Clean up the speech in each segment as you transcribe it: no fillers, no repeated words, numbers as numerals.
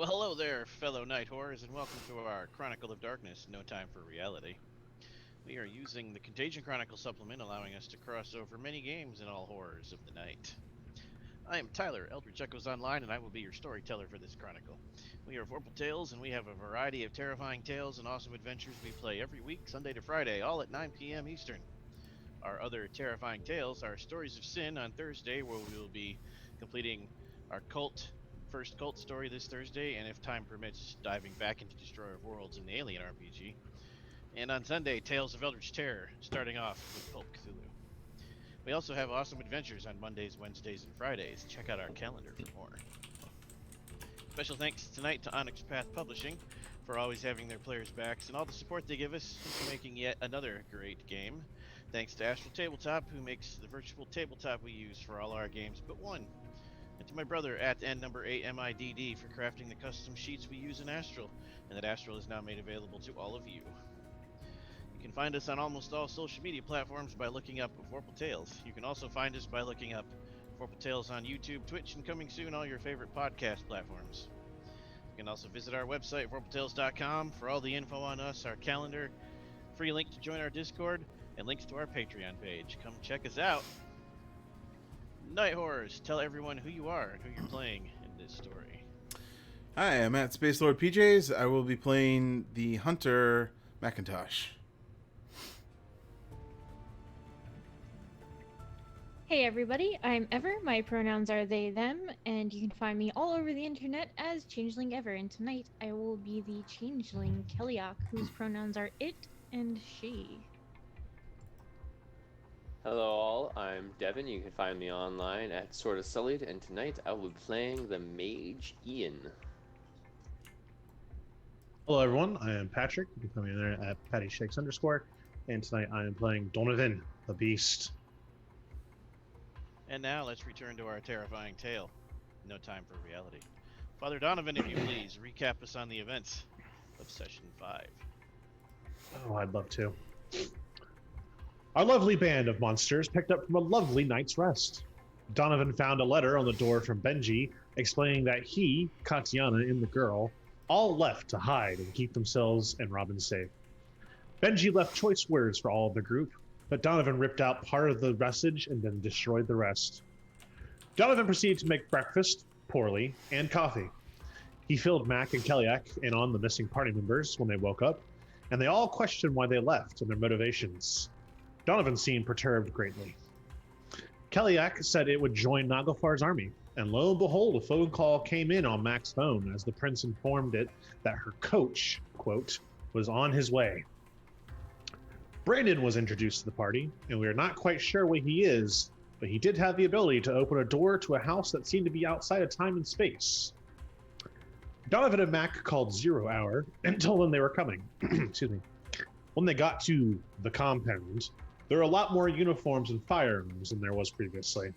Well, hello there, fellow night horrors, and welcome to our Chronicle of Darkness, No Time for Reality. We are using the Contagion Chronicle supplement, allowing us to cross over many games in all horrors of the night. I am Tyler, Eldritch Echoes Online, and I will be your storyteller for this chronicle. We are Vorpal Tales, and we have a variety of terrifying tales and awesome adventures we play every week, Sunday to Friday, all at 9 p.m. Eastern. Our other terrifying tales are Stories of Sin on Thursday, where we will be completing our first cult story this Thursday, and if time permits, diving back into Destroyer of Worlds and the Alien RPG. And on Sunday, Tales of Eldritch Terror, starting off with Pulp Cthulhu. We also have awesome adventures on Mondays, Wednesdays, and Fridays. Check out our calendar for more. Special thanks tonight to Onyx Path Publishing for always having their players' backs and all the support they give us into making yet another great game. Thanks to Astral Tabletop, who makes the virtual tabletop we use for all our games but one. And to my brother at N8MIDD for crafting the custom sheets we use in Astral, and that Astral is now made available to all of you. You can find us on almost all social media platforms by looking up Vorpal Tales. You can also find us by looking up Vorpal Tales on YouTube, Twitch, and coming soon all your favorite podcast platforms. You can also visit our website, vorpaltales.com, for all the info on us, our calendar, free link to join our Discord, and links to our Patreon page. Come check us out. Night Horrors, tell everyone who you are and who you're playing in this story. Hi, I'm at Space Lord PJs. I will be playing the Hunter Macintosh. Hey everybody, I'm Ever. My pronouns are they, them, and you can find me all over the internet as Changeling Ever. And tonight I will be the Changeling Keliak, whose pronouns are it and she. Hello all, I'm Devin. You can find me online at Sorta Sullied, and tonight I will be playing the Mage Ian. Hello everyone, I am Patrick. You can find me there at PattyShakes_, and tonight I am playing Donovan, the Beast. And now let's return to our terrifying tale. No Time for Reality. Father Donovan, if you please, recap us on the events of Session 5. Oh, I'd love to. Our lovely band of monsters picked up from a lovely night's rest. Donovan found a letter on the door from Benji explaining that he, Katiana, and the girl all left to hide and keep themselves and Robin safe. Benji left choice words for all of the group, but Donovan ripped out part of the message and then destroyed the rest. Donovan proceeded to make breakfast, poorly, and coffee. He filled Mac and Keliak in on the missing party members when they woke up, and they all questioned why they left and their motivations. Donovan seemed perturbed greatly. Keliak said it would join Naglfar's army, and lo and behold, a phone call came in on Mac's phone as the prince informed it that her coach, quote, was on his way. Brandon was introduced to the party, and we are not quite sure what he is, but he did have the ability to open a door to a house that seemed to be outside of time and space. Donovan and Mac called 0 Hour and told them they were coming. Excuse me. When they got to the compound, there were a lot more uniforms and firearms than there was previously.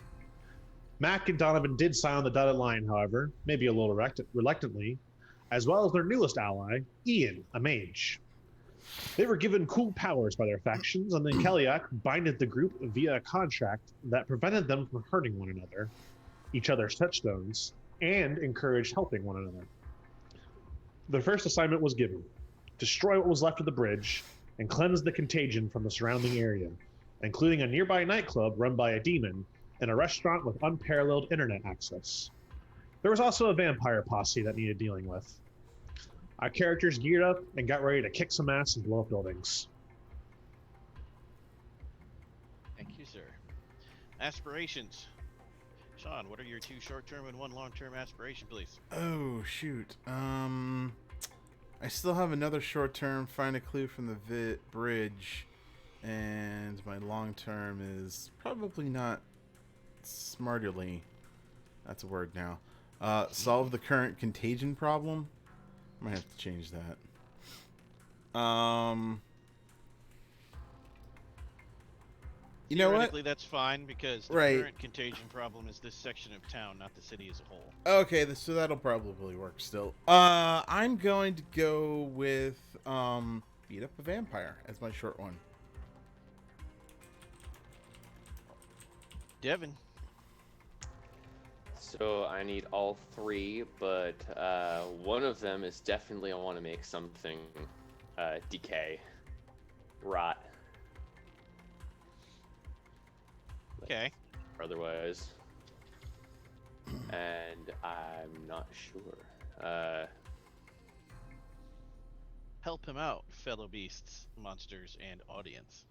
Mac and Donovan did sign on the dotted line, however, maybe a little reluctantly, as well as their newest ally, Ian, a mage. They were given cool powers by their factions, and then Keliak binded the group via a contract that prevented them from hurting one another, each other's touchstones, and encouraged helping one another. Their first assignment was given: destroy what was left of the bridge and cleanse the contagion from the surrounding area, including a nearby nightclub run by a demon and a restaurant with unparalleled internet access. There was also a vampire posse that needed dealing with. Our characters geared up and got ready to kick some ass and blow up buildings. Thank you, sir. Aspirations. Sean, what are your 2 short-term and 1 long-term aspiration, please? Oh, shoot. I still have another short term, find a clue from the bridge, and my long term is probably not smarterly. That's a word now. Solve the current contagion problem. I might have to change that. You know what? Theoretically, that's fine, because the current contagion problem is this section of town, not the city as a whole. Okay, so that'll probably work still. I'm going to go with beat up a vampire as my short one. Devin. So I need all three, but one of them is definitely I want to make something decay, rot. Okay. Otherwise, and I'm not sure. Help him out, fellow beasts, monsters, and audience.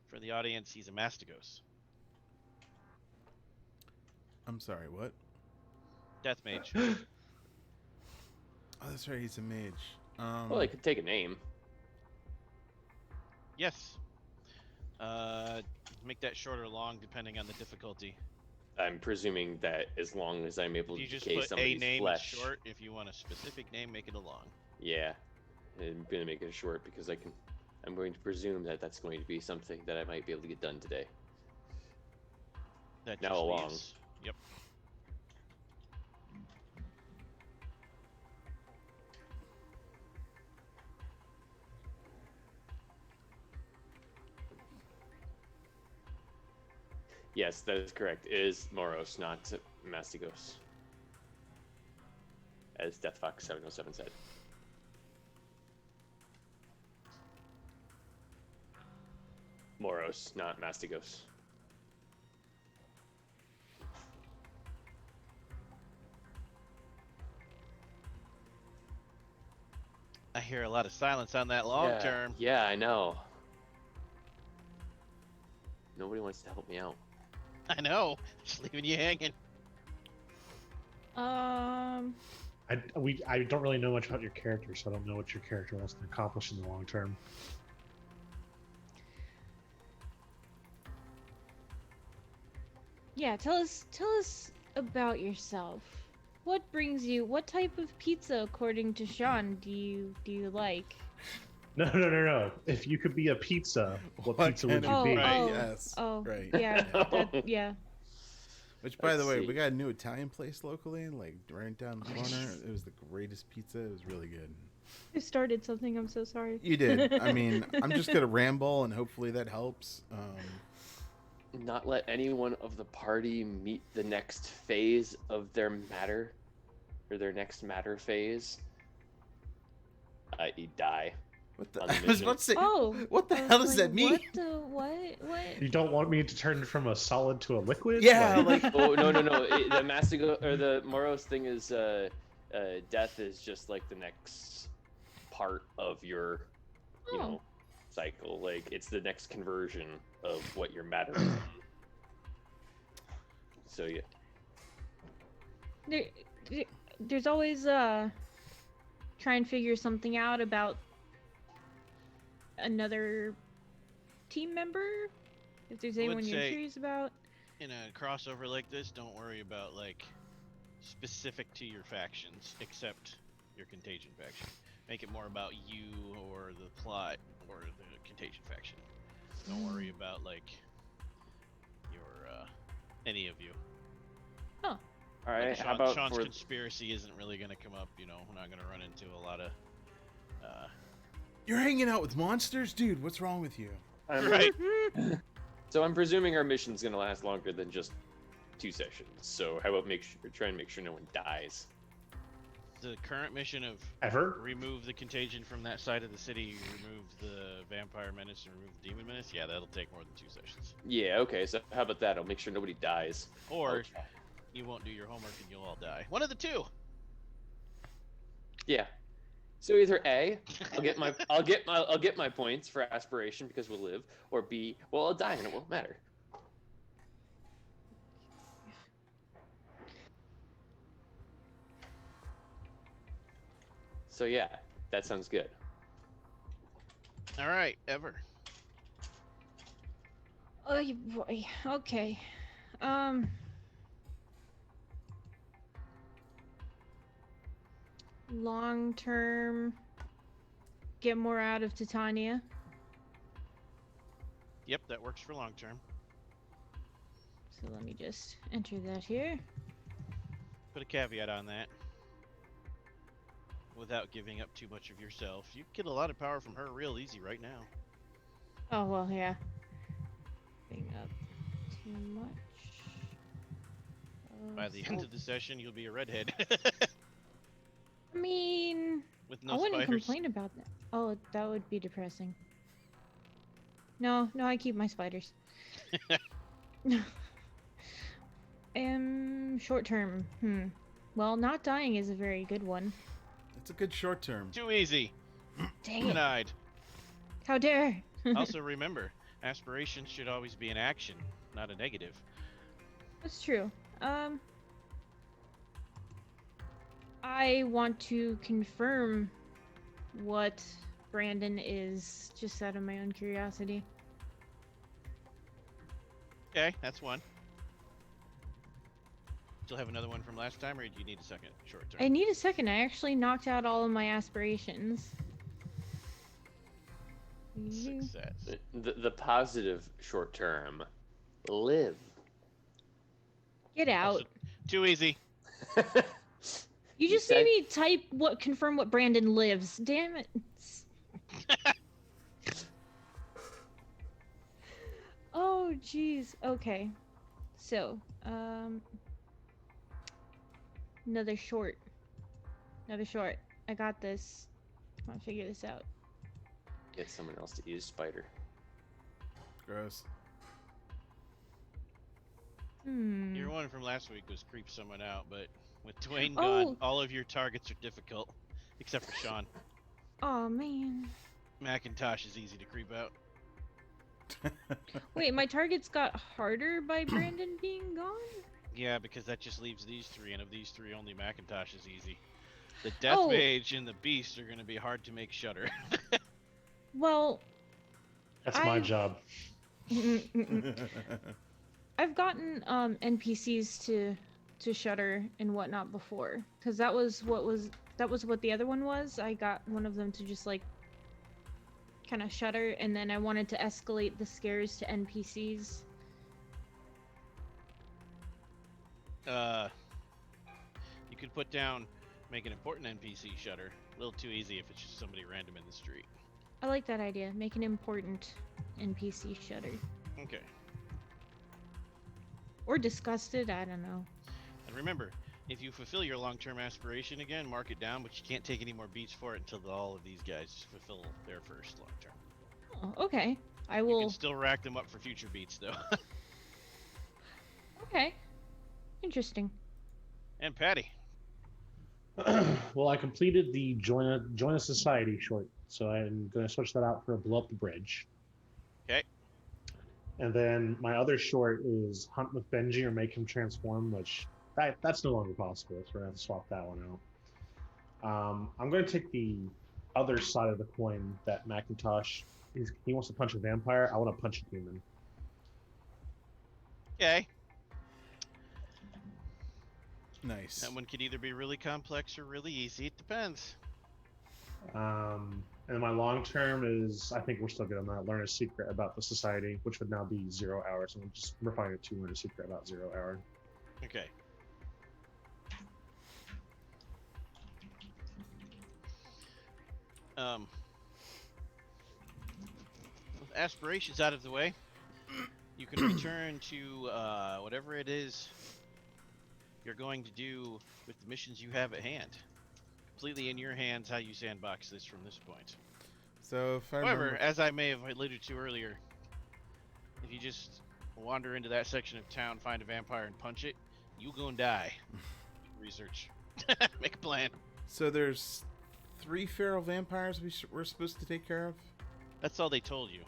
For the audience, he's a Mastigos. I'm sorry, what? Death Mage. Oh, that's right, he's a mage. Well, I could take a name. Yes. Make that short or long depending on the difficulty. I'm presuming that as long as I'm able If you to just decay put a somebody's name, it's flesh. short. If you want a specific name, make it a long. Yeah, I'm gonna make it short because I'm going to presume that that's going to be something that I might be able to get done today. That Now just a long. leaves. Yep. Yes, that is correct. It is Moros, not Mastigos. As DeathFox707 said. Moros, not Mastigos. I hear a lot of silence on that long yeah, term. Yeah, I know. Nobody wants to help me out. I know. Just leaving you hanging. I don't really know much about your character, so I don't know what your character wants to accomplish in the long term. Yeah, tell us about yourself. What brings you? What type of pizza, according to Sean, do you like? No. If you could be a pizza, what pizza would you Oh, be? Right. Yes. oh, Right. yeah, No. yeah. Which, by Let's the way, see. we got a new Italian place locally, like right down the corner. It was the greatest pizza. It was really good. I started something. I'm so sorry. You did. I mean, I'm just gonna ramble, and hopefully that helps. Not let anyone of the party meet the next phase of their matter, or their next matter phase, i.e. die. What the? On the I was mission. about to say. Oh, What the I was hell does like, that mean? What the what? You don't want me to turn from a solid to a liquid? Yeah, like Oh, no. The Mastigo, or the Moros thing is, death is just like the next part of your, you Oh. know, cycle. Like, it's the next conversion of what your matter is. So, yeah. There's always try and figure something out about another team member. If there's I would anyone you're say- curious about. In a crossover like this, don't worry about like specific to your factions, except your Contagion faction. Make it more about you or the plot or the Contagion faction. Don't worry about like your any of you. All right, Like, how about Sean's for... conspiracy isn't really going to come up. You know, we're not going to run into a lot of. you're hanging out with monsters, dude. What's wrong with you? Right. So I'm presuming our mission's gonna last longer than just 2 sessions. So how about try and make sure no one dies. The current mission of Ever? remove the contagion from that side of the city, remove the vampire menace, and remove the demon menace. Yeah, that'll take more than 2 sessions. Yeah, okay. So how about that? I'll make sure nobody dies. Or Okay. you won't do your homework and you'll all die. One of the two. Yeah. So either A, I'll get my points for aspiration because we'll live, or B, well, I'll die and it won't matter. So yeah, that sounds good. All right, Ever. Oh boy. Okay. Long term. Get more out of Titania. Yep, that works for long term. So let me just enter that here. Put a caveat on that. Without giving up too much of yourself. You can get a lot of power from her real easy right now. Oh well, yeah. Giving up too much. By the end of the session, you'll be a redhead I mean, with I no wouldn't spiders. complain about that. Oh, that would be depressing. No, I keep my spiders. Short term. Well, not dying is a very good one. It's a good short term. Too easy. Dang it. Denied. How dare. Also, remember, aspirations should always be an action, not a negative. That's true. I want to confirm what Brandon is, just out of my own curiosity. Okay, that's one. Still have another one from last time, or do you need a second short term? I need a second. I actually knocked out all of my aspirations. Success. The positive short term. Live. Get out. Also, too easy. You just made me type confirm what Brandon lives. Damn it. Oh, jeez. Okay. So, another short. I got this. Come on, figure this out. Get someone else to use spider. Gross. Your one from last week was creep someone out, but with Dwayne Oh. gone, all of your targets are difficult, except for Sean. Oh man. Macintosh is easy to creep out. Wait, my targets got harder by Brandon being gone? Yeah, because that just leaves these three, and of these three, only Macintosh is easy. The Death Oh. Mage and the Beast are going to be hard to make shutter. Well, That's my I've- job. I've gotten NPCs to shutter and whatnot before, because that was what the other one was. I got one of them to just like kind of shutter, and then I wanted to escalate the scares to NPCs. You could put down, make an important NPC shutter. A little too easy if it's just somebody random in the street. I like that idea. Make an important NPC shutter. Okay. Or disgusted, I don't know. And remember, if you fulfill your long-term aspiration again, mark it down, but you can't take any more beats for it until all of these guys fulfill their first long-term. Oh, okay. I You will. can still rack them up for future beats, though. Okay. Interesting. And Patty. Well, I completed the join a society short, so I'm going to switch that out for a blow up the bridge. Okay. And then my other short is hunt with Benji or make him transform, which that's no longer possible. So we're going to have to swap that one out. I'm going to take the other side of the coin that Macintosh he wants to punch a vampire. I want to punch a human. Okay. Nice. That one could either be really complex or really easy. It depends. And my long term is, I think we're still good on that. Learn a secret about the society, which would now be 0 hours. And we're just refining it to learn a secret about 0 hour. Okay. With aspirations out of the way, you can return to whatever it is you're going to do with the missions you have at hand. Completely in your hands how you sandbox this from this point. So if I However, remember, as I may have alluded to earlier, if you just wander into that section of town, find a vampire, and punch it, you gonna die. Research. Make a plan. so there's 3 feral vampires we're supposed to take care of. That's all they told you.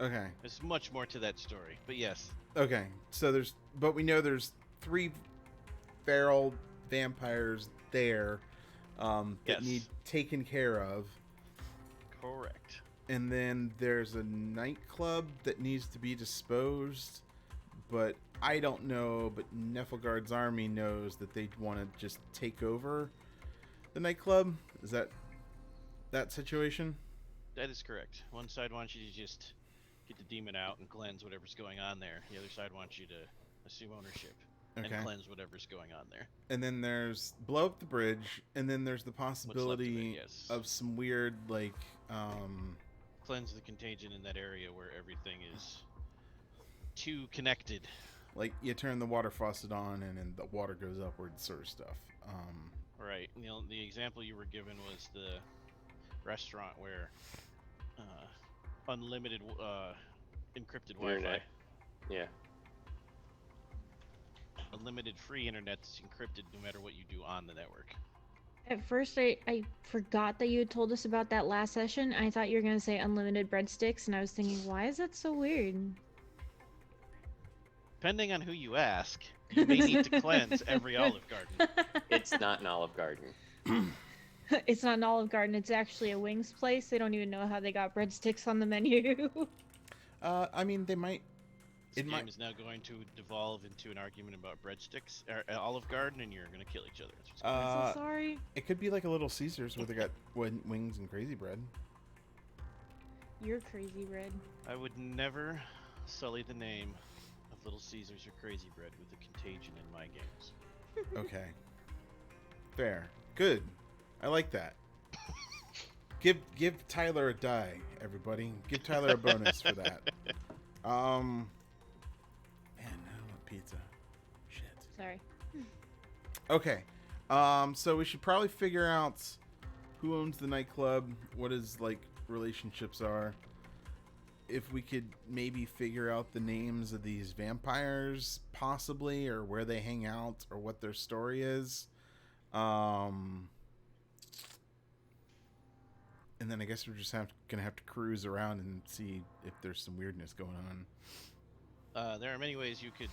Okay. There's much more to that story, but yes. Okay. So but we know there's 3 feral vampires there that Yes. need taken care of. Correct. And then there's a nightclub that needs to be disposed, but I don't know, but Nefilgard's army knows that they want to just take over the nightclub. Is that situation? That is correct. One side wants you to just get the demon out and cleanse whatever's going on there. The other side wants you to assume ownership Okay. and cleanse whatever's going on there. And then there's blow up the bridge, and then there's the What's left of possibility it, yes. of some weird Cleanse the contagion in that area where everything is too connected like you turn the water faucet on and then the water goes upward, sort of stuff. Right. You know, the example you were given was the restaurant where unlimited encrypted Wi-Fi, Internet. Yeah. unlimited free internet that's encrypted no matter what you do on the network. At first, I forgot that you had told us about that last session. I thought you were going to say unlimited breadsticks, and I was thinking, why is that so weird? Depending on who you ask, you may need to cleanse every Olive Garden. It's not an Olive Garden. It's not an Olive Garden, it's actually a wings place. They don't even know how they got breadsticks on the menu. I mean, they might. This It game might. is now going to devolve into an argument about breadsticks, or Olive Garden, and you're going to kill each other. That's what's going on. I'm so sorry. It could be like a Little Caesars where they got wings and crazy bread. You're crazy, Red. I would never sully the name of Little Caesars or Crazy Bread with the Contagion in my games. Okay. Fair. Good. I like that. Give Tyler a die, everybody. Give Tyler a bonus for that. Man, I want pizza. Shit. Sorry. Okay. So we should probably figure out who owns the nightclub, what his like relationships are. If we could maybe figure out the names of these vampires, possibly, or where they hang out, or what their story is. And then I guess we're just gonna have to cruise around and see if there's some weirdness going on. There are many ways you could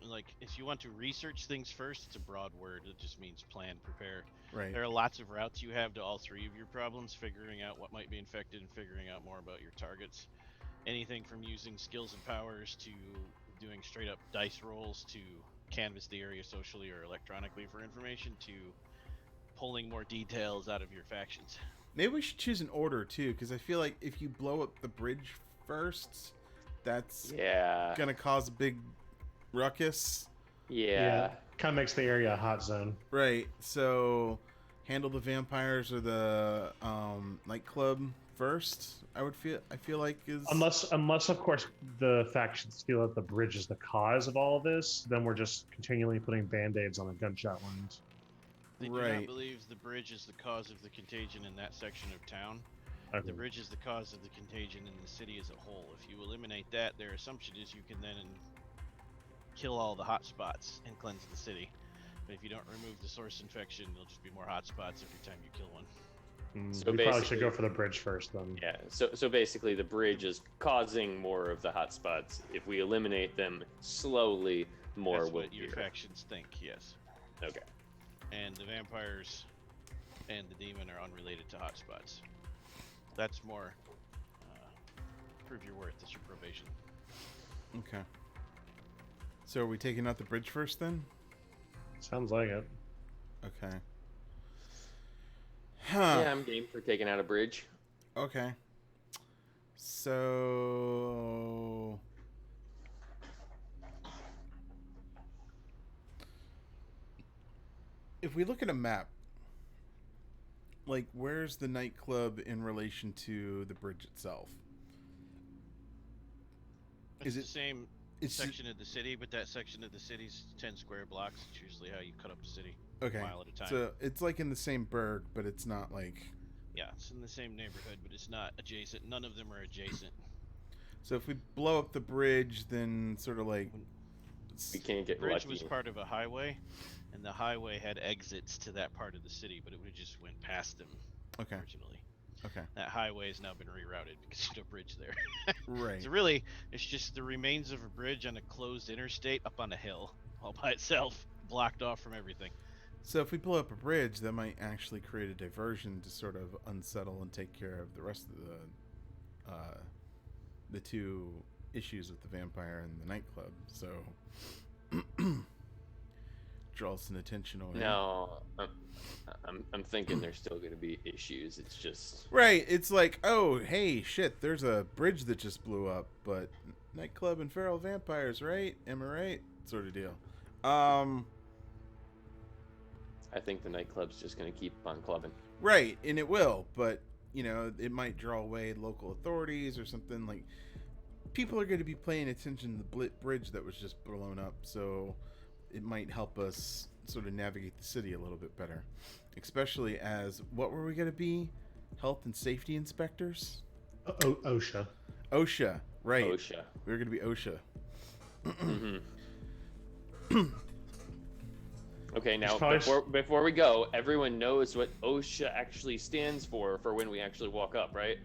like, if you want to research things first, it's a broad word. It just means plan, prepare. Right. There are lots of routes you have to all three of your problems, figuring out what might be infected and figuring out more about your targets. Anything from using skills and powers to doing straight up dice rolls to canvass the area socially or electronically for information to pulling more details out of your factions. Maybe we should choose an order too, because I feel like if you blow up the bridge first, that's Yeah. gonna cause a big ruckus. Yeah. Kind of makes the area a hot zone. Right. So handle the vampires or the nightclub first. I feel like is Unless of course the factions feel that the bridge is the cause of all of this, then we're just continually putting band-aids on a gunshot wound. They do Right. not believe the bridge is the cause of the contagion in that section of town. Okay. The bridge is the cause of the contagion in the city as a whole. If you eliminate that, their assumption is you can then kill all the hot spots and cleanse the city. But if you don't remove the source infection, there'll just be more hot spots every time you kill one. So we probably should basically- go for the bridge first then. Yeah. So basically, the bridge is causing more of the hotspots. If we eliminate them slowly, more That's will what your appear. factions think, yes. Okay. And the vampires and the demon are unrelated to hotspots. That's more prove your worth. That's your probation. okay. So are we taking out the bridge first then? Sounds like it. Okay. Huh. Yeah, I'm game for taking out a bridge. Okay. So if we look at a map, like where's the nightclub in relation to the bridge itself? It's Is the same It's section of the city, but that section of the city's 10 square blocks. It's usually how you cut up the city. okay. A mile at a time. So it's like in the same burg, but it's not like. Yeah, it's in the same neighborhood, but it's not adjacent. None of them are adjacent. So if we blow up the bridge, then sort of like. We can't The get bridge lucky. was part of a highway, and the highway had exits to that part of the city, but it would have just went past them Okay. originally. Okay. That highway has now been rerouted because there's no bridge there. Right. So really, it's just the remains of a bridge on a closed interstate up on a hill, all by itself, blocked off from everything. So if we blow up a bridge, that might actually create a diversion to sort of unsettle and take care of the rest of the two issues with the vampire and the nightclub. So draw some attention away. No, I'm thinking there's still going to be issues. It's just Right. It's like, oh, hey, shit, there's a bridge that just blew up, but nightclub and feral vampires, right? Am I right? Sort of deal. I think the nightclub's just going to keep on clubbing. Right, and it will, but you know, it might draw away local authorities or something. Like people are going to be paying attention to the bridge that was just blown up, so it might help us sort of navigate the city a little bit better. Especially as, what were we going to be? Health and safety inspectors? OSHA. OSHA, right. OSHA. We were going to be OSHA. Okay, now Probably- before we go, everyone knows what OSHA actually stands for when we actually walk up, right?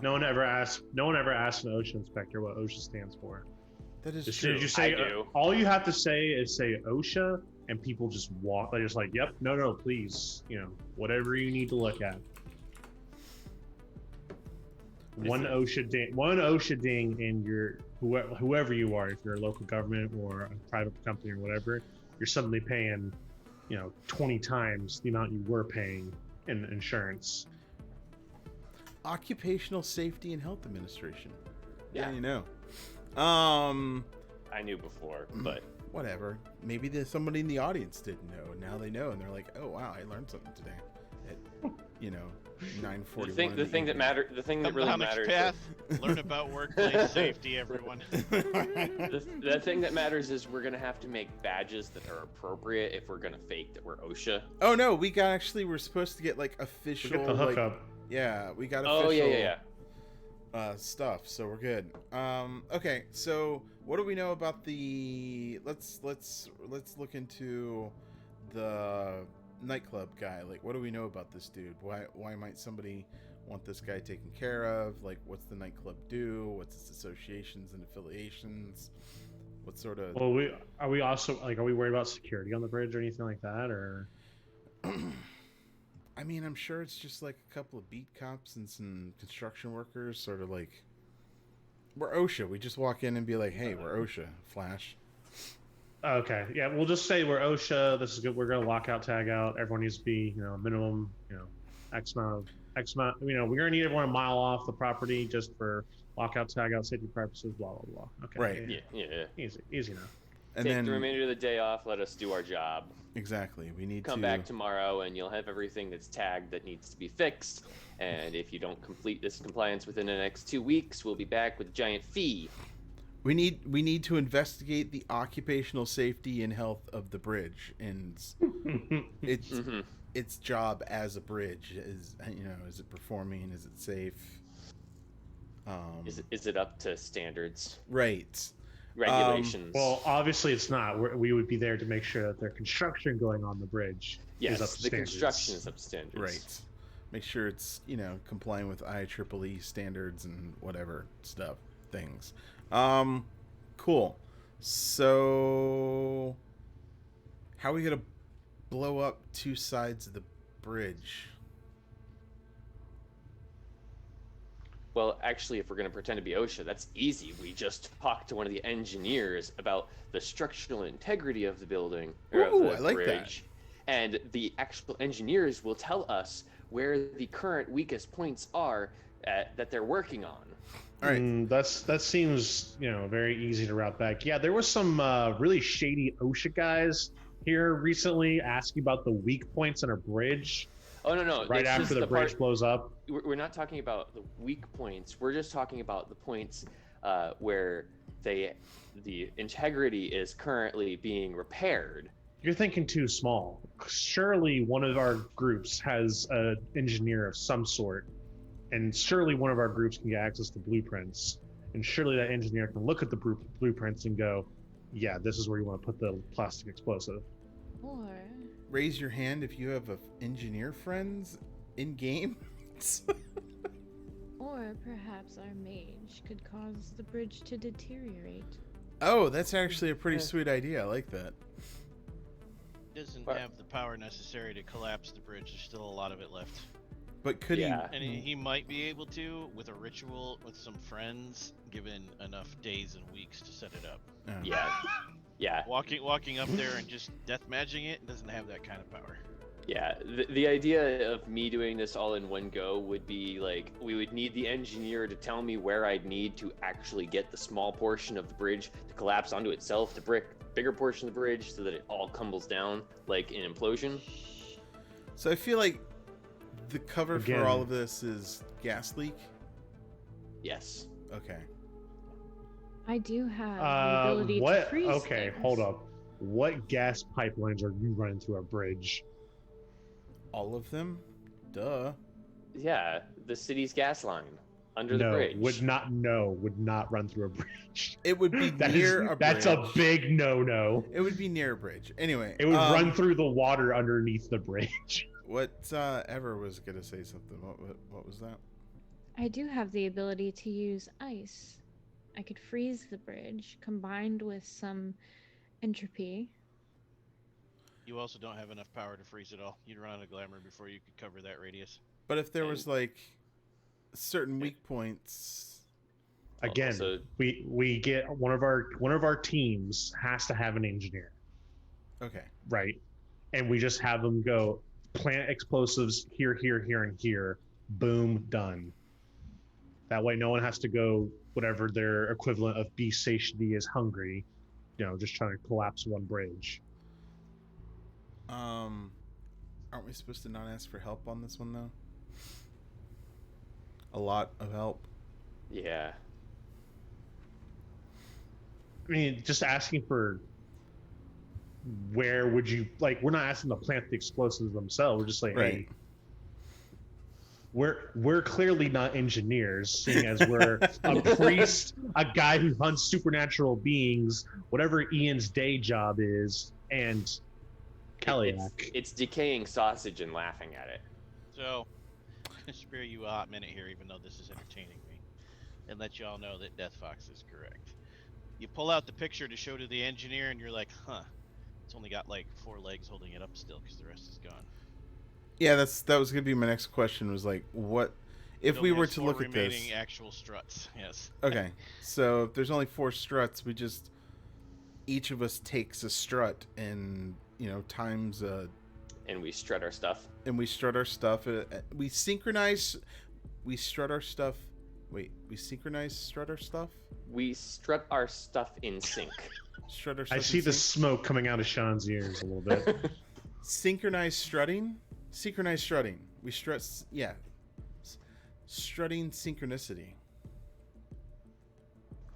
No one ever asked an OSHA inspector what OSHA stands for. That is As true. soon as you say, I do. all you have to say is say OSHA, and people just walk. They're just like, "Yep, no, please, whatever you need to look at." One OSHA ding in your whoever you are, if you're a local government or a private company or whatever, you're suddenly paying, 20 times the amount you were paying in insurance. Occupational Safety and Health Administration. Yeah. You know. I knew before, but Whatever. Maybe there's somebody in the audience didn't know, and now they know, and they're like, "Oh wow, I learned something today." At 9:41. the thing that really Come to matters. Path, learn about workplace safety, everyone. The thing that matters is we're gonna have to make badges that are appropriate if we're gonna fake that we're OSHA. Oh no, we're supposed to get like official. Get the hookup. Yeah, we got Oh official. yeah. Stuff, so we're good. Okay, so what do we know about the? Let's look into the nightclub guy. Like, what do we know about this dude? Why might somebody want this guy taken care of? Like, what's the nightclub do? What's its associations and affiliations? What sort of? Well, are we worried about security on the bridge or anything like that, or? I mean, I'm sure it's just like a couple of beat cops and some construction workers, sort of like, we're OSHA. We just walk in and be like, "Hey, we're OSHA." Flash. Okay, yeah, we'll just say we're OSHA. This is good. We're gonna lockout, tag out. Everyone needs to be, minimum, X amount. We're gonna need everyone a mile off the property just for lockout, tag out, safety purposes. Blah blah blah. Okay. Right. Yeah. Easy enough. And Take then the remainder of the day off. Let us do our job. exactly, we need Come to back tomorrow, and you'll have everything that's tagged that needs to be fixed. And if you don't complete this compliance within the next 2 weeks, we'll be back with a giant fee. We need to investigate the occupational safety and health of the bridge, and its job as a bridge is it performing? Is it safe? Is it up to standards, Right. regulations? Well, obviously it's not. We would be there to make sure that their construction going on the bridge is up yes, to the standards. construction is up to standards. Right. Make sure it's complying with IEEE standards and whatever things. Cool. So, how are we gonna blow up two sides of the bridge? Well, actually, if we're going to pretend to be OSHA, that's easy. We just talk to one of the engineers about the structural integrity of the building or Ooh, of the I like bridge, and the actual engineers will tell us where the current weakest points are that they're working on. All right. That seems very easy to route back. Yeah, there was some really shady OSHA guys here recently asking about the weak points in a bridge. Oh no! Right this after is the bridge part, blows up. we're not talking about the weak points. We're just talking about the points where the integrity is currently being repaired. You're thinking too small. Surely one of our groups has an engineer of some sort, and surely one of our groups can get access to blueprints, and surely that engineer can look at the blueprints and go, "Yeah, this is where you want to put the plastic explosive." Or Raise your hand if you have engineer friends in game. Or perhaps our mage could cause the bridge to deteriorate. Oh, that's actually a pretty sweet idea. I like that. Doesn't But- have the power necessary to collapse the bridge. There's still a lot of it left. But could Yeah. And he might be able to, with a ritual with some friends, given enough days and weeks to set it up. he? Yeah. Walking up there and just death magicing it doesn't have that kind of power. Yeah, the idea of me doing this all in one go would be like, we would need the engineer to tell me where I'd need to actually get the small portion of the bridge to collapse onto itself, to brick bigger portion of the bridge so that it all tumbles down like an implosion. So I feel like the cover Again. for all of this is gas leak. Yes. Okay. I do have the ability to What? freeze Okay, things. hold up. What gas pipelines are you running through our bridge? All of them? Duh. Yeah, the city's gas line under the No, bridge. would not run through a bridge. It would be near a bridge. That's a big no. It would be near a bridge. Anyway. It would run through the water underneath the bridge. What Ever was gonna say something. What was that? I do have the ability to use ice. I could freeze the bridge combined with some entropy. You also don't have enough power to freeze it all. You'd run out of glamour before you could cover that radius. But if there was like certain weak points, Again, Also- we get one of our teams has to have an engineer, okay. right? And we just have them go plant explosives here, and here. Boom, done. That way, no one has to go whatever their equivalent of be satiety is hungry. Just trying to collapse one bridge. Aren't we supposed to not ask for help on this one though? A lot of help. Yeah. I mean, just asking for where would you like? We're not asking to plant the explosives themselves. We're just like, Right. hey, we're clearly not engineers, seeing as we're a priest, a guy who hunts supernatural beings, whatever Ian's day job is, and Keliak. It's decaying sausage and laughing at it. So, I'm going to spare you a hot minute here, even though this is entertaining me, and let you all know that Death Fox is correct. You pull out the picture to show to the engineer, and you're like, huh, it's only got like 4 legs holding it up still, because the rest is gone. Yeah, that was gonna be my next question. Was like, what if It we only were has to 4 look at this? remaining actual struts, yes. Okay, so if there's only 4 struts, we just each of us takes a strut and times And we strut our stuff. and we strut our stuff. We synchronize. We strut our stuff. Wait, we synchronize strut our stuff. We strut our stuff in sync. Strut our stuff. I see in the sync? smoke coming out of Sean's ears a little bit. Synchronized strutting. Synchronized strutting. We strut. Yeah. Strutting synchronicity.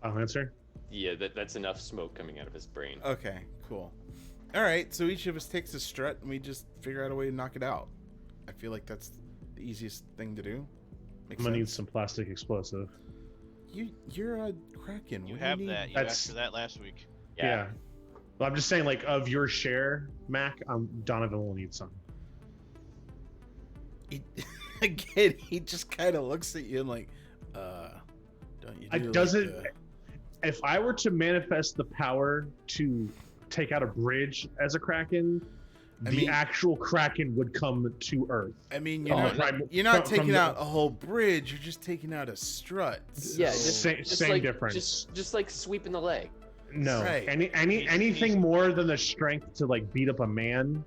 I'll answer. Yeah, that's enough smoke coming out of his brain. Okay, cool. All right, so each of us takes a strut and we just figure out a way to knock it out. I feel like that's the easiest thing to do. Makes I'm gonna need sense. some plastic explosive. You're a Kraken. You What have do you need? that. You That's- asked for that last week. Yeah. Well, I'm just saying, like, of your share, Mac, Donovan will need some. Again, he just kind of looks at you and like, don't you? It doesn't. If I were to manifest the power to take out a bridge as a Kraken, I the mean- actual Kraken would come to Earth. I mean, Oh, you're not from taking the- out a whole bridge. You're just taking out a strut. Yeah, so- Same like, difference. Just like sweeping the leg. No, Right. anything more than the strength to like beat up a man,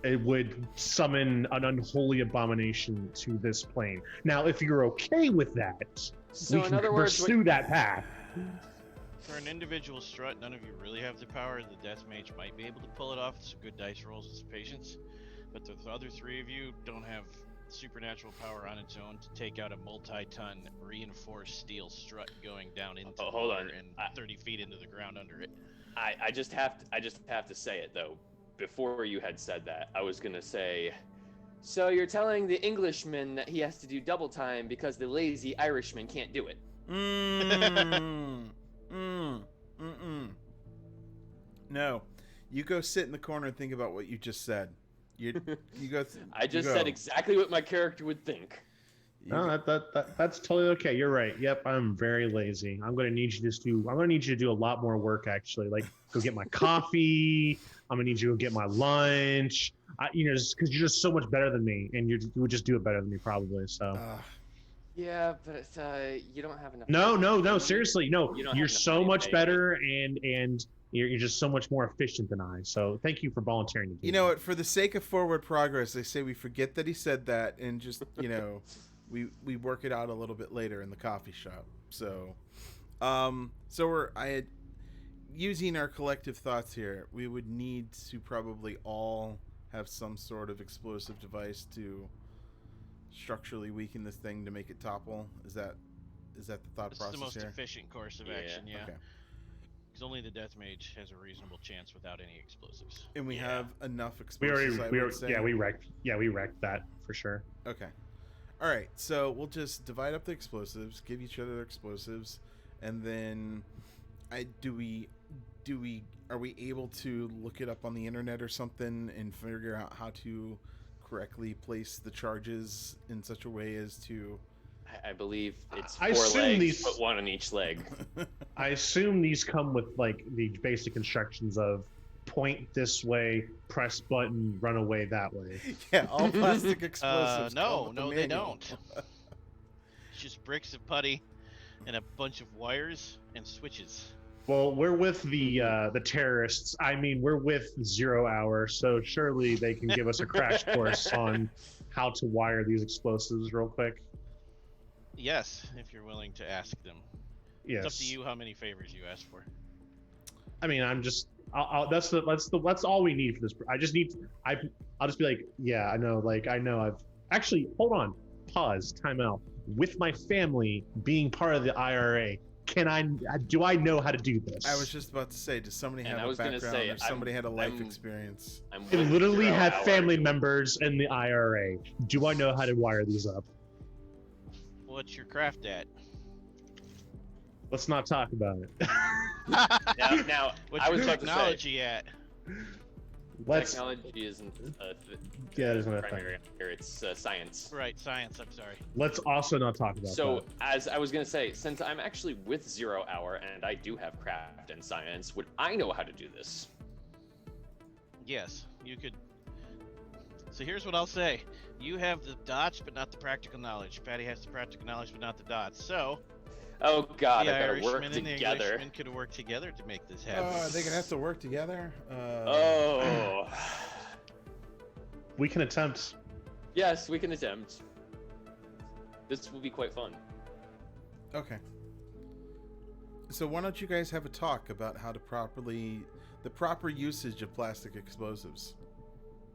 it would summon an unholy abomination to this plane. Now, if you're okay with that, So we in can other words, pursue that path. For an individual strut, none of you really have the power. The Death Mage might be able to pull it off with some good dice rolls and some patience, but the other 3 of you don't have supernatural power on its own to take out a multi-ton reinforced steel strut going down into the hold water on. and 30 feet into the ground under it. I just have to say it though. Before you had said that, I was gonna say, so you're telling the Englishman that he has to do double time because the lazy Irishman can't do it. No, you go sit in the corner and think about what you just said. You go. I just said exactly what my character would think. No, that's totally okay. You're right. Yep, I'm very lazy. I'm gonna need you to do a lot more work actually. Like go get my coffee. I'm gonna need you to go get my lunch. Just because you're just so much better than me, and you would just do it better than me probably. So. Yeah, but you don't have enough. No. Seriously, no. You don't have You're enough so money to much pay. better, and you're just so much more efficient than I. So thank you for volunteering to do You know what? For the sake of forward progress, they say we forget that he said that, and just we work it out a little bit later in the coffee shop. So, using our collective thoughts here, we would need to probably all have some sort of explosive device to structurally weaken this thing to make it topple. Is Is that the thought This is process the most here? efficient course of Yeah. action, yeah. Okay. Because only the death mage has a reasonable chance without any explosives. And we Yeah. have enough We already, explosives. I would say. we wrecked that for sure. Okay. All right. So we'll just divide up the explosives, give each other explosives, and then are we able to look it up on the internet or something and figure out how to correctly place the charges in such a way as to I believe it's I 4 assume legs, these- but 1 on each leg. I assume these come with like the basic instructions of point this way, press button, run away that way. yeah, all plastic explosives. come No, with the no, they manual. don't. It's just bricks of putty and a bunch of wires and switches. Well, we're with the terrorists. I mean, we're with 0 Hour, so surely they can give us a crash course on how to wire these explosives real quick. Yes, if you're willing to ask them. Yes. It's up to you how many favors you ask for. I mean, that's all we need for this. I'll just be like, yeah, I know, I've actually, hold on, pause, time out. With my family being part of the IRA, do I know how to do this? I was just about to say, does somebody And have I a was gonna background say, or somebody had a life I'm- experience? I'm I with literally 0 have Hour. family members in the IRA. Do I know how to wire these up? What's your craft at? Let's not talk about it. Now What's I your was about to say, technology at? Let's. technology isn't Yeah, it isn't a thing. primary here. It's science. Right, science, I'm sorry. Let's also not talk about So, that. as I was gonna say, since I'm actually with 0 Hour and I do have craft and science, would I know how to do this? Yes, you could. So here's what I'll say. You have the dots, but not the practical knowledge. Patty has the practical knowledge, but not the dots. So, Oh God, the I better Irishman work and the together. Englishman could work together to make this happen. Are they gonna have to work together? Oh, We can attempt. yes, we can attempt. This will be quite fun. Okay. So why don't you guys have a talk about how to the proper usage of plastic explosives?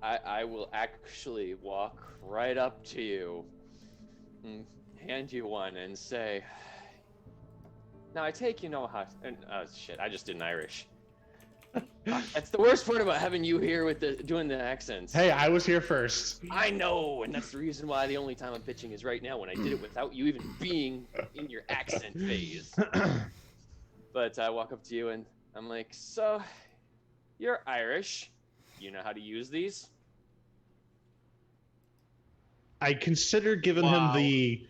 I will actually walk right up to you, and hand you one, and say, "Now I take you know how." And oh shit, I just did an Irish. That's the worst part about having you here with doing the accents. Hey, I was here first. I know, and that's the reason why the only time I'm pitching is right now when I did it without you even being in your accent phase. But I walk up to you and I'm like, "So, you're Irish. You know how to use these?" I considered giving Wow. him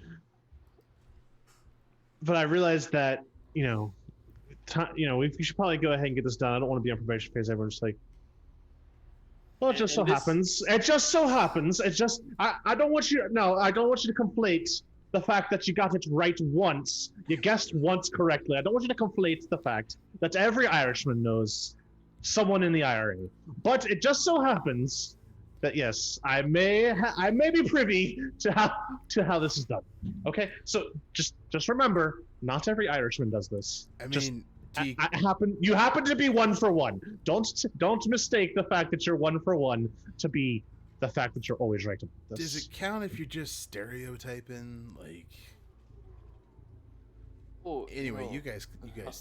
but I realized that we should probably go ahead and get this done. I don't want to be on probation phase. Everyone's just like, well, it just so And this- happens. It just so happens. I don't want you. No, I don't want you to conflate the fact that you got it right once. You guessed once correctly. I don't want you to conflate the fact that every Irishman knows someone in the IRA. But it just so happens that yes, I may be privy to how this is done. Okay, so just remember, not every Irishman does this. I Just- mean, do you, You happen to be 1 for 1. Don't mistake the fact that you're 1 for 1 to be the fact that you're always right about this. does it count if you're just stereotyping? Like, Oh, anyway, no. you guys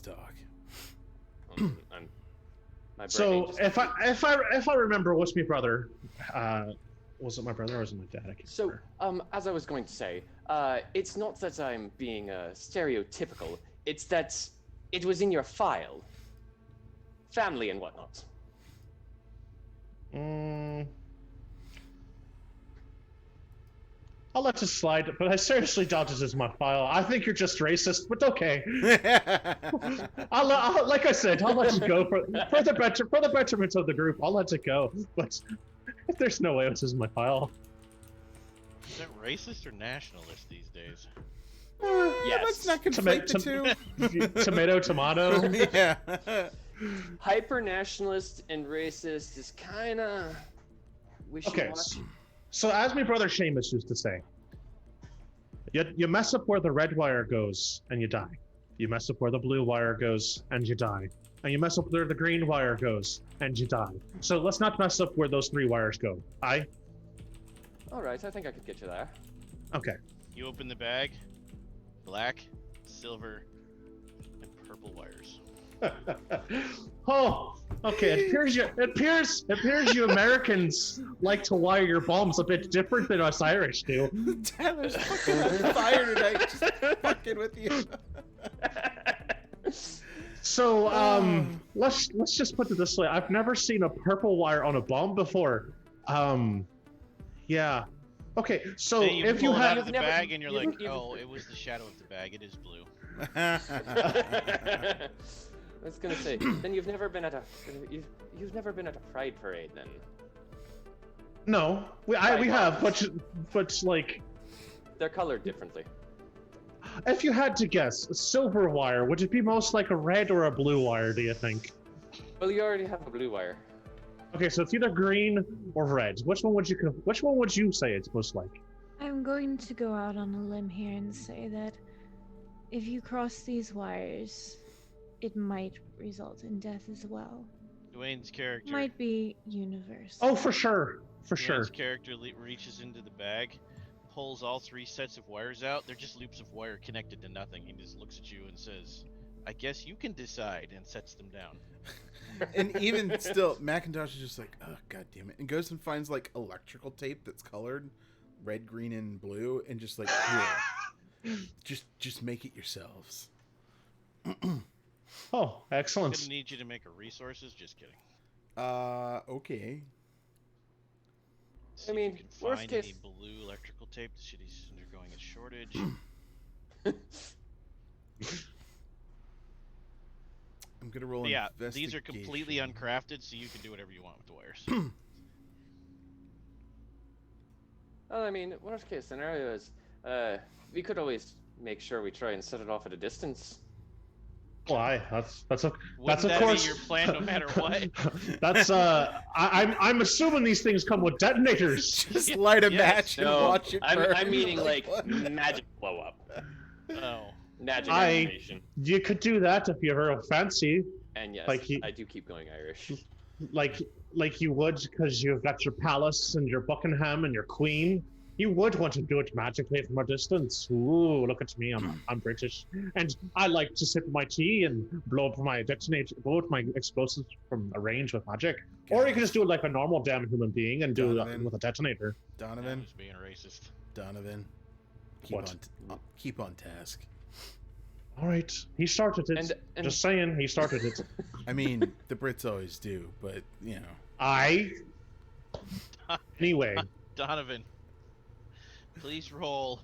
talk. My brain So just- if I remember, what's my brother? Was it my brother or was it my dad? I can't So, remember. as I was going to say, it's not that I'm being stereotypical. It's that it was in your file, family and whatnot. I'll let you slide, but I seriously doubt this is my file. I think you're just racist, but okay. Like I said, I'll let you go for the betterment of the group. I'll let it go, but there's no way this is my file. Is that racist or nationalist these days? Yes. Let's not conflate the two. Tomato. Yeah. Hyper nationalist and racist is kind of wishy-washy. Okay, so as my brother Seamus used to say, you mess up where the red wire goes and you die. You mess up where the blue wire goes and you die. And you mess up where the green wire goes and you die. So let's not mess up where those 3 wires go. Aye? All right, I think I could get you there. Okay. You open the bag. Black. silver, and purple wires. Oh, okay. It appears you Americans like to wire your bombs a bit different than us Irish do. Tyler's fucking on fire tonight, just fucking with you. So, let's just put it this way. I've never seen a purple wire on a bomb before. Yeah. Okay, so Then you if you pull it out had of the bag and you're like, oh, it was the shadow of the bag. It is blue. I was gonna say, then you've never been at a pride parade, then. no, we have, but like, They're colored differently. if you had to guess, a silver wire, would it be most like a red or a blue wire? Do you think? Well, you already have a blue wire. Okay, so it's either green or red. Which one would you say it's most like? I'm going to go out on a limb here and say that if you cross these wires, it might result in death as well. Dwayne's character. Might be universal. Oh, for sure, Dwayne's character reaches into the bag, pulls all 3 sets of wires out. They're just loops of wire connected to nothing. He just looks at you and says, I guess you can decide, and sets them down. And even still, Macintosh is just like, oh, god damn it. And goes and finds, like, electrical tape that's colored red, green, and blue, and just like, here. Just make it yourselves. Oh, I'm excellent. gonna need you to make a resources. Just kidding. Okay. See I mean, if you can worst find case- any blue electrical tape. The city's undergoing a shortage. I'm gonna roll But yeah, investigation. these are completely uncrafted, so you can do whatever you want with the wires. Well, I mean, worst case scenario is, we could always make sure we try and set it off at a distance. Why? That's of Wouldn't that course be your plan no matter what? That's I'm assuming these things come with detonators. Just light a Yes. match and No, watch it burn. I'm meaning like what? magic blow up, Oh. magic I- animation. You could do that if you ever fancy, And yes, like he- I do keep going Irish. like you would, because you've got your palace and your Buckingham and your Queen. You would want to do it magically from a distance. Ooh, look at me, I'm British, and I like to sip my tea and blow up my explosives from a range with magic. Or you can just do it like a normal damn human being and do it Donovan. with a detonator. I Donovan, was being racist. Donovan, What? keep on task. All right, he started it. And Just saying, he started it. I mean, the Brits always do, but you know. Anyway, Donovan, please roll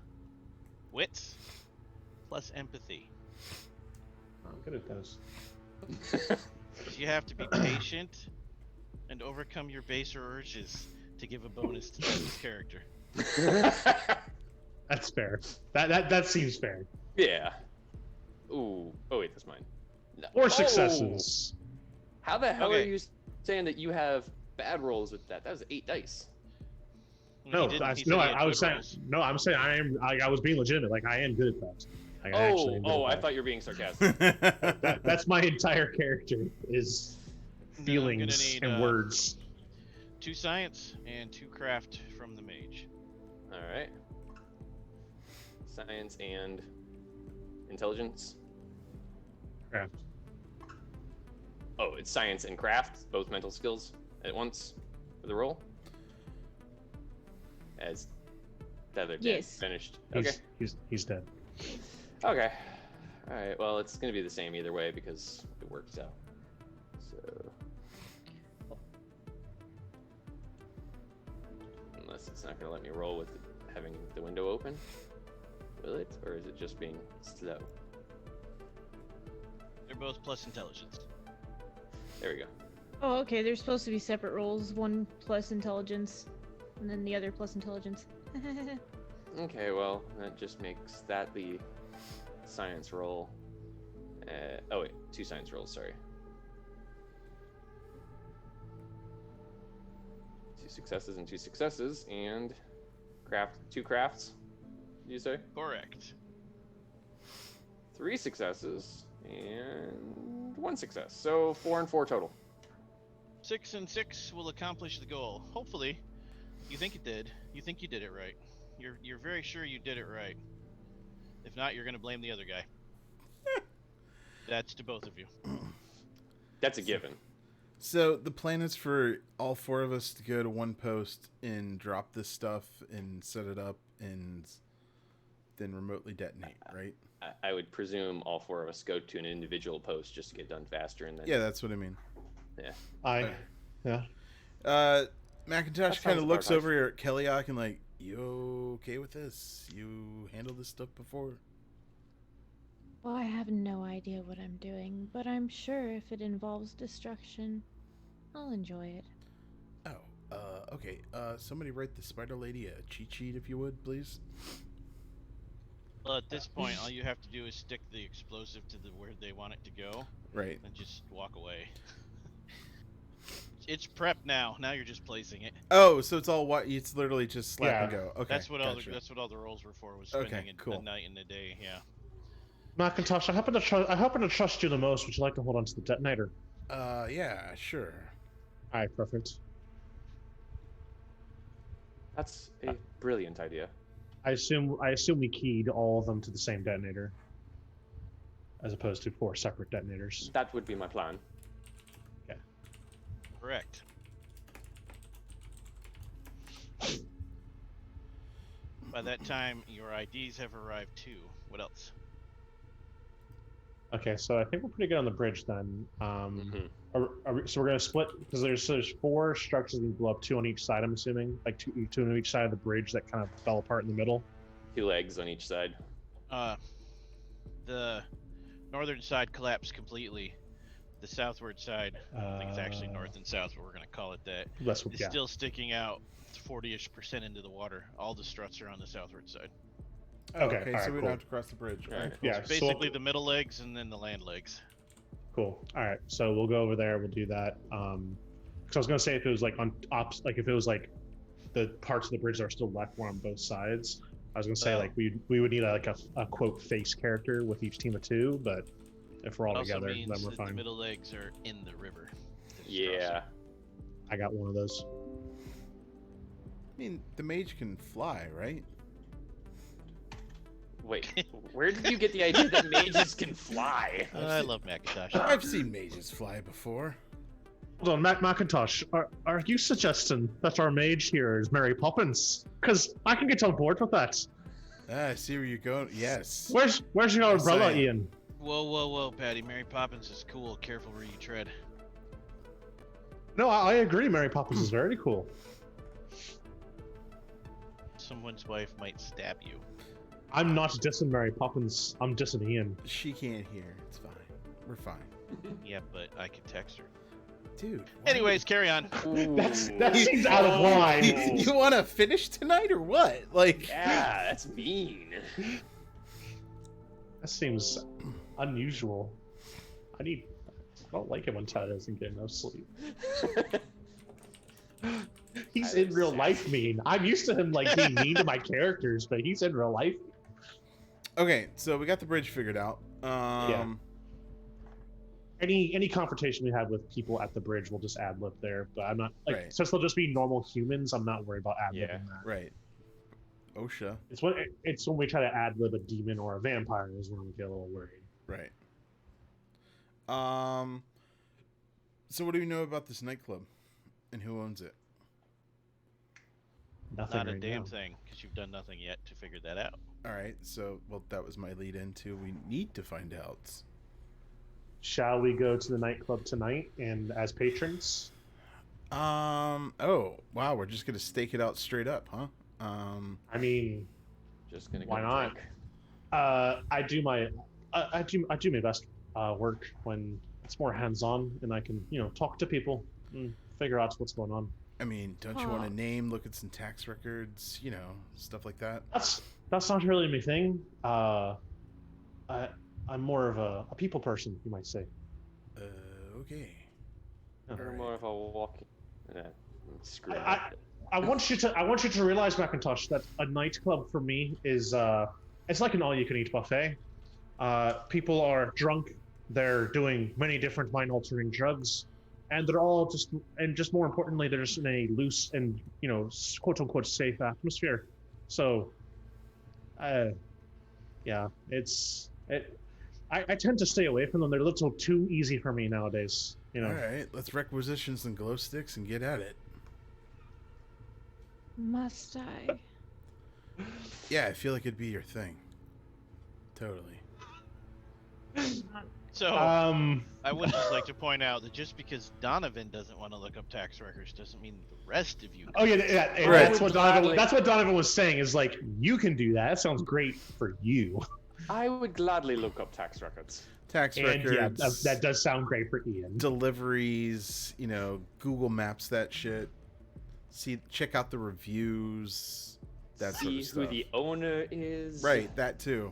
wits plus empathy. I'm good at those. You have to be patient and overcome your baser urges to give a bonus to this character. That's fair. That seems fair. Yeah. Ooh. Oh wait, that's mine. No. Or Oh! successes. How the hell Okay. are you saying that you have bad rolls with that? That was 8 dice. No, He I said he had was good saying. rolls. No, I'm saying I was being legitimate. Like I am good at that. Like, I actually am good Oh, at I that. thought you were being sarcastic. That's my entire character is feelings need, and words. 2 science and 2 craft from the mage. All right. Science and intelligence. Craft. Oh, it's science and craft, both mental skills at once for the roll. As the other Yes. finished. Okay. He's dead. Okay. All right. Well, it's gonna be the same either way because it works out. So, unless it's not gonna let me roll with having the window open, will it, or is it just being slow? They're both plus intelligence. There we go. Oh, okay. They're supposed to be separate rolls. One plus intelligence, and then the other plus intelligence. Okay. Well, that just makes that the science roll. Oh wait, 2 science rolls. Sorry. 2 successes and 2 successes, and 2 crafts. Did you say? Correct. 3 successes and 1 success. So 4 and 4 total. 6 and 6 will accomplish the goal. Hopefully, you think it did. You think you did it right. You're very sure you did it right. If not, you're gonna blame the other guy. That's to both of you. That's a given. So the plan is for all four of us to go to one post and drop this stuff and set it up and then remotely detonate, right? I would presume all four of us go to an individual post just to get done faster, and then Yeah, that's what I mean. Yeah. Yeah. Macintosh That kind sounds of looks about over here at Kellyak and like, you okay with this? You handled this stuff before? Well, I have no idea what I'm doing, but I'm sure if it involves destruction, I'll enjoy it. Oh, okay. Somebody write the Spider Lady a cheat sheet if you would, please. Well, at this point, all you have to do is stick the explosive to where they want it to go, Right. and just walk away. It's prepped now. Now you're just placing it. Oh, so it's all what? It's literally just slap and Yeah. go. Okay. That's what gotcha. that's what all the rolls were for. Was spending Okay, a cool. night and a day. Yeah. Macintosh, I happen to trust you the most. Would you like to hold on to the detonator? Yeah, sure. All right, perfect. That's a brilliant idea. I assume we keyed all of them to the same detonator, as opposed to 4 separate detonators. That would be my plan. Correct. By that time, your IDs have arrived too. What else? Okay, so I think we're pretty good on the bridge then. Mhm. So we're gonna split because there's 4 structures we blow up, 2 on each side. I'm assuming, like two on each side of the bridge that kind of fell apart in the middle. 2 legs on each side. The northern side collapsed completely. The southward side, I think it's actually north and south, but we're gonna call it that. That's It's yeah. still sticking out 40-ish% into the water. All the struts are on the southward side. Oh, Okay, okay, alright, so we cool. don't have to cross the bridge. Alright. Okay. Yeah, It's basically the middle legs and then the land legs. Cool. All right, so we'll go over there. We'll do that. Because I was gonna say if it was like on like if it was like the parts of the bridge that are still left were on both sides. I was gonna say Oh. like we would need a quote face character with each team of 2, but if we're all It also together, means then we're that the fine. middle legs are in the river. It's Yeah. I got one of those. I mean, the mage can fly, right? Wait, where did you get the idea that mages can fly? I love Macintosh. I've seen mages fly before. Hold on, Macintosh. Are you suggesting that our mage here is Mary Poppins? Because I can get on board with that. Ah, I see where you're going. Yes. Where's your umbrella, Saying. Ian? Whoa, Patty. Mary Poppins is cool. Careful where you tread. No, I agree. Mary Poppins is very cool. Someone's wife might stab you. I'm not dissing Mary Poppins. I'm dissing Ian. She can't hear. It's fine. We're fine. Yeah, but I can text her. Dude. why- Anyways, carry on. That seems out of line. You want to finish tonight or what? Like, Yeah, that's mean. That seems unusual. I don't like it when Tyler doesn't get enough sleep. He's in real life mean. I'm used to him like being mean to my characters, but he's in real life. okay, so we got the bridge figured out. Any confrontation we have with people at the bridge, we'll just ad lib there. But I'm not like Right. since they'll just be normal humans. I'm not worried about ad libbing Yeah. that. Right. OSHA. It's when we try to ad lib a demon or a vampire is when we get a little worried. Right. So what do we know about this nightclub, and who owns it? Nothing Not a right damn now. thing, because you've done nothing yet to figure that out. All right. So, well, that was my lead into. We need to find out. Shall we go to the nightclub tonight and as patrons? Oh, wow. We're just gonna stake it out straight up, huh? I mean, Just gonna go Why not? drink. I do my best work when it's more hands-on and I can talk to people and figure out what's going on. I mean, don't you want Aw. a name? Look at some tax records. Stuff like that. That's not really my thing. I'm more of a people person, you might say. Okay. Or more of a walking. Screw it. I want you to realize, Macintosh, that a nightclub for me is it's like an all-you-can-eat buffet. People are drunk, they're doing many different mind-altering drugs, and they're all just more importantly, they're just in a loose and quote-unquote safe atmosphere. So, yeah, I tend to stay away from them. They're a little too easy for me nowadays. You know. All right, let's requisition some glow sticks and get at it. Must I? Yeah, I feel like it'd be your thing. Totally. So, Um. I would just like to point out that just because Donovan doesn't want to look up tax records doesn't mean the rest of you. Oh yeah. Right. That's what Donovan. That's what Donovan was saying. Is like you can do that. That sounds great for you. I would gladly look up tax records. Tax And yeah, records, that does sound great for Ian. deliveries, Google Maps that shit. Check out the reviews, that sort See of who stuff. the owner is. Right, that too.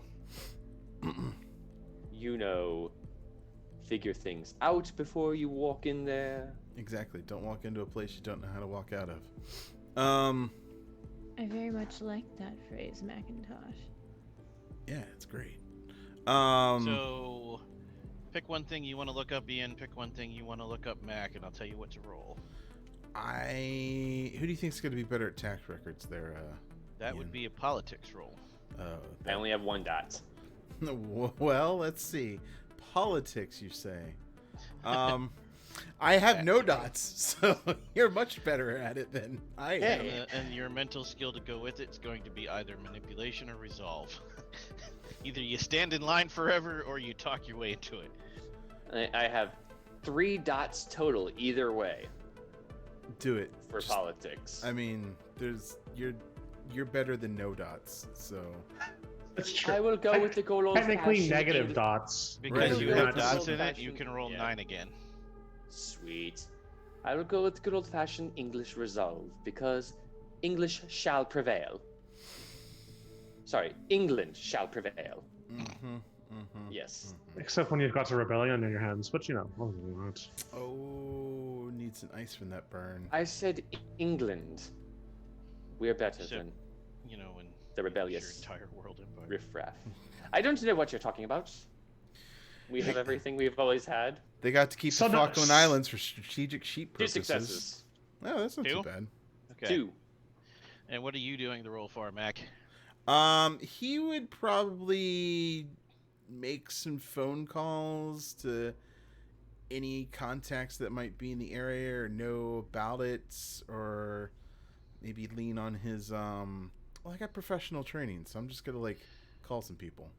Figure things out before you walk in there. Exactly. Don't walk into a place you don't know how to walk out of. I very much like that phrase, Macintosh. Yeah, it's great. So, pick one thing you want to look up, Ian. Pick one thing you want to look up, Mac, and I'll tell you what to roll. Who do you think's going to be better at tax records there? That Ian? would be a politics roll. I only have 1 dot. Well, let's see. Politics, you say? I have no dots, so you're much better at it than I am. And your mental skill to go with it's going to be either manipulation or resolve. Either you stand in line forever or you talk your way into it. I have 3 dots total either way Do it. for politics. I mean, you're better than no dots, so That's true. I will go with the goal old Technically negative dots. Because Right. you Right. have dots in it, Old-fashioned- you can roll yeah. 9 again. Sweet. I will go with good old fashioned English resolve because English shall prevail. Sorry, England shall prevail. Yes. Except when you've got a rebellion in your hands, but other than that. Oh, need some ice from that burn. I said England. We're better So- than When the rebellious your entire world empire. riffraff. I don't know what you're talking about. We have everything we've always had. They got to keep So the no- Falkland Islands for strategic sheep 2 purposes. successes. Oh, that's not 2? too bad. Okay. 2. And what are you doing the roll for, Mac? He would probably make some phone calls to any contacts that might be in the area or know about it, or maybe lean on his well, I got professional training, so I'm just gonna call some people.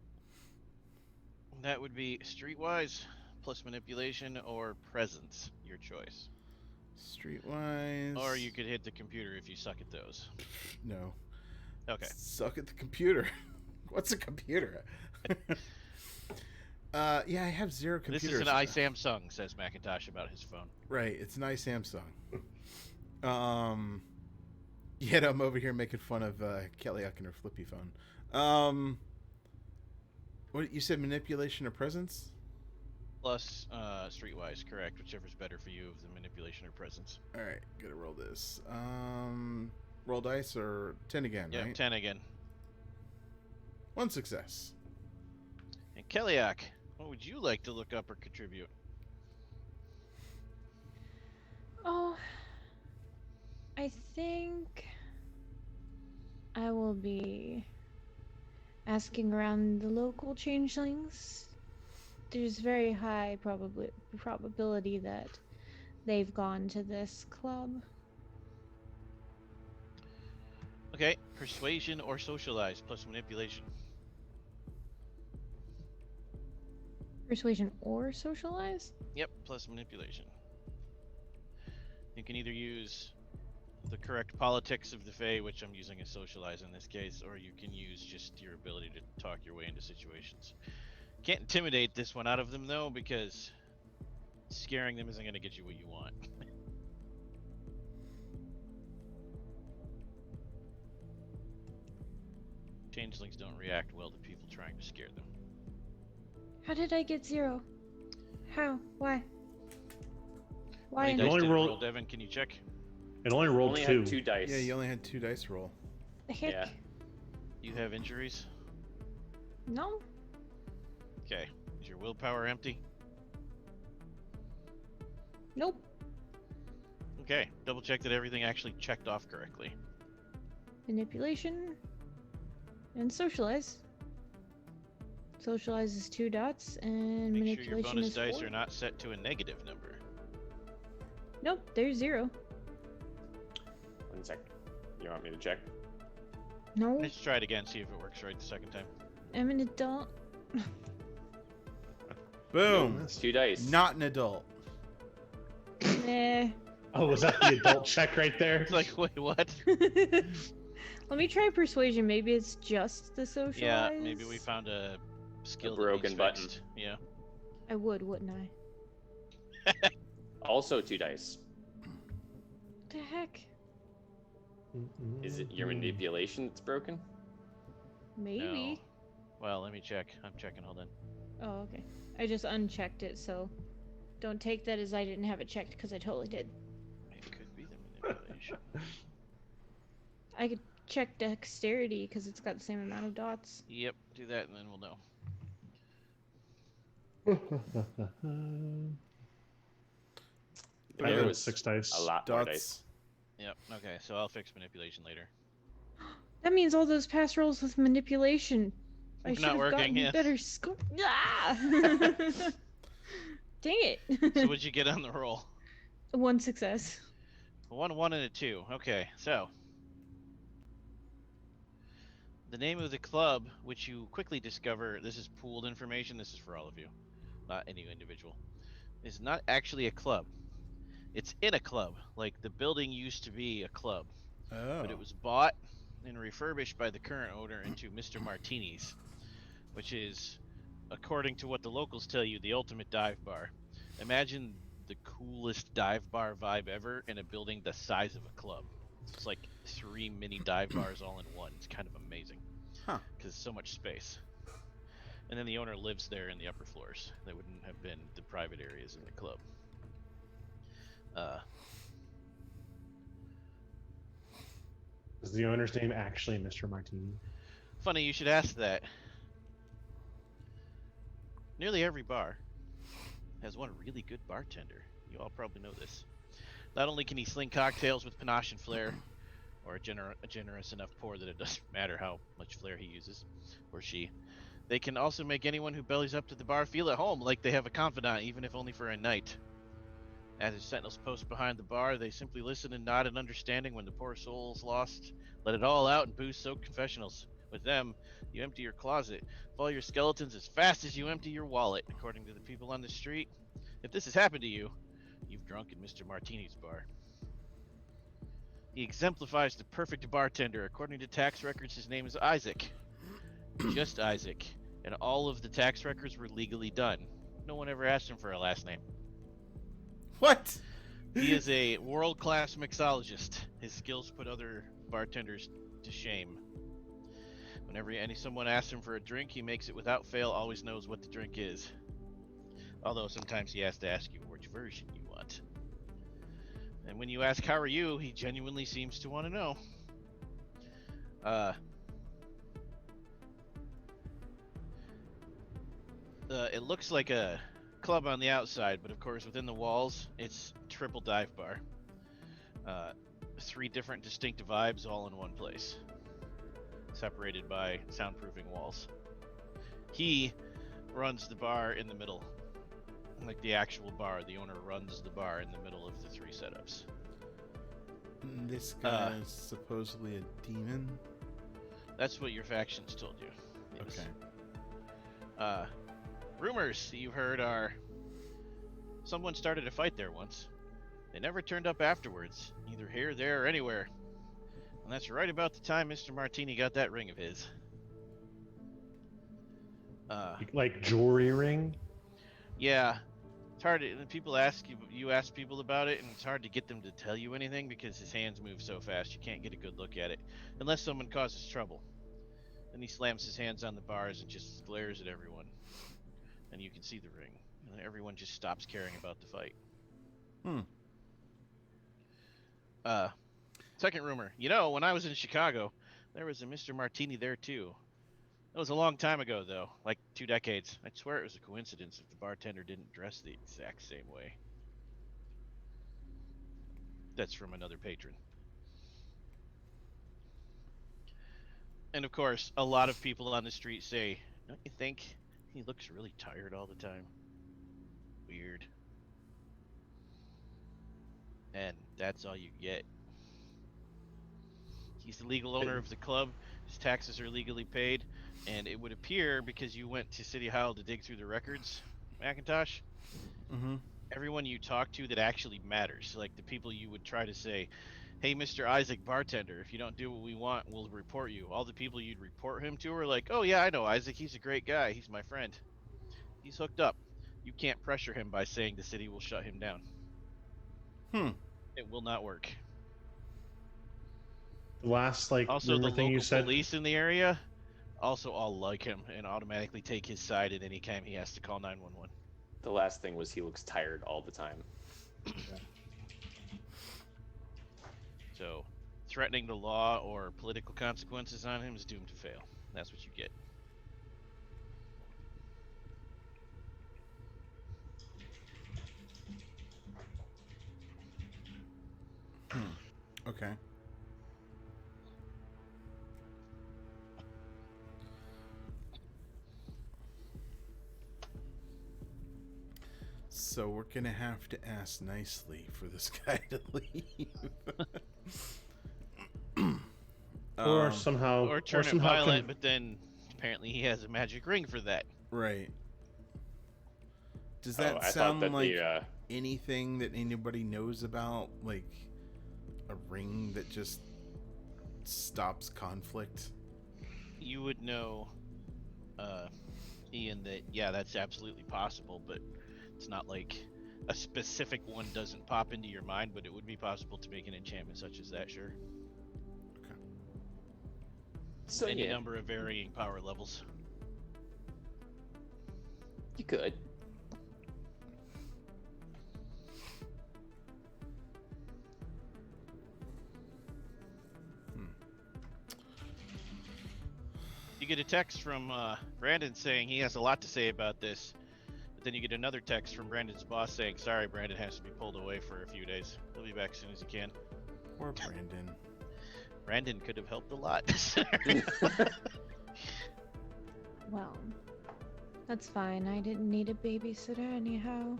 That would be streetwise plus manipulation or presence, your choice. Streetwise. Or you could hit the computer if you suck at those. No. Okay. Suck at the computer. What's a computer? Yeah, I have 0 This computers. is an iSamsung, says Macintosh about his phone. Right, it's an iSamsung. Yet I'm over here making fun of Kellyak and her flippy phone. What you said? Manipulation or presence? Plus streetwise, correct. Whichever's better for you of the manipulation or presence. All right, gotta roll this. Roll dice or 10 again, Yeah, right? 10 again. 1 success. And Kellyak, what would you like to look up or contribute? Oh, I think I will be asking around the local changelings. There's very high probability that they've gone to this club. Okay, persuasion or socialize plus manipulation. Persuasion or socialize? Yep, plus manipulation. You can either use the correct politics of the Fae, which I'm using as socialize in this case, or you can use just your ability to talk your way into situations. Can't intimidate this one out of them though, because scaring them isn't going to get you what you want. Changelings don't react well to people trying to scare them. How did I get 0? How? Why? Why? How many You dice only did it roll- roll, Devin? Can you check? It only rolled Only 2. had 2 dice. Yeah, you only had 2 dice roll. The heck? Yeah. You have injuries? No? Okay. Is your willpower empty? Nope. Okay. Double check that everything actually checked off correctly. Manipulation and socialize. Socialize is 2 dots, and Make sure your manipulation bonus is dice 4. are not set to a negative number. Nope, there's 0. 1 sec. You want me to check? No, Let's try it again, see if it works right the second time. I'm an adult. Boom. Missed. 2 dice. Not an adult. Nah. Oh, was that the adult check right there? It's like, wait, what? Let me try persuasion. Maybe it's just the socialize. Yeah, maybe we found a skill that broken needs button. fixed. Yeah. I would, wouldn't I? Also 2 dice. What the heck? Is it your manipulation that's broken? Maybe. Well, let me check. I'm checking. Hold on. Oh, okay. I just unchecked it, so don't take that as I didn't have it checked because I totally did. It could be the manipulation. I could check dexterity because it's got the same amount of dots. Yep, do that and then we'll know. I There got was 6 dice. a lot more dice. Dots. Yep, okay, so I'll fix manipulation later. That means all those pass rolls with manipulation. I Not should have working, gotten yes. better score. Ah! Dang it. So what'd you get on the roll? 1 success. A 1, 1, and a 2. Okay, so. The name of the club, which you quickly discover, this is pooled information, this is for all of you, not any individual, is not actually a club. It's in a club, like the building used to be a club, Oh. but it was bought and refurbished by the current owner into Mr. Martini's, which is, according to what the locals tell you, the ultimate dive bar. Imagine the coolest dive bar vibe ever in a building the size of a club. It's like 3 mini dive bars all in one. It's kind of amazing. Huh. Because so much space. And then the owner lives there in the upper floors. That wouldn't have been the private areas in the club. Is the owner's name actually Mr. Martini? Funny you should ask that. Nearly every bar has one really good bartender. You all probably know this. Not only can he sling cocktails with panache and flair, or a generous enough pour that it doesn't matter how much flair he uses, or she, they can also make anyone who bellies up to the bar feel at home, like they have a confidant, even if only for a night. As his sentinels post behind the bar, they simply listen and nod in understanding when the poor soul's lost. Let it all out in booze-soaked confessionals. With them, you empty your closet, fall your skeletons as fast as you empty your wallet, according to the people on the street. If this has happened to you, you've drunk in Mr. Martini's bar. He exemplifies the perfect bartender. According to tax records, his name is Isaac. Just Isaac. And all of the tax records were legally done. No one ever asked him for a last name. What? He is a world-class mixologist. His skills put other bartenders to shame. Whenever someone asks him for a drink, he makes it without fail, always knows what the drink is. Although sometimes he has to ask you which version you want. And when you ask, how are you, he genuinely seems to want to know. It looks like a club on the outside, but of course within the walls, it's triple dive bar. 3 different distinct vibes all in one place, separated by soundproofing walls. He runs the bar in the middle, like the actual bar. The owner runs the bar in the middle of the 3 setups. This guy is supposedly a demon. That's what your factions told you. Yes. Okay. Rumors that you've heard are someone started a fight there once. They never turned up afterwards, either here, there, or anywhere. And that's right about the time Mr. Martini got that ring of his. Like jewelry ring? Yeah. It's hard to, people ask you ask people about it, and it's hard to get them to tell you anything because his hands move so fast you can't get a good look at it. Unless someone causes trouble. Then he slams his hands on the bars and just glares at everyone. And you can see the ring. And everyone just stops caring about the fight. Second rumor. You know, when I was in Chicago, there was a Mr. Martini there too. That was a long time ago, though. Like 2 decades. I'd swear it was a coincidence if the bartender didn't dress the exact same way. That's from another patron. And of course, a lot of people on the street say, don't you think He looks really tired all the time. Weird. And that's all you get. He's the legal owner of the club. His taxes are legally paid, and it would appear because you went to City Hall to dig through the records, Macintosh, Mm-hmm. everyone you talk to that actually matters, like the people you would try to say, hey, Mr. Isaac, bartender, if you don't do what we want, we'll report you. All the people you'd report him to are like, oh yeah, I know Isaac, he's a great guy, he's my friend. He's hooked up. You can't pressure him by saying the city will shut him down. Hmm. It will not work. The last Also, rumor the thing you local said. police in the area also all like him and automatically take his side at any time he has to call 911. The last thing was he looks tired all the time. So, threatening the law or political consequences on him is doomed to fail. That's what you get. Okay. So we're gonna have to ask nicely for this guy to leave. Or somehow, Or turn it somehow violent, but then apparently he has a magic ring for that. Right. Does Oh, that I thought sound that like the anything that anybody knows about? Like a ring that just stops conflict? You would know, Ian, that yeah, that's absolutely possible, but it's not like a specific one doesn't pop into your mind, but it would be possible to make an enchantment such as that, sure. so Any yeah, number of varying power levels. you could. You get a text from Brandon saying he has a lot to say about this, but then you get another text from Brandon's boss saying, sorry, Brandon has to be pulled away for a few days. He'll be back as soon as he can. Poor Brandon. Brandon could have helped a lot. Well, that's fine. I didn't need a babysitter anyhow.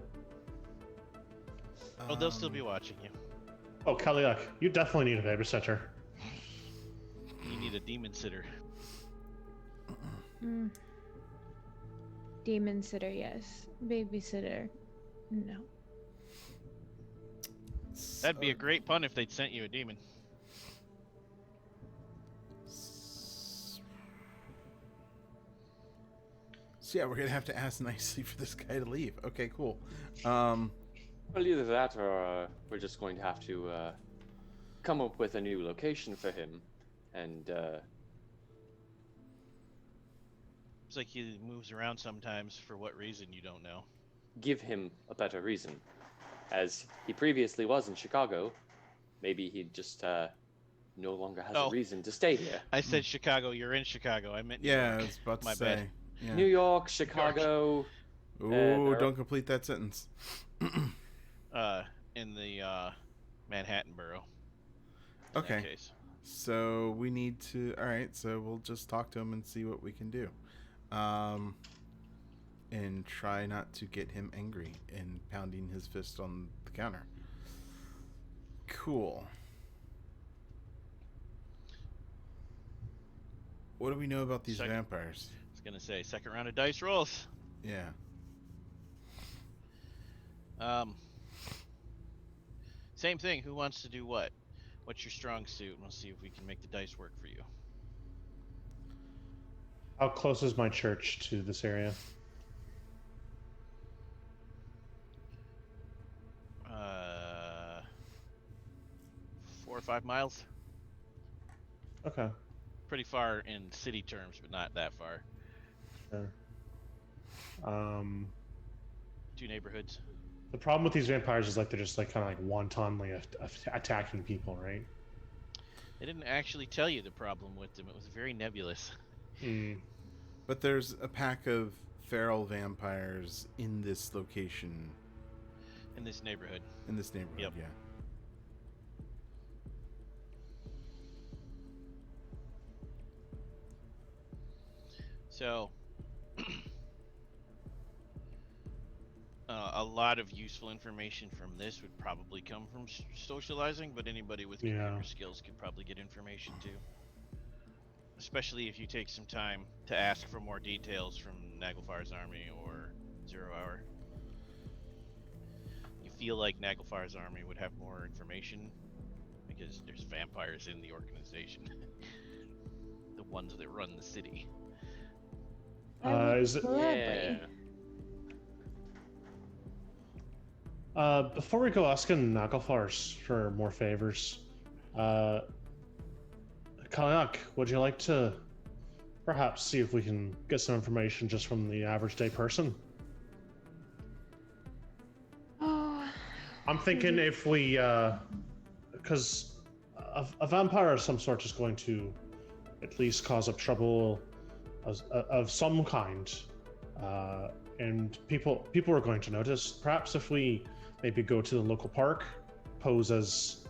Oh, they'll still be watching you. Oh, Kaliak, you definitely need a babysitter. You need a demon sitter. Hmm. Demon sitter, yes. Babysitter, no. That'd be a great pun if they'd sent you a demon. So yeah, we're gonna have to ask nicely for this guy to leave. Okay, cool. Well, either that or we're just going to have to come up with a new location for him, and It's like he moves around sometimes for what reason you don't know. give him a better reason. As he previously was in Chicago, maybe he just no longer has Oh. a reason to stay here. I said Chicago, you're in Chicago. I meant New Yeah, I York. was about to My say. bad. Yeah. New York, Chicago. Ooh, there- don't complete that sentence. In the Manhattan borough. In that Okay. case. So we need to. All right. So we'll just talk to him and see what we can do, and try not to get him angry and pounding his fist on the counter. Cool. What do we know about these Second. vampires? I was gonna say second round of dice rolls. Yeah. Same thing. Who wants to do what? What's your strong suit? And we'll see if we can make the dice work for you. How close is my church to this area? 4 or 5 miles. Okay. Pretty far in city terms, but not that far. Sure. 2 neighborhoods. The problem with these vampires is like they're just like kind of like wantonly attacking people, right? They didn't actually tell you the problem with them. It was very nebulous. Mm. But there's a pack of feral vampires in this location, In this neighborhood. in this neighborhood. Yep. Yeah. So, A lot of useful information from this would probably come from socializing, but anybody with Yeah. computer skills could probably get information too. Especially if you take some time to ask for more details from Naglfar's army or Zero Hour. You feel like Naglfar's army would have more information because there's vampires in the organization. The ones that run the city. I would is it- gladly. Before we go asking Naglfars for more favors, Kalyak, would you like to perhaps see if we can get some information just from the average day person? Oh, I'm thinking if we, because a vampire of some sort is going to at least cause up trouble of some kind, and people are going to notice. Perhaps if we maybe go to the local park, pose as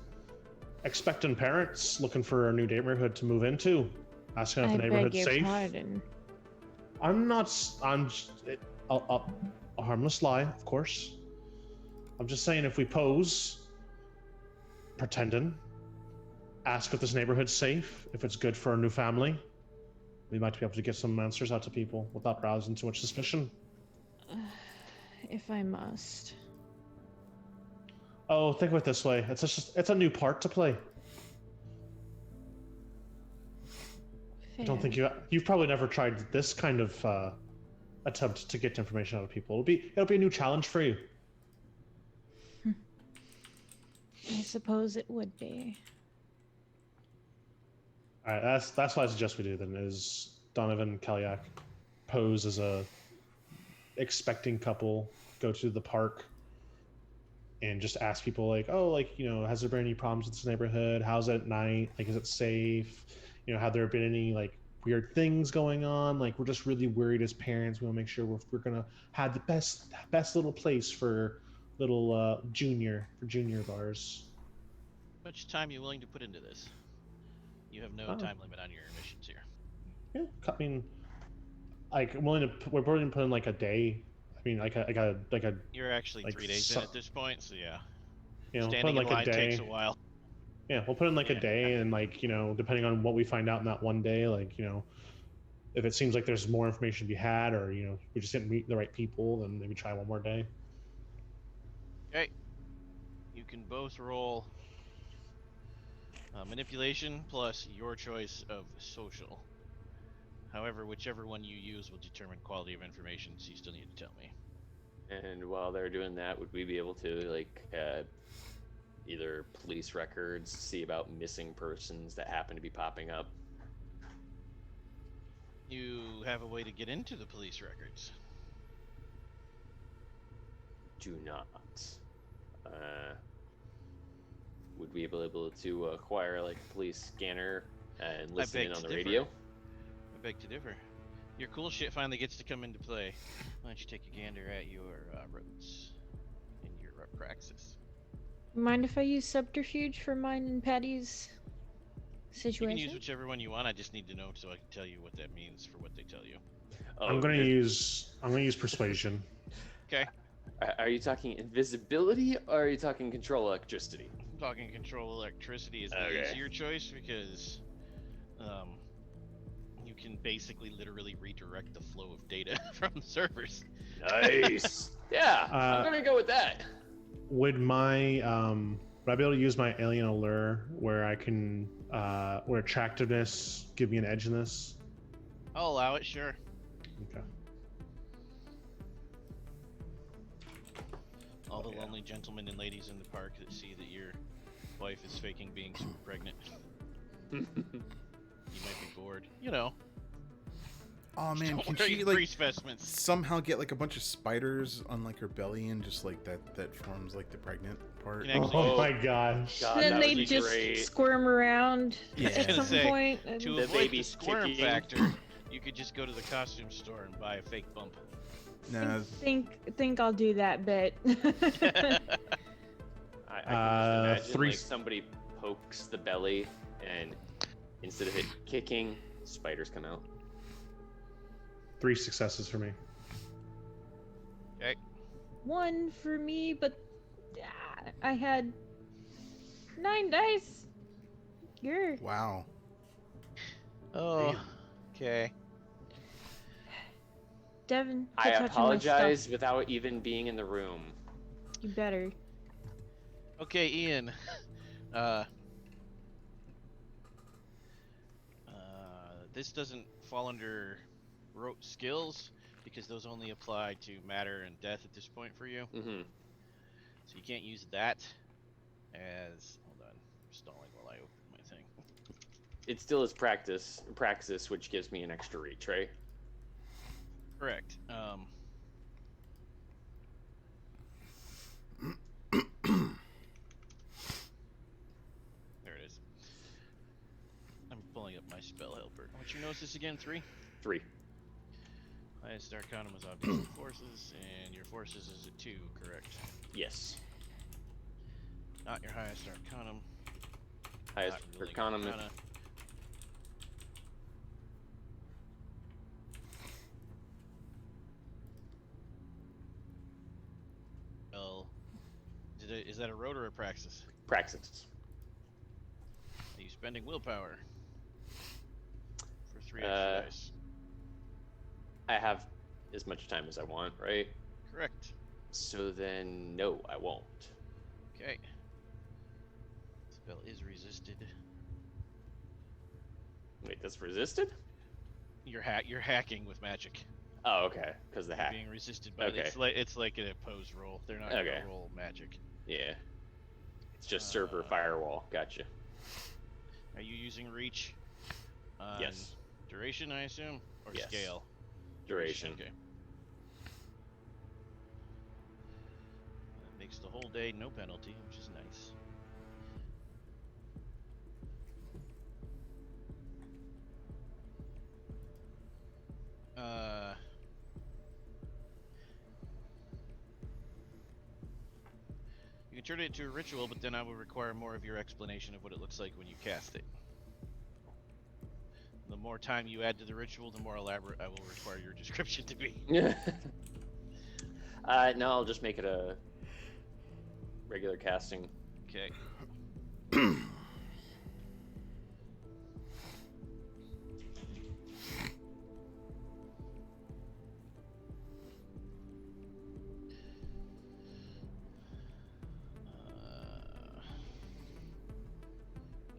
expectant parents looking for a new neighborhood to move into, asking if I the beg neighborhood's your safe. pardon. I'm a harmless lie, of course. I'm just saying if we pose, pretending, ask if this neighborhood's safe, if it's good for a new family, we might be able to get some answers out to people without rousing too much suspicion. If I must. Oh, think of it this way: it's a new part to play. I don't think you've probably never tried this kind of attempt to get information out of people. It'll be a new challenge for you. I suppose it would be. All right, that's what I suggest we do then. Is Donovan Kalyak pose as a expecting couple, go to the park, and just ask people like, oh, like, you know, has there been any problems with this neighborhood? How's it at night? Like, is it safe? You know, have there been any like weird things going on? Like, we're just really worried as parents. We want to make sure we're gonna have the best little place for little junior bars. How much time are you willing to put into this? You have no Oh. time limit on your missions here. Yeah, I mean, like I'm willing to. We're willing to put in like a day. I mean, like a You're actually Like 3 days in at this point, so yeah. you know, put Standing in in like a line day. takes a while. Yeah, we'll put in like Yeah. a day, and like, you know, depending on what we find out in that one day, like, you know, if it seems like there's more information to be had, or, you know, we just didn't meet the right people, then maybe try one more day. Okay. You can both roll manipulation plus your choice of social. However, whichever one you use will determine quality of information, so you still need to tell me. And while they're doing that, would we be able to like either police records, see about missing persons that happen to be popping up? You have a way to get into the police records. Do not. Would we be able to acquire like a police scanner and listen beg in to on the differ. radio? I beg to differ. Your cool shit finally gets to come into play. Why don't you take a gander at your roads in your praxis? Mind if I use subterfuge for mine and Patty's You can use situation? whichever one you want. I just need to know so I can tell you what that means for what they tell you. Oh, I'm gonna use persuasion. Okay. Are you talking invisibility or are you talking control electricity? I'm talking control electricity is the Okay. easier choice because you can basically literally redirect the flow of data from the servers. Nice. Yeah, I'm gonna go with that. Would I be able to use my alien allure where I can where attractiveness give me an edge in this? I'll allow it, sure. Okay. All the lonely gentlemen and ladies in the park that see that your wife is faking being super pregnant. You might be bored. You know. Oh man, Don't can worry, she free like specimens. somehow get like a bunch of spiders on like her belly and just like that forms like the pregnant part? You can actually- Oh my gosh. God, then that they would be just great. squirm around Yeah. at gonna some say, point. and- To The avoid the baby's squirm kicking. factor, you could just go to the costume store and buy a fake bump. Nah, think I'll do that bit. I can just imagine three- like somebody pokes the belly, and instead of it kicking, spiders come out. 3 successes for me. Okay. 1 for me, but I had 9 dice. You're Wow. Oh, Damn. okay. Devin, I quit touching my apologize stuff. without even being in the room. You better. Okay, Ian. Uh, this doesn't fall under rote skills because those only apply to matter and death at this point for you. Mm-hmm. So you can't use that as. Hold on, I'm stalling while I open my thing. It still is praxis, which gives me an extra reach, right? Correct. There it is. I'm pulling up my spell helper. What's your gnosis again? 3? 3. Highest arcanum was obviously forces, and your forces is at 2, correct? Yes. Not your highest arcanum. Highest Not ruling arcanum. arcana. Well, is that a road or a praxis? Praxis. Are you spending willpower for 3 extra dice? I have as much time as I want, right? Correct. So then, no, I won't. Okay. Spell is resisted. Wait, that's resisted? You're hacking with magic. Oh, okay. Because the You're hack. being resisted by Okay. it's like an opposed roll. They're not Okay. gonna roll magic. Yeah. It's just server firewall. Gotcha. Are you using reach? On Yes. Duration, I assume, or Yes. scale. Duration. Okay. That makes the whole day no penalty, which is nice. You can turn it into a ritual, but then I will require more of your explanation of what it looks like when you cast it. The more time you add to the ritual, the more elaborate I will require your description to be. No, I'll just make it a regular casting. Okay.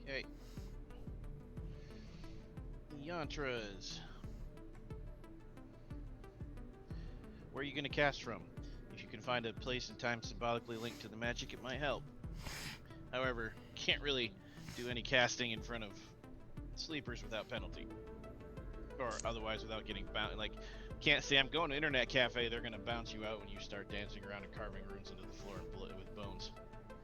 Okay. Yantras. Where are you going to cast from? If you can find a place and time symbolically linked to the magic, it might help. However, can't really do any casting in front of sleepers without penalty. Or otherwise without getting bound. Like, can't say I'm going to internet cafe, they're going to bounce you out when you start dancing around and carving runes into the floor with bones.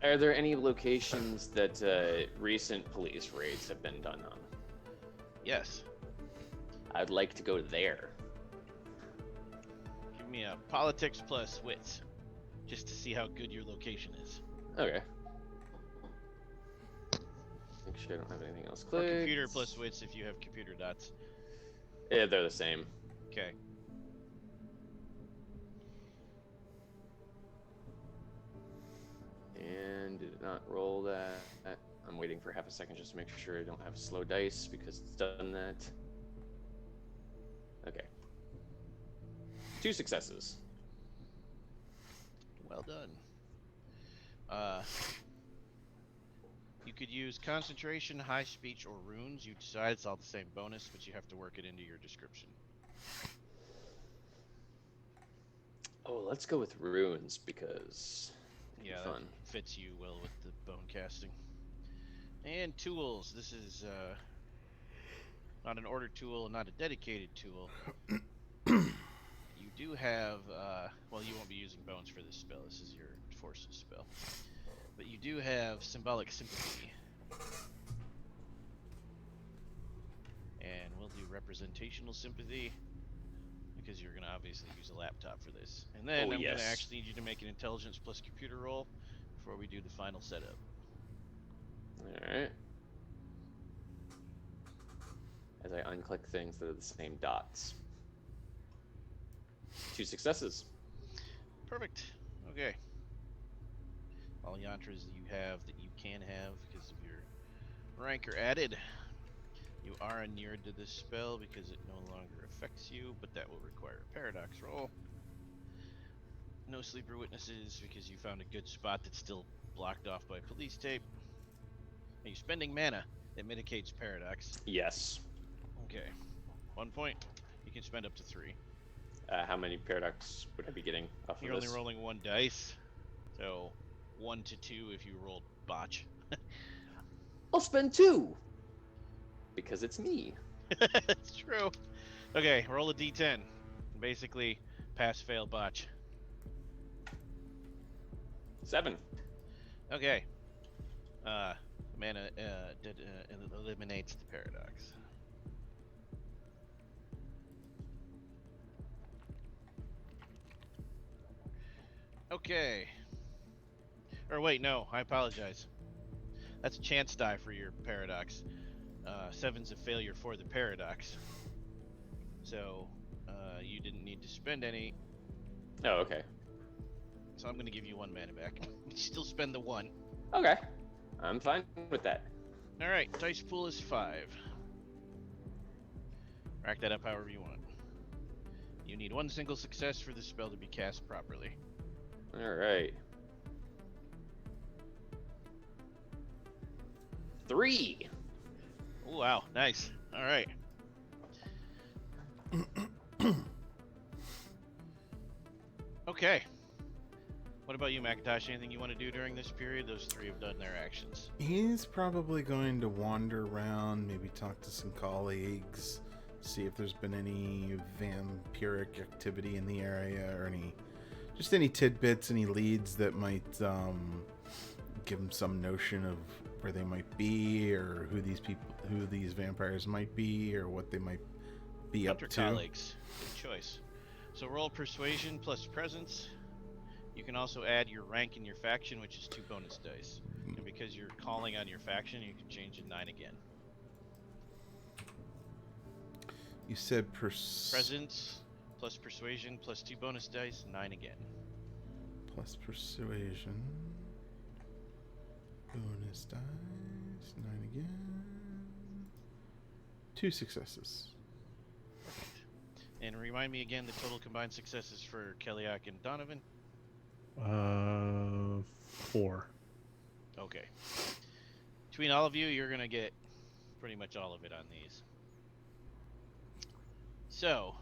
Are there any locations that recent police raids have been done on? Yes. I'd like to go there. Give me a politics plus wits, just to see how good your location is. Okay. Make sure I don't have anything else Or clicked. computer plus wits if you have computer dots. Yeah, they're the same. Okay. And did not roll that. I'm waiting for half a second just to make sure I don't have slow dice because it's done that. Okay. 2 successes. Well done. You could use concentration, high speech, or runes. You decide. It's all the same bonus, but you have to work it into your description. Oh, let's go with runes because Yeah, fun. that fits you well with the bone casting. And tools. This is not an ordered tool, not a dedicated tool. You do have, well, you won't be using bones for this spell. This is your forces spell. But you do have symbolic sympathy. And we'll do representational sympathy because you're going to obviously use a laptop for this. And then I'm going to actually need you to make an intelligence plus computer roll before we do the final setup. Alright. As I unclick things that are the same dots. 2 successes. Perfect. Okay. All yantras you have that you can have because of your rank are added. You are inured to this spell because it no longer affects you, but that will require a paradox roll. No sleeper witnesses because you found a good spot that's still blocked off by police tape. Are you spending mana that mitigates paradox? Yes. Okay. 1 point. You can spend up to 3. How many paradox would I be getting off of You're only this? rolling 1 dice, so 1 to 2 if you rolled botch. I'll spend 2 because it's me. It's true. Okay, roll a d10. Basically, pass, fail, botch. 7. Okay. Mana eliminates the paradox. Okay. Or wait, no, I apologize. That's a chance die for your paradox. 7's a failure for the paradox. So, you didn't need to spend any. Oh, okay. So I'm going to give you 1 mana back. You still spend the 1. Okay. I'm fine with that. Alright, dice pool is 5. Rack that up however you want. You need 1 single success for the spell to be cast properly. Alright. 3. Oh, wow, nice. Alright. Okay. What about you, Macintosh? Anything you want to do during this period? Those 3 have done their actions. He's probably going to wander around, maybe talk to some colleagues, see if there's been any vampiric activity in the area or any tidbits, any leads that might give him some notion of where they might be or who these vampires might be or what they might be Hunter up to. colleagues. Good choice. So roll persuasion plus presence. You can also add your rank in your faction, which is 2 bonus dice. And because you're calling on your faction, you can change it 9 again. You said Presence plus persuasion plus 2 bonus dice, 9 again. plus persuasion. Bonus dice, 9 again. 2 successes. And remind me again the total combined successes for Keliak and Donovan. 4. Okay. Between all of you, you're going to get pretty much all of it on these. So,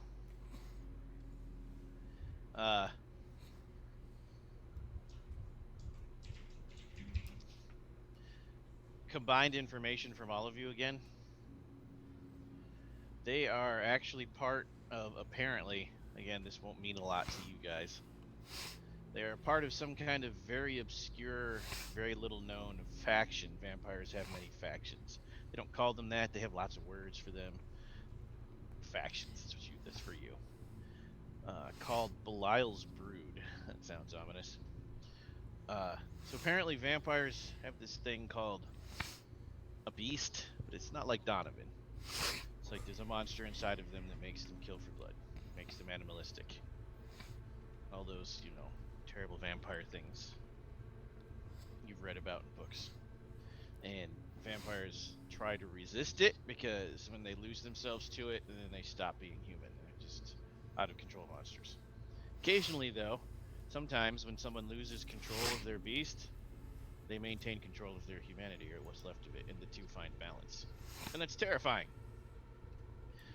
combined information from all of you again. They are actually part of, apparently, again, this won't mean a lot to you guys. They are part of some kind of very obscure, very little known faction. Vampires have many factions. They don't call them that. They have lots of words for them. Factions, that's for you. Called Belial's Brood. That sounds ominous. So apparently vampires have this thing called a beast, but it's not like Donovan. It's like there's a monster inside of them that makes them kill for blood, makes them animalistic. All those, terrible vampire things you've read about in books. And vampires try to resist it because when they lose themselves to it, then they stop being human. They're just out of control monsters. Occasionally, though, sometimes when someone loses control of their beast, they maintain control of their humanity or what's left of it, and the two find balance. And that's terrifying.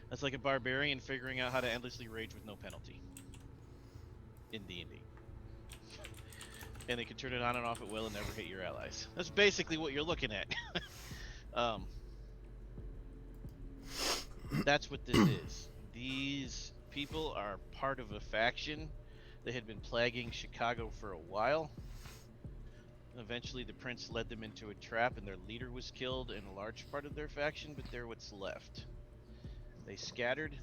That's like a barbarian figuring out how to endlessly rage with no penalty in D&D. And they can turn it on and off at will and never hit your allies. That's basically what you're looking at. That's what this is. These people are part of a faction that had been plaguing Chicago for a while. Eventually the prince led them into a trap and their leader was killed and a large part of their faction, but they're what's left. They scattered,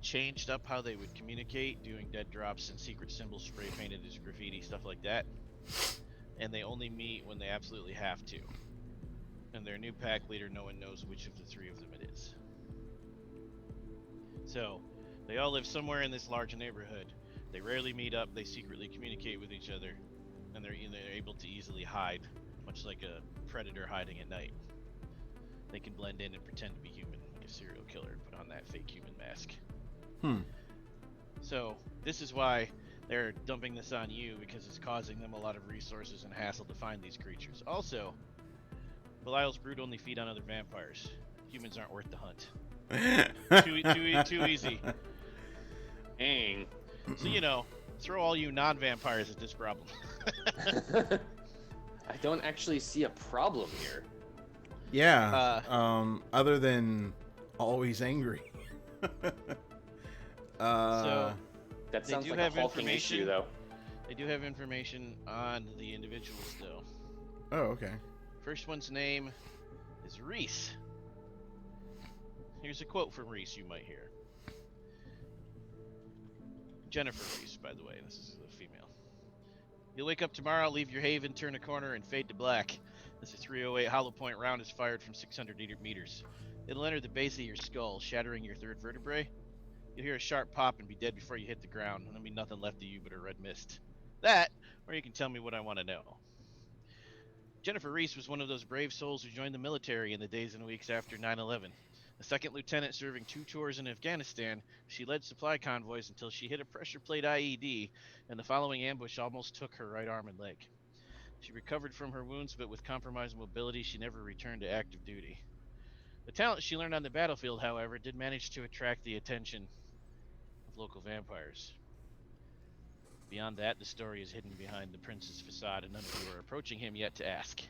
changed up how they would communicate, doing dead drops and secret symbols spray painted as graffiti, stuff like that. And they only meet when they absolutely have to. And their new pack leader, no one knows which of the 3 of them it is. So, they all live somewhere in this large neighborhood. They rarely meet up, they secretly communicate with each other. and they're able to easily hide, much like a predator hiding at night. They can blend in and pretend to be human, like a serial killer, and put on that fake human mask. So this is why they're dumping this on you, because it's causing them a lot of resources and hassle to find these creatures. Also, Belial's brood only feed on other vampires. Humans aren't worth the hunt. Too easy. Dang. So, throw all you non-vampires at this problem. I don't actually see a problem here. Yeah. Other than always angry. So That they sounds do like a have hulking issue, information. though. They do have information on the individuals, though. Oh, okay. First one's name is Reese. Here's a quote from Reese you might hear. Jennifer Reese, by the way. This is a female. You'll wake up tomorrow, leave your haven, turn a corner, and fade to black. As a 308 hollow point round is fired from 600 meters. It'll enter the base of your skull, shattering your third vertebrae. You'll hear a sharp pop and be dead before you hit the ground. There'll be nothing left of you but a red mist. That, or you can tell me what I want to know. Jennifer Reese was one of those brave souls who joined the military in the days and weeks after 9/11. A second lieutenant serving 2 tours in Afghanistan, she led supply convoys until she hit a pressure plate IED, and the following ambush almost took her right arm and leg. She recovered from her wounds, but with compromised mobility, she never returned to active duty. The talent she learned on the battlefield, however, did manage to attract the attention of local vampires. Beyond that, the story is hidden behind the prince's facade, and none of you are approaching him yet to ask.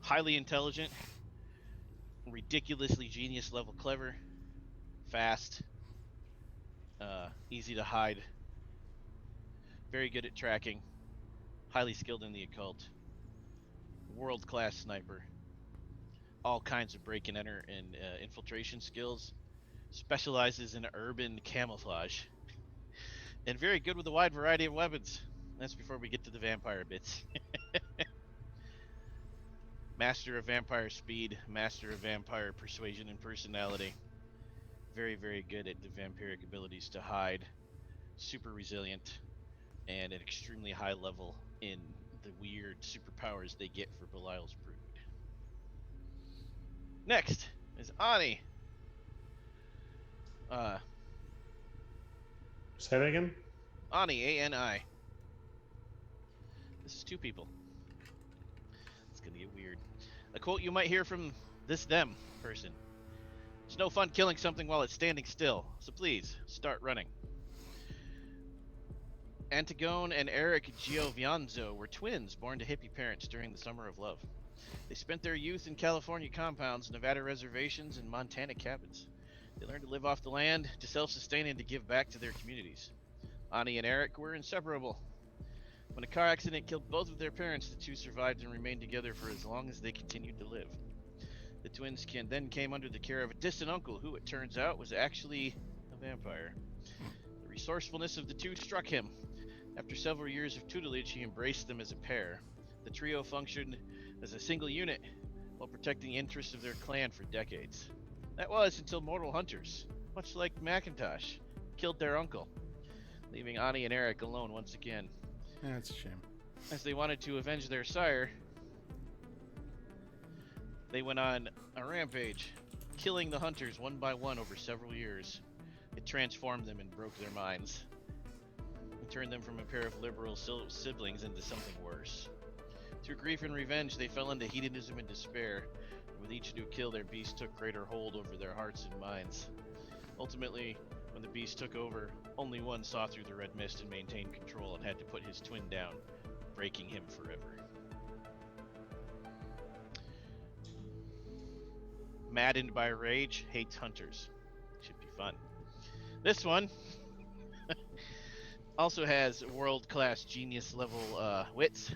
Highly intelligent, ridiculously genius level clever, fast, easy to hide, very good at tracking, highly skilled in the occult, world-class sniper, all kinds of break and enter and infiltration skills, specializes in urban camouflage, and very good with a wide variety of weapons. That's before we get to the vampire bits. Master of vampire speed, master of vampire persuasion and personality. Very, very good at the vampiric abilities to hide, super resilient, and an extremely high level in the weird superpowers they get for Belial's brood. Next is Ani. Say that again? Ani, A-N-I. This is 2 people. It's gonna get weird. A quote you might hear from this them person. It's no fun killing something while it's standing still, so please, start running. Antigone and Eric Giovianzo were twins born to hippie parents during the Summer of Love. They spent their youth in California compounds, Nevada reservations, and Montana cabins. They learned to live off the land, to self-sustain, and to give back to their communities. Ani and Eric were inseparable. When a car accident killed both of their parents, the 2 survived and remained together for as long as they continued to live. The twins then came under the care of a distant uncle who, it turns out, was actually a vampire. The resourcefulness of the 2 struck him. After several years of tutelage, he embraced them as a pair. The trio functioned as a single unit while protecting the interests of their clan for decades. That was until mortal hunters, much like Macintosh, killed their uncle, leaving Ani and Eric alone once again. Yeah, that's a shame. As they wanted to avenge their sire, they went on a rampage, killing the hunters one by one over several years. It transformed them and broke their minds. It turned them from a pair of liberal siblings into something worse. Through grief and revenge, they fell into hedonism and despair. With each new kill, their beast took greater hold over their hearts and minds. Ultimately, when the beast took over, only one saw through the red mist and maintained control and had to put his twin down, breaking him forever. Maddened by rage, hates hunters. Should be fun. This one also has world-class genius level wits.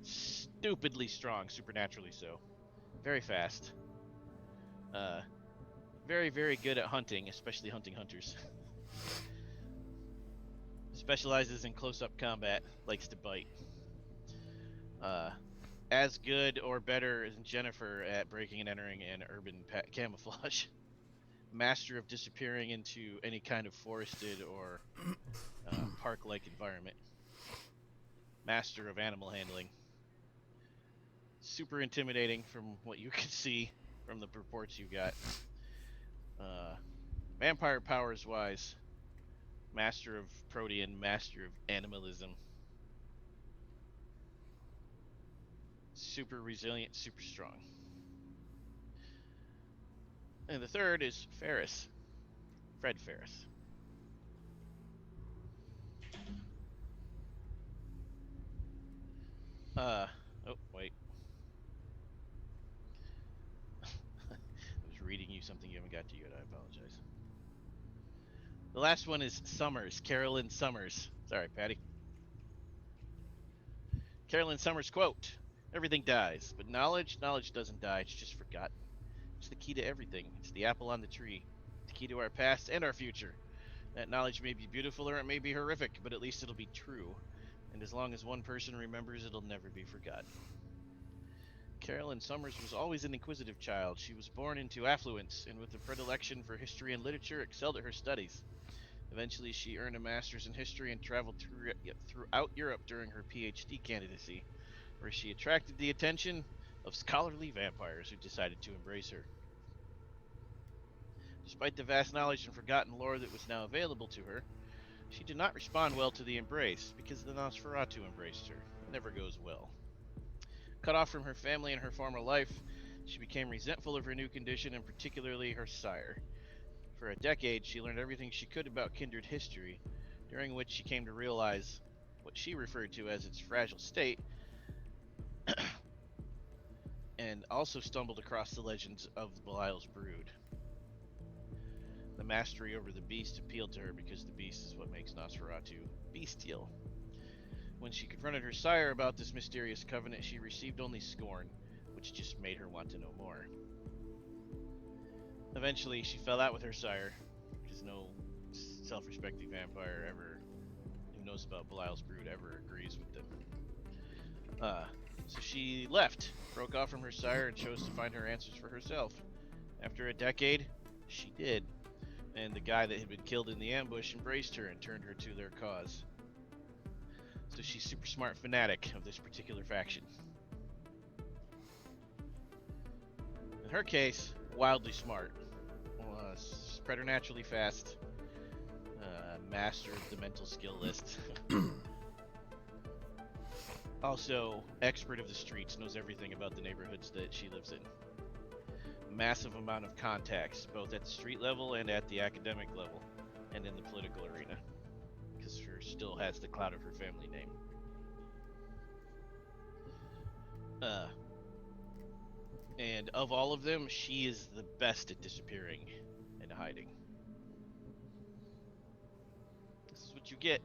Stupidly strong, supernaturally so. Very fast. Very, very good at hunting, especially hunting hunters. Specializes in close-up combat, likes to bite. As good or better than Jennifer at breaking and entering and urban camouflage. Master of disappearing into any kind of forested or park-like environment. Master of animal handling. Super intimidating from what you can see from the reports you got. Vampire powers wise, master of protean, master of animalism. Super resilient, super strong. And the third is Ferris. Fred Ferris. Oh, wait. I was reading you something you haven't got to yet. I apologize. The last one is Summers. Carolyn Summers. Sorry, Patty. Carolyn Summers quote, "Everything dies, but knowledge doesn't die. It's just forgotten. It's the key to everything. It's the apple on the tree. The key to our past and our future. That knowledge may be beautiful or it may be horrific, but at least it'll be true. And as long as one person remembers, it'll never be forgotten." Carolyn Summers was always an inquisitive child. She was born into affluence, and with a predilection for history and literature, excelled at her studies. Eventually, she earned a master's in history and traveled throughout Europe during her PhD candidacy, where she attracted the attention of scholarly vampires who decided to embrace her. Despite the vast knowledge and forgotten lore that was now available to her, she did not respond well to the embrace, because the Nosferatu embraced her. It never goes well. Cut off from her family and her former life, she became resentful of her new condition, and particularly her sire. For a decade, she learned everything she could about kindred history, during which she came to realize what she referred to as its fragile state, and also stumbled across the legends of the Belial's brood. The mastery over the beast appealed to her because the beast is what makes Nosferatu bestial. When she confronted her sire about this mysterious covenant, she received only scorn, which just made her want to know more. Eventually, she fell out with her sire, because no self-respecting vampire ever who knows about Belial's brood ever agrees with them. So she left, broke off from her sire, and chose to find her answers for herself. After a decade, she did, and the guy that had been killed in the ambush embraced her and turned her to their cause. So she's super smart fanatic of this particular faction. In her case, wildly smart. Preternaturally fast. Master of the mental skill list. Also, expert of the streets, knows everything about the neighborhoods that she lives in. Massive amount of contacts, both at the street level and at the academic level, and in the political arena. Because she still has the clout of her family name. And of all of them, she is the best at disappearing and hiding. This is what you get.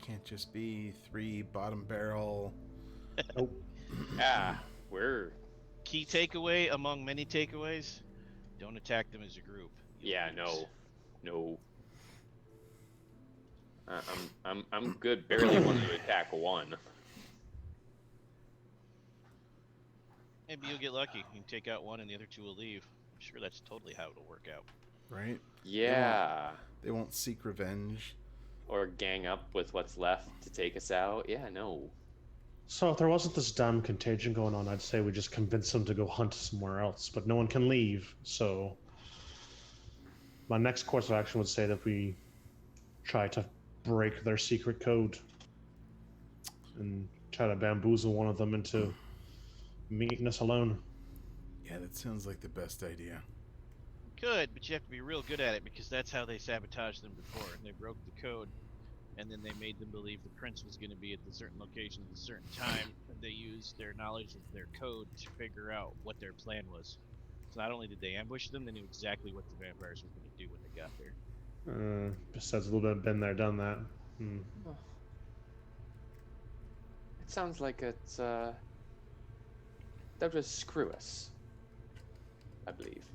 Can't just be 3 bottom barrel. Nope. We're Key takeaway among many takeaways: don't attack them as a group. You'll lose. no. I'm good. Barely wanting to attack one. Maybe you'll get lucky. You can take out one and the other two will leave. I'm sure that's totally how it'll work out. Right? Yeah. They won't seek revenge. Or gang up with what's left to take us out. Yeah, no. So if there wasn't this dumb contagion going on, I'd say we just convince them to go hunt somewhere else, but no one can leave, so my next course of action would say that we try to break their secret code and try to bamboozle one of them into meeting us alone. Yeah, that sounds like the best idea. Good, but you have to be real good at it, because that's how they sabotaged them before. They broke the code, and then they made them believe the prince was going to be at the certain location at a certain time, and they used their knowledge of their code to figure out what their plan was. So not only did they ambush them, they knew exactly what the vampires were going to do when they got there. Besides a little bit of been there, done that. It sounds like it's they'll just screw us, I believe.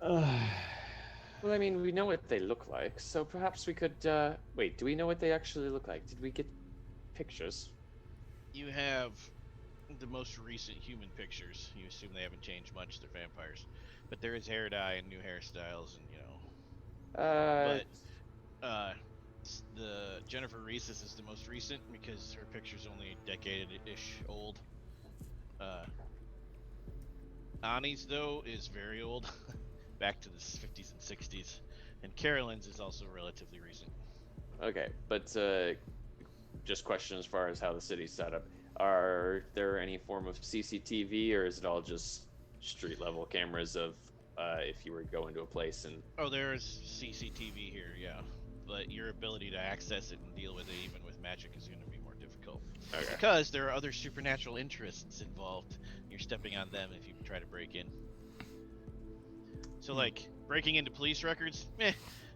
Well, I mean, we know what they look like, so perhaps we could, wait, do we know what they actually look like? Did we get pictures? You have the most recent human pictures. You assume they haven't changed much. They're vampires, but there is hair dye and new hairstyles, and But the Jennifer Reese's is the most recent because her picture's only a decade-ish old. Ani's though is very old, back to the 50s and 60s, and Carolyn's is also relatively recent. Okay, but just question as far as how the city's set up. Are there any form of CCTV, or is it all just street level cameras of if you were to go into a place and? Oh, there is CCTV here, yeah, but your ability to access it and deal with it, even with magic, is going to be more difficult. Okay. Because there are other supernatural interests involved. You're stepping on them if you try to break in. So, like, breaking into police records, meh.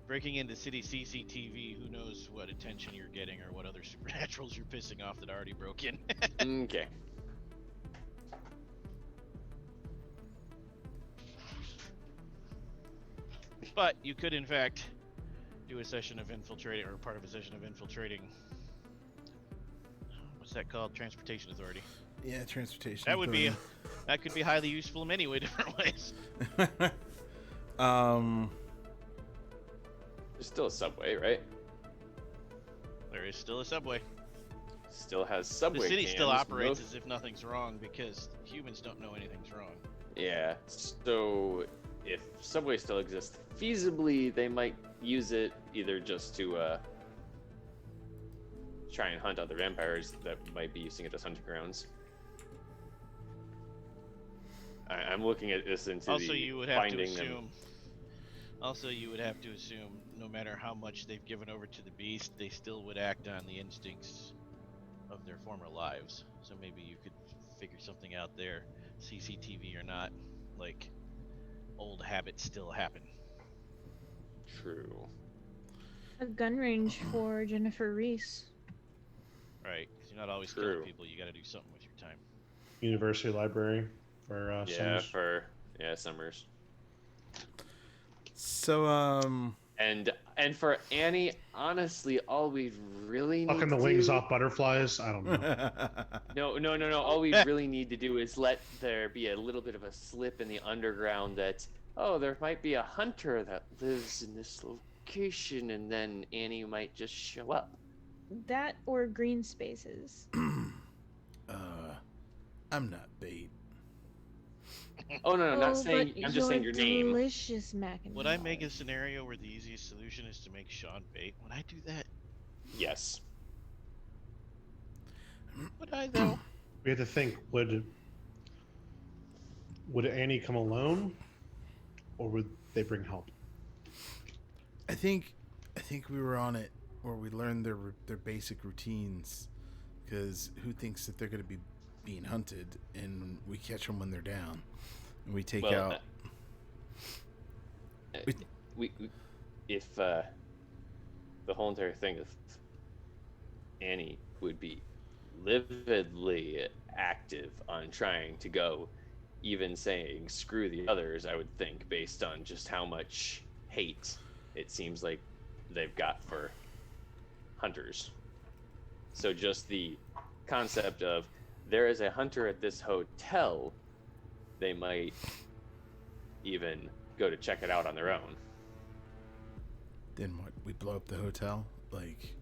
Breaking into city CCTV, who knows what attention you're getting or what other supernaturals you're pissing off that already broke in. Okay. But you could, in fact, do a session of infiltrating, or part of a session of infiltrating. What's that called? Transportation Authority. Yeah, transportation. That would be, that could be highly useful in many different ways. There's still a subway, right? There is still a subway. Still has subway. The city cams, still operates as if nothing's wrong because humans don't know anything's wrong. Yeah. So if subway still exists, feasibly they might use it either just to try and hunt other vampires that might be using it as hunting grounds. I'm looking at this into Also, the you would have to finding them. assume. Also, you would have to assume, no matter how much they've given over to the beast, they still would act on the instincts of their former lives. So maybe you could figure something out there, CCTV or not. Like, old habits still happen. True. A gun range for Jennifer Reese. Right? 'Cause you're not always True. killing people. You got to do something with your time. University library for Yeah, Summers. Summers. So, And for Annie, honestly, all we really need Fucking the to wings do... off butterflies. I don't know. No. All we really need to do is let there be a little bit of a slip in the underground that, oh, there might be a hunter that lives in this location, and then Annie might just show up. That or green spaces. I'm not bait. Oh no, Oh, not saying. but I'm just saying your name. Delicious mac and Would I make a cheese. scenario where the easiest solution is to make Sean bait? Would I do that? Yes. Would I, though? We have to think: would Annie come alone, or would they bring help? I think we were on it where we learned their basic routines, because who thinks that they're going to be being hunted, and we catch them when they're down, and we take out. If the whole entire thing of Annie would be lividly active on trying to go, even saying screw the others, I would think, based on just how much hate it seems like they've got for hunters. So just the concept of there is a hunter at this hotel, they might even go to check it out on their own. Then what? We blow up the hotel? Like,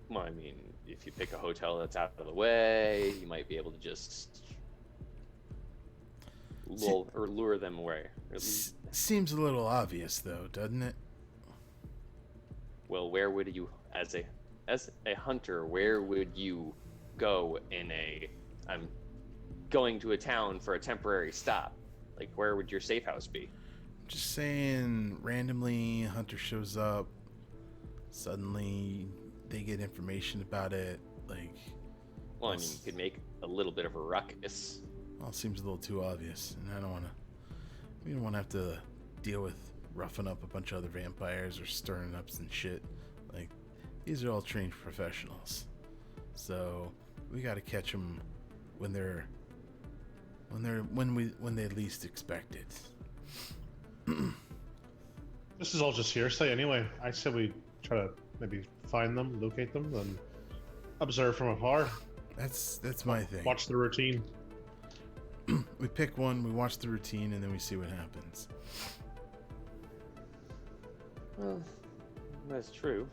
Well, I mean, if you pick a hotel that's out of the way, you might be able to just lure them away. seems a little obvious, though, doesn't it? Well, where would you, as a hunter, where would you go in I'm going to a town for a temporary stop? Like, where would your safe house be? Just saying, randomly, a hunter shows up. Suddenly, they get information about it. Like, Well, I mean, you could make a little bit of a ruckus. all seems a little too obvious, and I don't want to. We don't want to have to deal with roughing up a bunch of other vampires or stirring up some shit. Like, these are all trained professionals, so we got to catch them when they least expect it. This is all just hearsay anyway. I said we try to maybe find them, locate them, and observe from afar. That's my thing. Watch the routine. We pick one, we watch the routine, and then we see what happens. Well, that's true.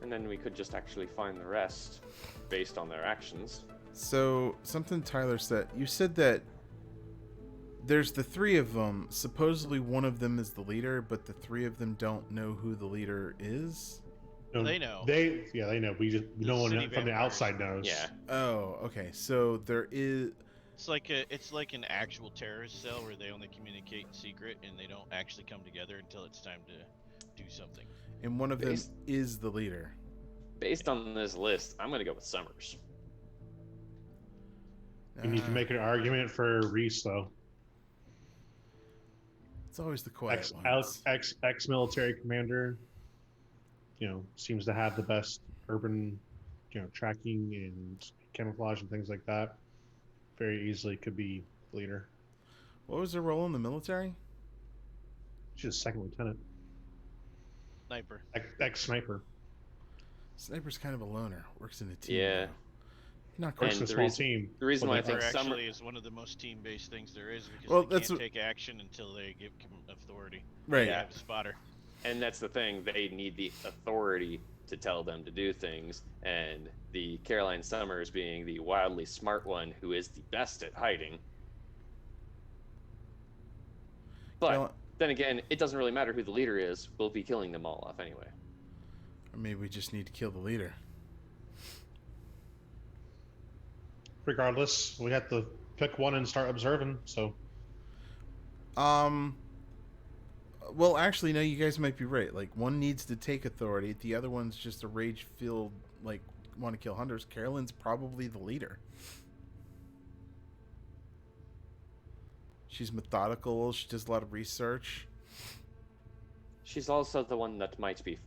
And then we could just actually find the rest based on their actions. So, something Tyler said. You said that there's the three of them. Supposedly one of them is the leader, but the three of them don't know who the leader is? No, They know. They know. No one city from the vampires. outside knows. Yeah. Oh, okay. So there is... It's like an actual terrorist cell where they only communicate in secret and they don't actually come together until it's time to do something. And one of them is the leader. Based on this list, I'm gonna go with Summers. You need to make an argument for Reese, though. It's always the quiet ones. Ex-military commander. Seems to have the best urban, tracking and camouflage and things like that. Very easily could be leader. What was her role in the military? She's a second lieutenant. Sniper. Ex-sniper. Sniper's kind of a loner. Works in a team. Yeah. Though. Not Works quite. in a the small reason- team. The reason why I Well, think Sniper Summer actually is one of the most team-based things there is because Well, they that's can't what- take action until they give authority. Right. They have a spotter. And that's the thing, they need the authority to tell them to do things, and the Caroline Summers being the wildly smart one who is the best at hiding. But then again, it doesn't really matter who the leader is, we'll be killing them all off anyway. Or maybe we just need to kill the leader. Regardless, we have to pick one and start observing, so... Well, actually, no, you guys might be right. Like, one needs to take authority. The other one's just a rage-filled, want to kill hunters. Carolyn's probably the leader. She's methodical. She does a lot of research. She's also the one that might be...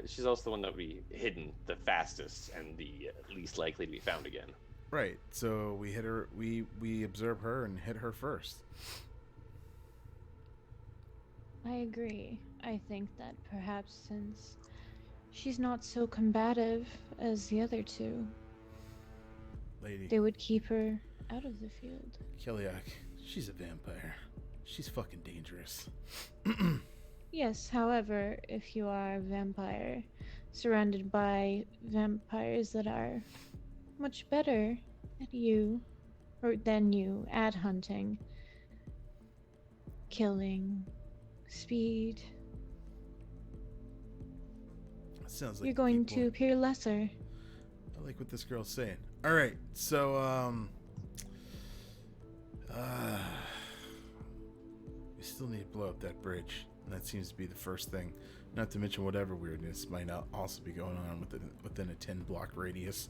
she's also the one that would be hidden the fastest and the least likely to be found again. Right. So we hit her. We observe her and hit her first. I agree. I think that perhaps since she's not so combative as the other two, Lady. they would keep her out of the field. Kiliak. She's a vampire. She's fucking dangerous. Yes, however, if you are a vampire surrounded by vampires that are much better than you at hunting, killing, speed, Sounds like you're going equal. to appear lesser. I like what this girl's saying. All right, so we still need to blow up that bridge, and that seems to be the first thing. Not to mention whatever weirdness might not also be going on within a 10-block radius.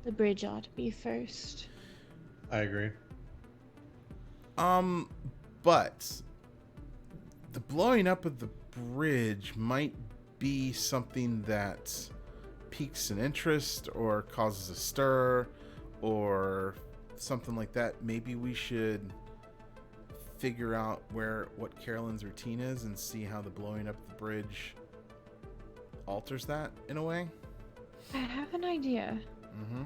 The bridge ought to be first. I agree. But the blowing up of the bridge might be something that piques an interest or causes a stir or something like that. Maybe we should figure out what Carolyn's routine is and see how the blowing up the bridge alters that in a way. I have an idea. Mm-hmm.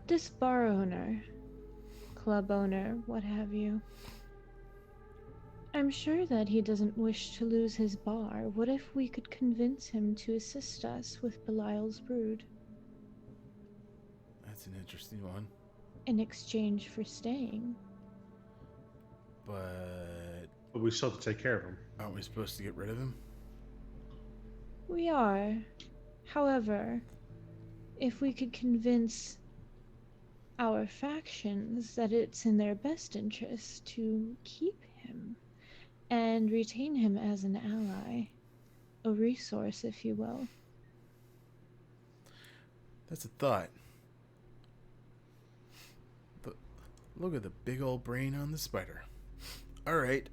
This bar owner, club owner, what have you, I'm sure that he doesn't wish to lose his bar. What if we could convince him to assist us with Belial's brood That's an interesting one. in exchange for staying? But But we still have to take care of him. aren't we supposed to get rid of him? We are. However, if we could convince our factions that it's in their best interest to keep him and retain him as an ally, a resource, if you will. That's a thought. But look at the big old brain on the spider. All right.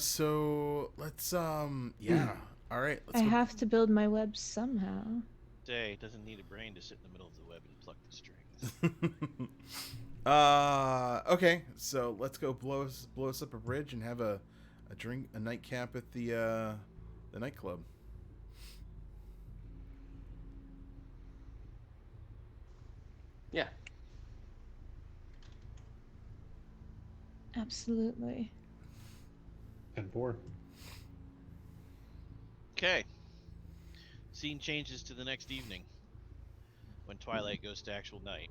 So let's yeah. All right. I Let's go. have to build my webs somehow. Day doesn't need a brain to sit in the middle of the web and pluck the strings. Okay, so let's go blow us up a bridge and have a nightcap at the nightclub. Yeah. Absolutely. 10-4. Okay. Scene changes to the next evening, when twilight goes to actual night.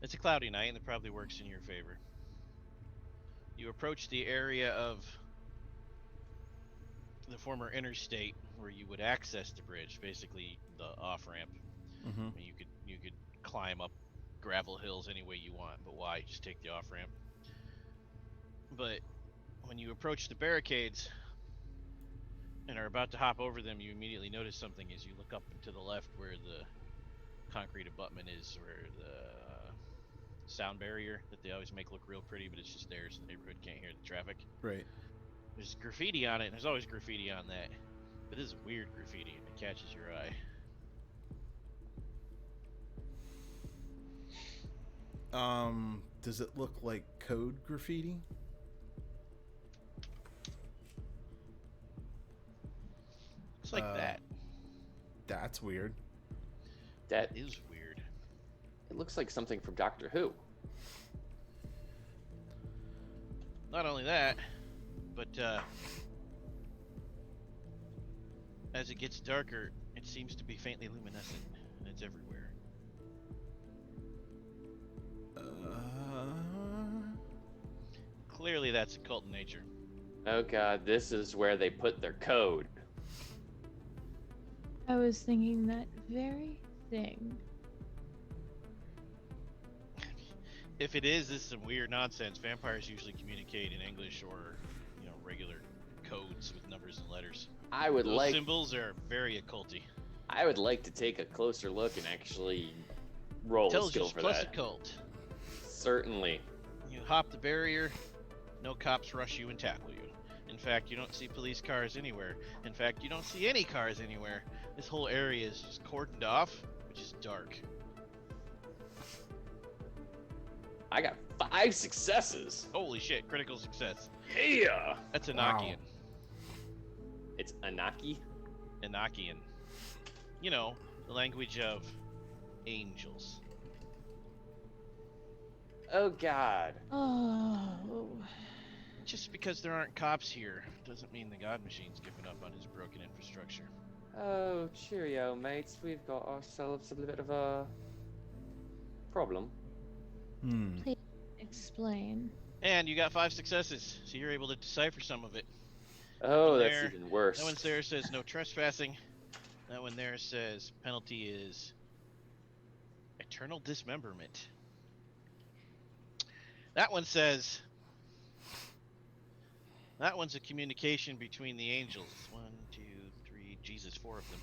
It's a cloudy night, and it probably works in your favor. You approach the area of the former interstate where you would access the bridge, basically the off-ramp. Mm-hmm. I mean, you could climb up gravel hills any way you want, but why? Just take the off-ramp. But when you approach the barricades and are about to hop over them, you immediately notice something as you look up and to the left where the concrete abutment is, where the sound barrier that they always make look real pretty, but it's just there so the neighborhood can't hear the traffic. Right. There's graffiti on it, and there's always graffiti on that. But this is weird graffiti, and it catches your eye. Does it look like code graffiti? It's like that. That's weird. That Is weird. it looks like something from Doctor Who. Not only that, but as it gets darker, it seems to be faintly luminescent, and it's everywhere. Clearly, that's occult in nature. Oh god, this is where they put their code. I was thinking that very thing. If it is, this is some weird nonsense. Vampires usually communicate in English or, regular codes with numbers and letters. I would Those like symbols are very occulty. I would like to take a closer look and actually roll a skill Intelligence for plus that. occult. Certainly. You hop the barrier, no cops rush you and tackle you. In fact, you don't see police cars anywhere. In fact, you don't see any cars anywhere. This whole area is just cordoned off, which is dark. I got 5 successes. Holy shit, critical success. Yeah. That's Wow. Enochian. It's Anaki. Enochian. You know, the language of angels. Oh god. Oh. Just because there aren't cops here doesn't mean the God Machine's given up on his broken infrastructure. Oh, cheerio, mates. We've got ourselves a bit of a problem. Please explain. And you got 5 successes, so you're able to decipher some of it. Oh, One that's there. even worse. That one there says no trespassing. That one there says penalty is eternal dismemberment. That one says that one's a communication between the angels. 1, 2, 3, Jesus, 4 of them.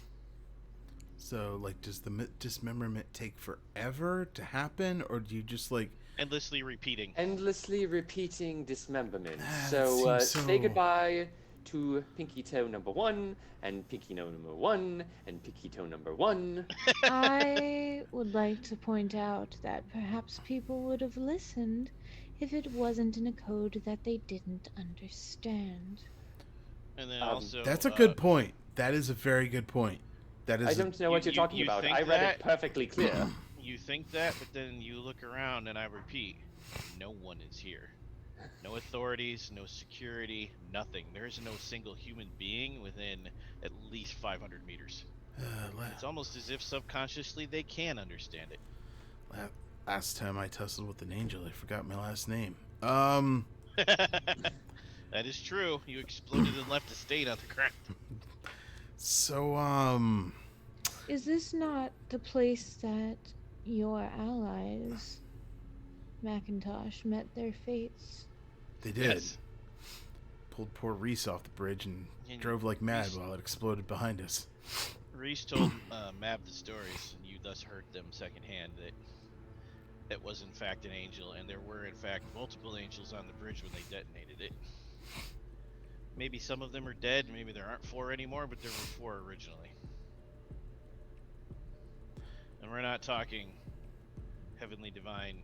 So, like, does the dismemberment take forever to happen, or do you just Endlessly repeating. Endlessly repeating dismemberment. Ah, So, that seems say so- goodbye to pinky toe number 1, and pinky toe number 1, and pinky toe number 1. I would like to point out that perhaps people would have listened if it wasn't in a code that they didn't understand. And then Um, also That's a good point. That is a very good point. That is. I don't know what you- you're talking you about. think I read that? it perfectly clear. You think that, but then you look around, and I repeat, no one is here. No authorities, no security, nothing. There is no single human being within at least 500 meters. It's almost as if subconsciously they can understand it. Last time I tussled with an angel, I forgot my last name. That is true. You exploded and left a stain on the ground. So, Is this not the place that your allies, Macintosh, met their fates? they did. Yes. Pulled poor Reese off the bridge and And drove like mad Reese- while it exploded behind us. Reese told Mab the stories, and you thus heard them secondhand that it was in fact an angel, and there were in fact multiple angels on the bridge when they detonated it. Maybe some of them are dead, maybe there aren't 4 anymore, but there were 4 originally. And we're not talking heavenly divine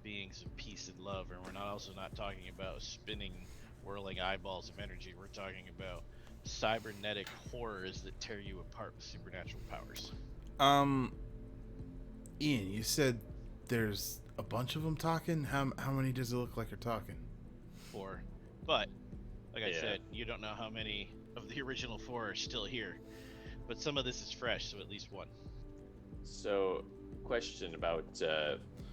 beings of peace and love, and we're not talking about spinning, whirling eyeballs of energy. We're talking about cybernetic horrors that tear you apart with supernatural powers. Ian, you said there's a bunch of them talking. How many does it look like are talking? 4. But, like I Yeah. said, you don't know how many of the original 4 are still here. But some of this is fresh, so at least 1. So, question about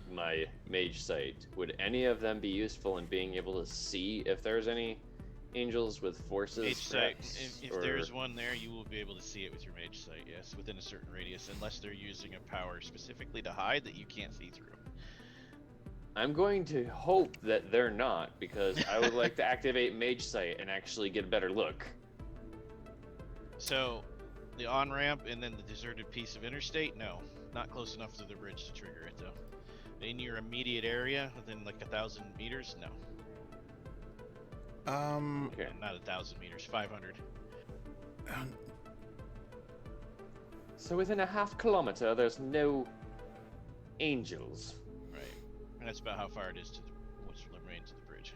my mage sight. Would any of them be useful in being able to see if there's any angels with forces? Mage sight, perhaps, if or- there's one there, you will be able to see it with your mage sight, yes, within a certain radius, unless they're using a power specifically to hide that you can't see through. I'm going to hope that they're not, because I would like to activate mage sight and actually get a better look. So, the on-ramp and then the deserted piece of interstate, no. Not close enough to the bridge to trigger it, though. In your immediate area, within like 1,000 meters, no. Okay. Not 1,000 meters, 500. So within a half kilometer, there's no angels. Right. And that's about how far it is to what's remains of the bridge.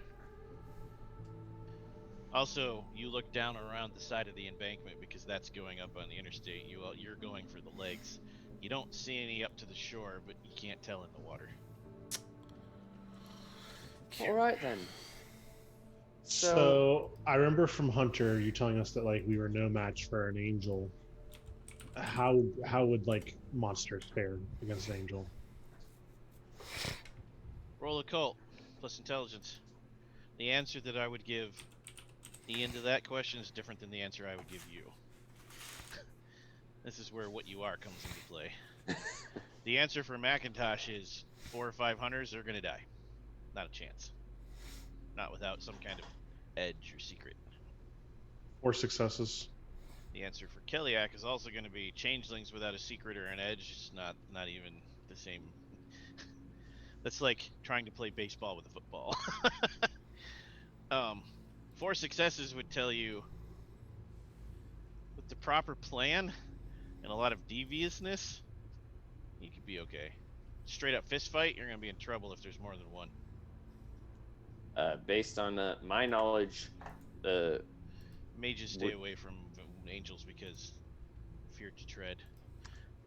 Also, you look down around the side of the embankment because that's going up on the interstate. You're going for the legs. You don't see any up to the shore, but you can't tell in the water. All right then. So I remember from Hunter you telling us that like we were no match for an angel. How would like monsters fare against an angel? Roll occult plus intelligence. The answer that I would give Ian to that question is different than the answer I would give you. This is where what you are comes into play. The answer for Macintosh is 4 or 5 hunters are gonna die. Not a chance. Not without some kind of edge or secret. 4 successes. The answer for Keliak is also going to be changelings without a secret or an edge. It's not even the same. That's like trying to play baseball with a football. 4 successes would tell you, with the proper plan and a lot of deviousness, you could be okay. Straight up fist fight, you're going to be in trouble if there's more than one. Based on my knowledge, Mages stay away from angels because fear to tread.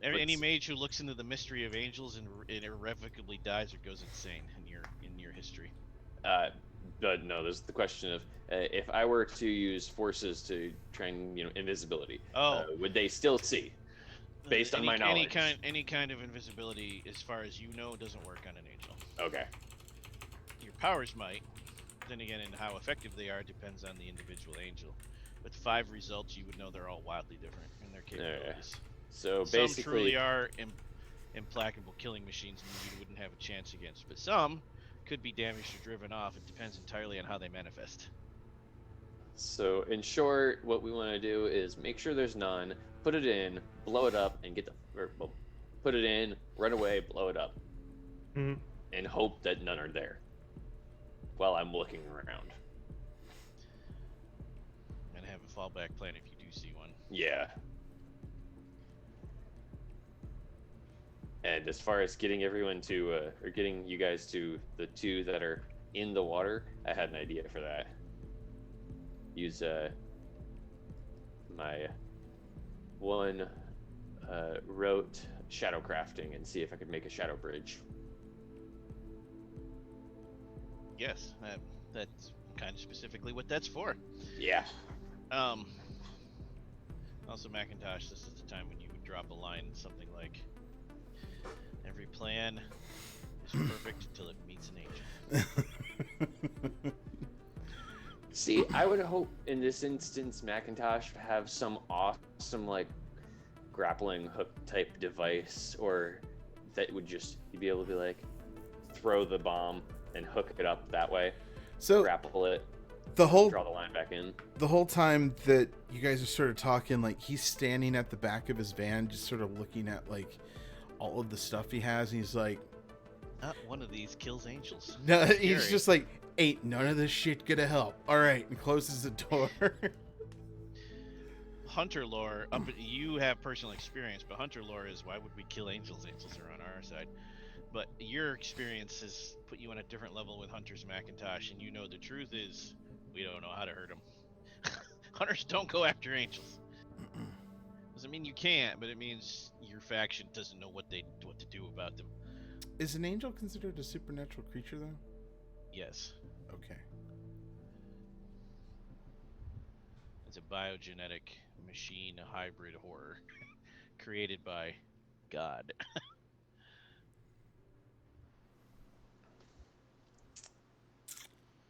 Any mage who looks into the mystery of angels and irrevocably dies or goes insane in your history. But no, there's the question of if I were to use forces to train, invisibility, would they still see? Based on my knowledge, any kind of invisibility, as far as you know, doesn't work on an angel. Okay. Your powers might. Then again, and how effective they are depends on the individual angel. With 5 results, you would know they're all wildly different in their capabilities. So Some basically, truly are implacable killing machines and you wouldn't have a chance against, but some could be damaged or driven off. It depends entirely on how they manifest. So in short, what we want to do is make sure there's none, put it in, blow it up, and put it in, run away, blow it up, Mhm. and hope that none are there while I'm looking around. And have a fallback plan if you do see one. Yeah. And as far as getting everyone to, or getting you guys to the 2 that are in the water, I had an idea for that. Use my 1 rote shadow crafting and see if I could make a shadow bridge. Yes, that's kind of specifically what that's for. Yeah. Also, Macintosh, this is the time when you would drop a line, something like, "Every plan is perfect until it meets an angel." See, I would hope in this instance Macintosh have some awesome grappling hook type device, or that would just you'd be able to throw the bomb and hook it up that way, So grapple it, the whole draw the line back in. time that you guys are sort of talking, he's standing at the back of his van, just sort of looking at all of the stuff he has, and he's like, Not one of these kills angels. no, he's Scary. just like, ain't none of this shit gonna help. All right, and closes the door. Hunter lore, you have personal experience, but Hunter lore is, why would we kill angels? Angels are on our side. But your experience has put you on a different level with Hunter's Macintosh, and you know the truth is we don't know how to hurt them. Hunters don't go after angels. Doesn't mean you can't, but it means your faction doesn't know what to do about them. Is an angel considered a supernatural creature, though? Yes, Okay. it's a biogenetic machine, a hybrid horror created by God.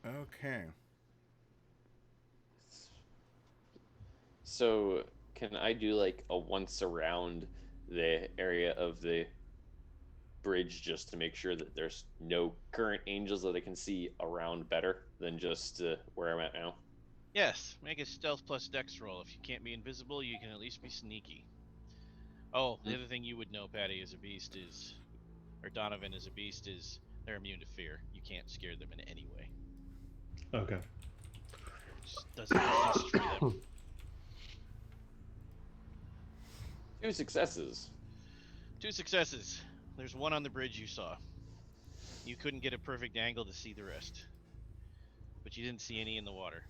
Okay. So, can I do like a once around the area of the bridge just to make sure that there's no current angels that I can see around better than just where I'm at now? Yes, make a stealth plus dex roll. If you can't be invisible, you can at least be sneaky. Oh, the other thing you would know, Patty, as a beast is, or Donovan as a beast is, they're immune to fear. You can't scare them in any way. Okay. It just doesn't destroy them. 2 successes. 2 successes. There's one on the bridge you saw. You couldn't get a perfect angle to see the rest, but you didn't see any in the water.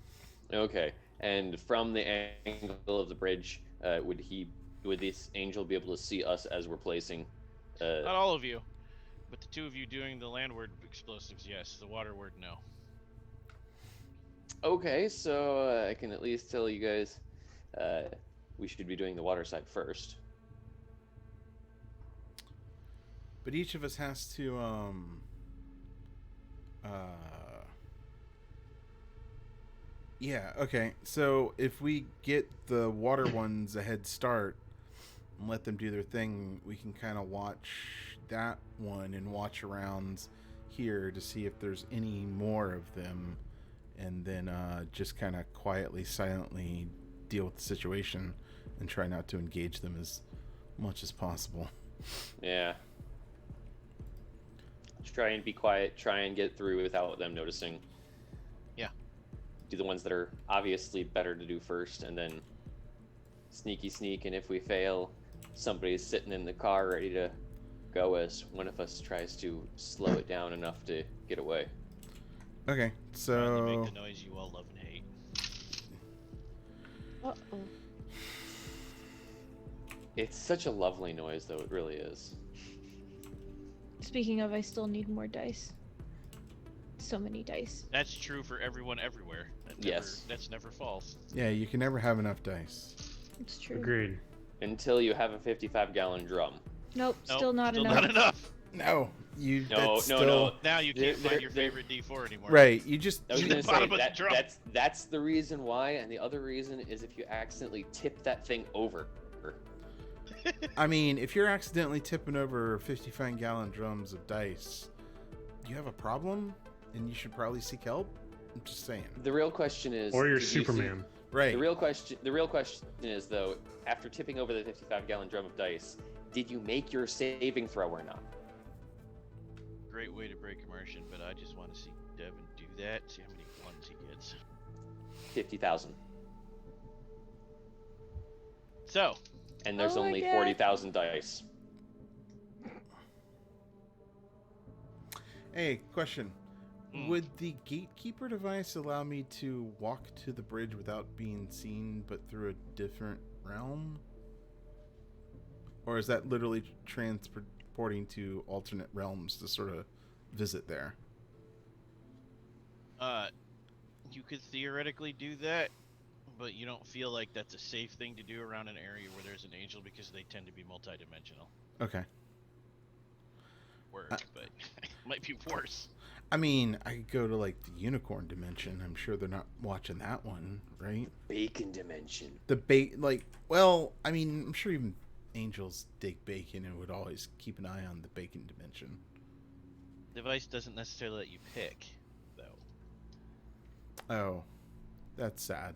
Okay. And from the angle of the bridge, would this angel be able to see us as we're placing? Not all of you, but the 2 of you doing the landward explosives, yes. The waterward, no. Okay, so I can at least tell you guys we should be doing the water side first. But each of us has to, yeah, okay. So if we get the water ones a head start and let them do their thing, we can kind of watch that one and watch around here to see if there's any more of them, and then just kind of quietly, silently deal with the situation and try not to engage them as much as possible. Yeah. Just try and be quiet, try and get through without them noticing. Yeah. Do the ones that are obviously better to do first, and then sneaky sneak, and if we fail, somebody's sitting in the car ready to go as one of us tries to slow it down enough to get away. Okay, Finally so make the noise you all love and hate. Uh-oh. It's such a lovely noise, though, it really is. Speaking of, I still need more dice. So many dice. That's true for everyone everywhere. Yes. That's never false. yeah, you can never have enough dice. It's true. Agreed. Until you have a 55-gallon drum. Nope, Nope, still not still enough. not enough. No, you. No, that's no, still, no. Now you can't They're- find your they're- favorite D4 anymore. Right, you just. I was The gonna say bottom of the drum. that's the reason why, and the other reason is if you accidentally tip that thing over. I mean, if you're accidentally tipping over 55-gallon drums of dice, you have a problem, and you should probably seek help. I'm just saying. The real question is, Or you're did you see- Superman. Right. The real question is though, after tipping over the 55-gallon drum of dice, did you make your saving throw or not? Great way to break immersion, but I just want to see Devin do that. See how many ones he gets. 50,000, So, and there's Oh my only God. 40,000 dice. Hey, question. Hmm. Would the gatekeeper device allow me to walk to the bridge without being seen, but through a different realm? Or is that literally transporting to alternate realms to sort of visit there? you could theoretically do that, but you don't feel like that's a safe thing to do around an area where there's an angel because they tend to be multidimensional. Okay. Word, but it might be worse. I mean, I could go to like the unicorn dimension. I'm sure they're not watching that one, right? Bacon dimension. Well, I mean, I'm sure even angels dig bacon and would always keep an eye on the bacon dimension. Device doesn't necessarily let you pick, though. Oh, that's sad.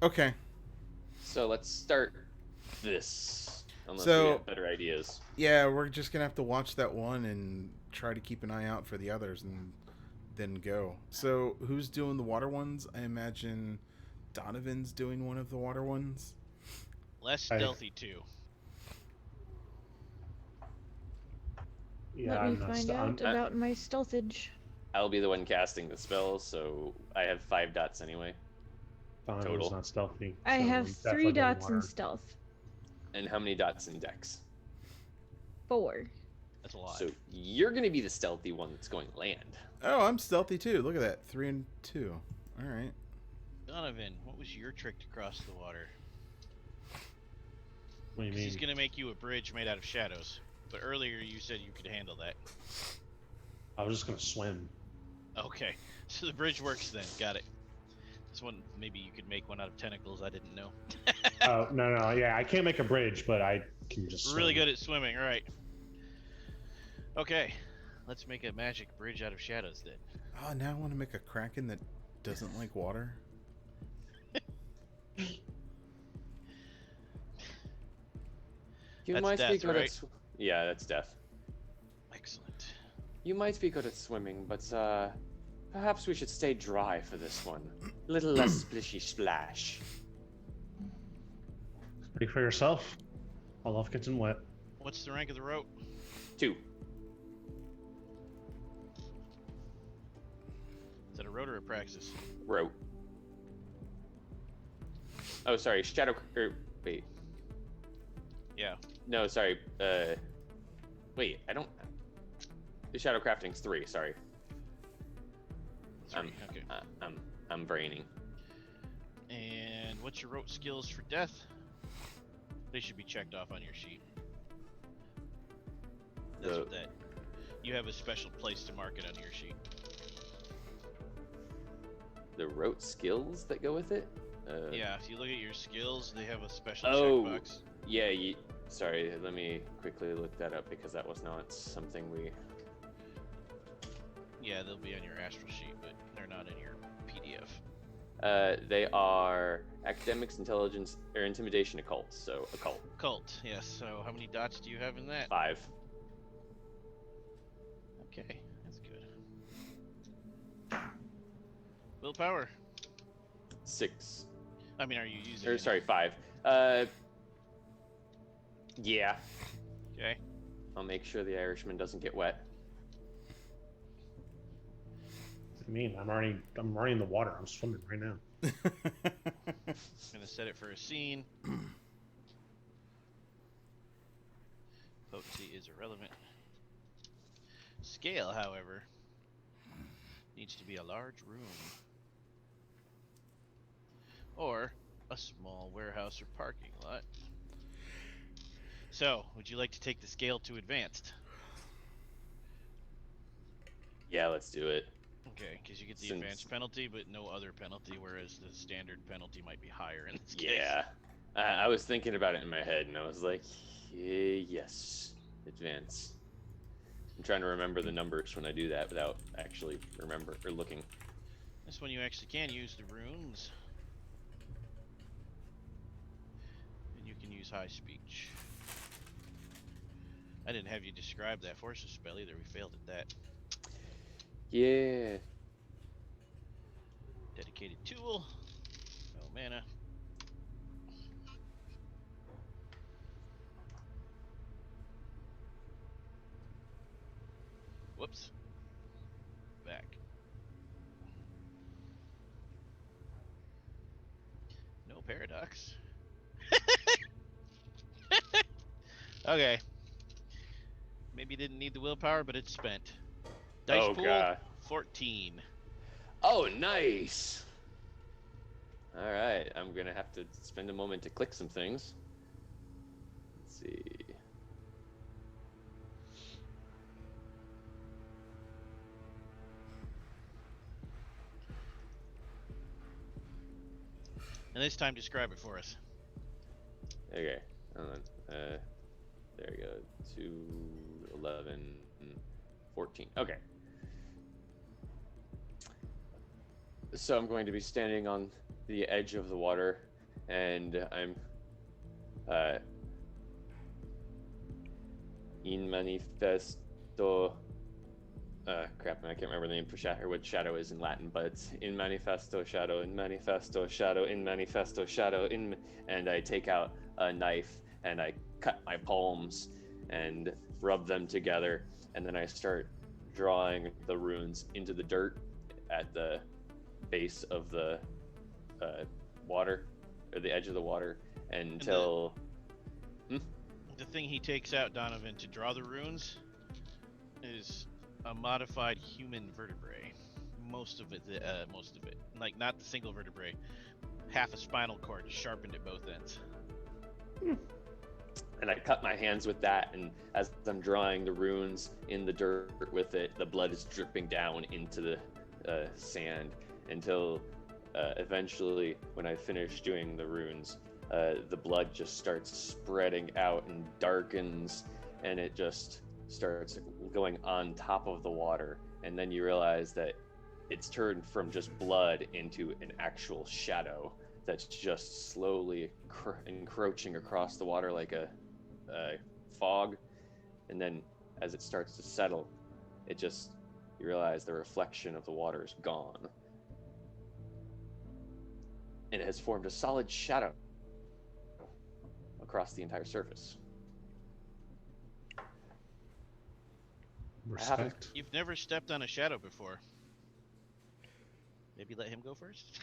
Okay. So let's start this. Unless So- we have better ideas. Yeah, we're just gonna have to watch that one and try to keep an eye out for the others and then go. So who's doing the water ones? I imagine Donovan's doing one of the water ones. Less I- stealthy too. Yeah, Let me I'm not. find out about my stealthage. I'll be the one casting the spell, so I have 5 dots anyway. Donovan's Total. not stealthy. I so have I'm 3 definitely getting dots in water. stealth. And how many dots in dex? 4. That's a lot. So you're going to be the stealthy one that's going land. Oh, I'm stealthy too. Look at that. 3 and 2. All right. Donovan, what was your trick to cross the water? What do you Because mean? he's gonna make you a bridge made out of shadows. But earlier you said you could handle that. I was just gonna swim. Okay, so the bridge works then. Got it. This one, maybe you could make one out of tentacles. I didn't know. Oh no, yeah, I can't make a bridge, but I can just. Really swim. good at swimming, right? Okay, let's make a magic bridge out of shadows then. Oh, now I want to make a kraken that doesn't like water. You That's might be death, good right? at yeah, that's death. Excellent. You might be good at swimming, but perhaps we should stay dry for this one. A little less splishy splash. Speak for yourself. I love getting wet. What's the rank of the rope? 2. Is that a rote or a praxis? Row. Oh, sorry. Shadow. Wait. Yeah. No, sorry. Wait. I don't. The shadow crafting's 3. Sorry. 3. Okay. I'm braining. And what's your rote skills for death? They should be checked off on your sheet. That's what that. You have a special place to mark it on your sheet. The rote skills that go with it. Yeah, if you look at your skills, they have a special Oh. checkbox. Yeah. Sorry. Let me quickly look that up because that was not something we. Yeah, they'll be on your astral sheet, but they're not in your PDF. They are academics, intelligence, or intimidation, occult. So occult. Cult, yes. So how many dots do you have in that? 5. Okay, that's good. Willpower. 6. I mean, are you using Or it? sorry, 5. Yeah. Okay. I'll make sure the Irishman doesn't get wet. I mean, I'm already in the water. I'm swimming right now. Gonna set it for a scene. Potency is irrelevant. Scale, however, needs to be a large room. Or a small warehouse or parking lot. So, would you like to take the scale to advanced? Yeah, let's do it. Okay, because you get the Since- advanced penalty, but no other penalty, whereas the standard penalty might be higher in this case. Yeah. I was thinking about it in my head, and I was like, yes, advance. I'm trying to remember the numbers when I do that without actually looking. This one you actually can use the runes. And you can use high speech. I didn't have you describe that forces spell either, we failed at that. Yeah. Dedicated tool. No mana. Whoops. Back. No paradox. Okay. Maybe you didn't need the willpower, but it's spent. Dice Oh, pool, God. 14. Oh, nice. All right, I'm gonna have to spend a moment to click some things. Let's see. And this time describe it for us. Okay, hold on. There we go. 2, 11, 14. Okay. So I'm going to be standing on the edge of the water, and I'm in manifesto. Crap, I can't remember the name for shadow, or what shadow is in Latin, but it's in manifesto shadow, in manifesto shadow, in manifesto shadow, and I take out a knife and I cut my palms and rub them together, and then I start drawing the runes into the dirt at the base of the water, or the edge of the water, until... The thing he takes out, Donovan, to draw the runes is a modified human vertebrae. Most of it, like not the single vertebrae, half a spinal cord sharpened at both ends. And I cut my hands with that, and as I'm drawing the runes in the dirt with it, the blood is dripping down into the sand until eventually, when I finish doing the runes, the blood just starts spreading out and darkens, and it just starts going on top of the water. And then you realize that it's turned from just blood into an actual shadow that's just slowly encroaching across the water like a fog. And then as it starts to settle, you realize the reflection of the water is gone. And it has formed a solid shadow across the entire surface. Respect. You've never stepped on a shadow before. Maybe let him go first?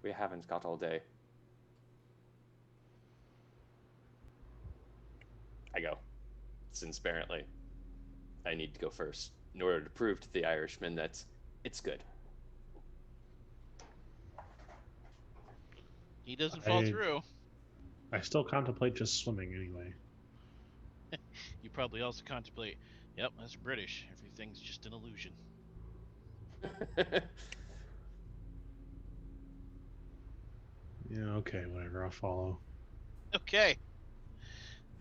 We haven't got all day. I go, since apparently I need to go first in order to prove to the Irishman that it's good. He doesn't fall through. I still contemplate just swimming anyway. You probably also contemplate, yep, that's British. Everything's just an illusion. Yeah, okay, whatever, I'll follow. Okay.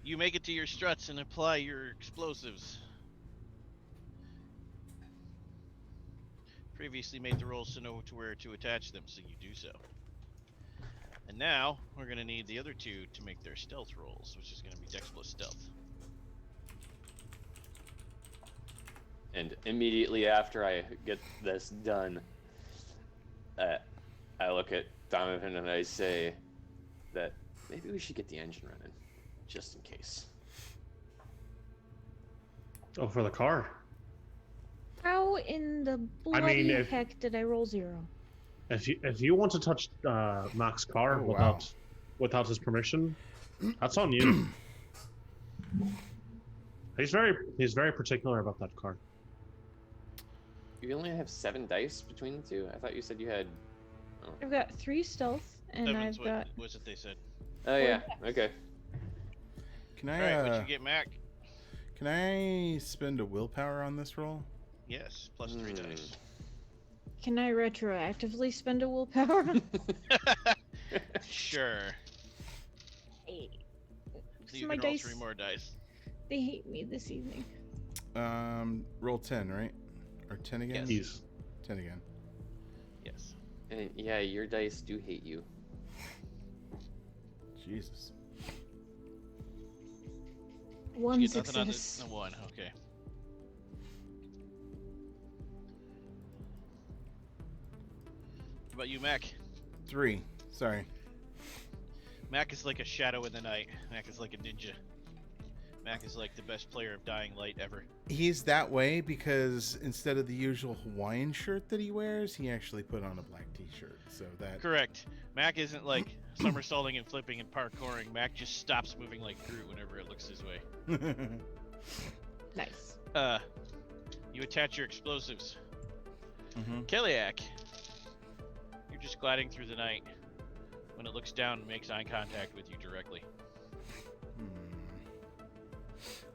You make it to your struts and apply your explosives. Previously made the rolls to know to where to attach them, so you do so. And now, we're going to need the other two to make their stealth rolls, which is going to be Dex plus Stealth. And immediately after I get this done, I look at Donovan and I say that maybe we should get the engine running, just in case. Oh, for the car? How in the bloody heck did I roll 0? If you want to touch Mac's car without his permission, that's on you. He's very particular about that car. You only have 7 dice between the two? I thought you said you had... Oh. I've got 3 stealth, and Seven's I've got... What was it they said? Oh, yeah. Okay. Can I, Alright, what'd you get, Mac? Can I spend a willpower on this roll? Yes, plus 3 dice. Can I retroactively spend a willpower? Sure. Hey, So you my can roll dice, 3 more dice. they hate me this evening. Roll 10, right? Or 10 again? Yes. 10 again. Yes. And yeah, your dice do hate you. Jesus. One You get nothing on success. the 1, okay. What about you, Mac? 3. Sorry. Mac is like a shadow in the night. Mac is like a ninja. Mac is like the best player of Dying Light ever. He's that way because instead of the usual Hawaiian shirt that he wears, he actually put on a black t-shirt. So that... Correct. Mac isn't like somersaulting and flipping and parkouring. Mac just stops moving like Groot whenever it looks his way. Nice. You attach your explosives. Mm-hmm. Keliak, you're just gliding through the night. When it looks down and makes eye contact with you directly.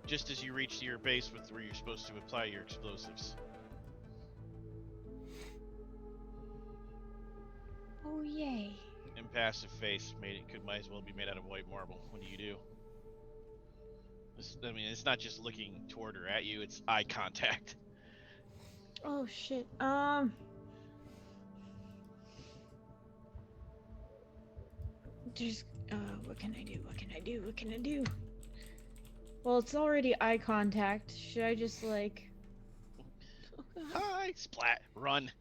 Just as you reach your base with where you're supposed to apply your explosives. Oh, yay. Impassive face might as well be made out of white marble. What do you do? It's not just looking toward or at you, it's eye contact. Oh, shit. There's, what can I do? Well, it's already eye contact. Should I just, like... Oh, God. Hi! Splat! Run!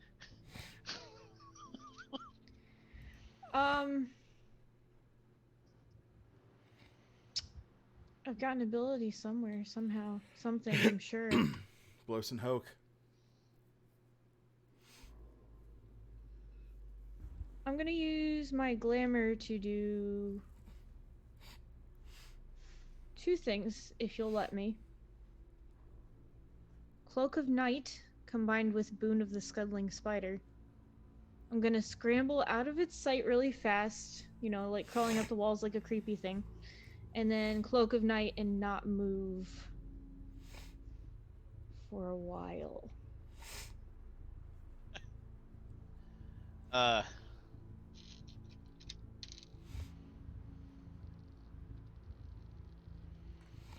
I've got an ability somewhere, somehow, something. I'm sure. Blow some hoke. I'm gonna use my glamour to do 2 things, if you'll let me. Cloak of Night combined with Boon of the Scuttling Spider. I'm gonna scramble out of its sight really fast, like crawling up the walls like a creepy thing. And then Cloak of Night and not move for a while.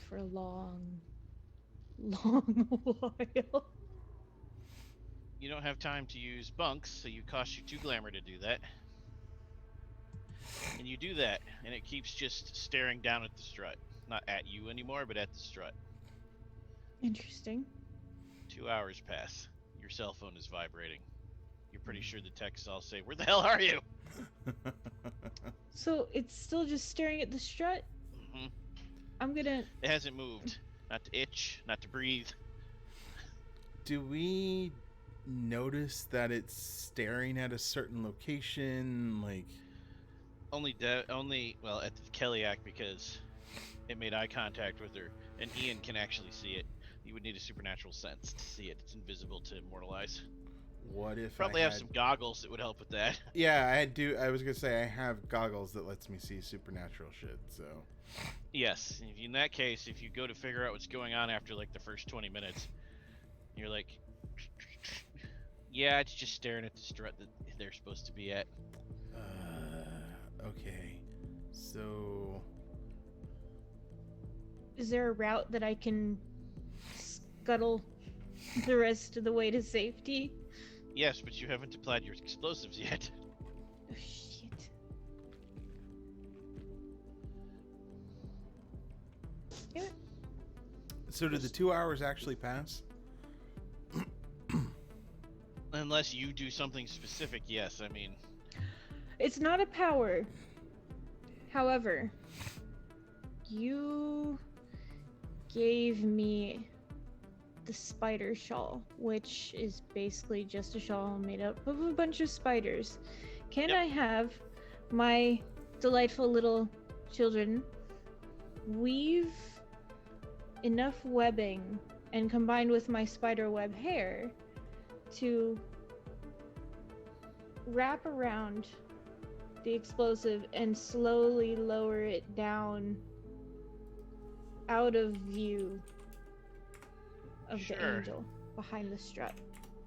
For a long, long while. You don't have time to use bunks, so you cost you 2 glamour to do that. And you do that, and it keeps just staring down at the strut. Not at you anymore, but at the strut. Interesting. 2 hours pass. Your cell phone is vibrating. You're pretty sure the texts all say, "Where the hell are you?" So it's still just staring at the strut? Hmm. I'm gonna... It hasn't moved. Not to itch, not to breathe. Do we notice that it's staring at a certain location? Like, Only at the Kellyak, because it made eye contact with her, and Ian can actually see it. You would need a supernatural sense to see it. It's invisible to immortalize. what if Probably I have had... some goggles that would help with that. Yeah, I do. I was gonna say I have goggles that lets me see supernatural shit. So Yes, in that case, if you go to figure out what's going on after like the first 20 minutes, you're like, yeah, it's just staring at the strut that they're supposed to be at. okay. So Is there a route that I can scuttle the rest of the way to safety? Yes, but you haven't applied your explosives yet. Oh, shit. Damn it. So did the 2 hours actually pass? Unless you do something specific, yes. I mean, It's not a power. However, you gave me the spider shawl, which is basically just a shawl made up of a bunch of spiders. Can Yep. I have my delightful little children weave enough webbing and combined with my spider web hair to wrap around the explosive and slowly lower it down out of view of the Sure. angel behind the strut?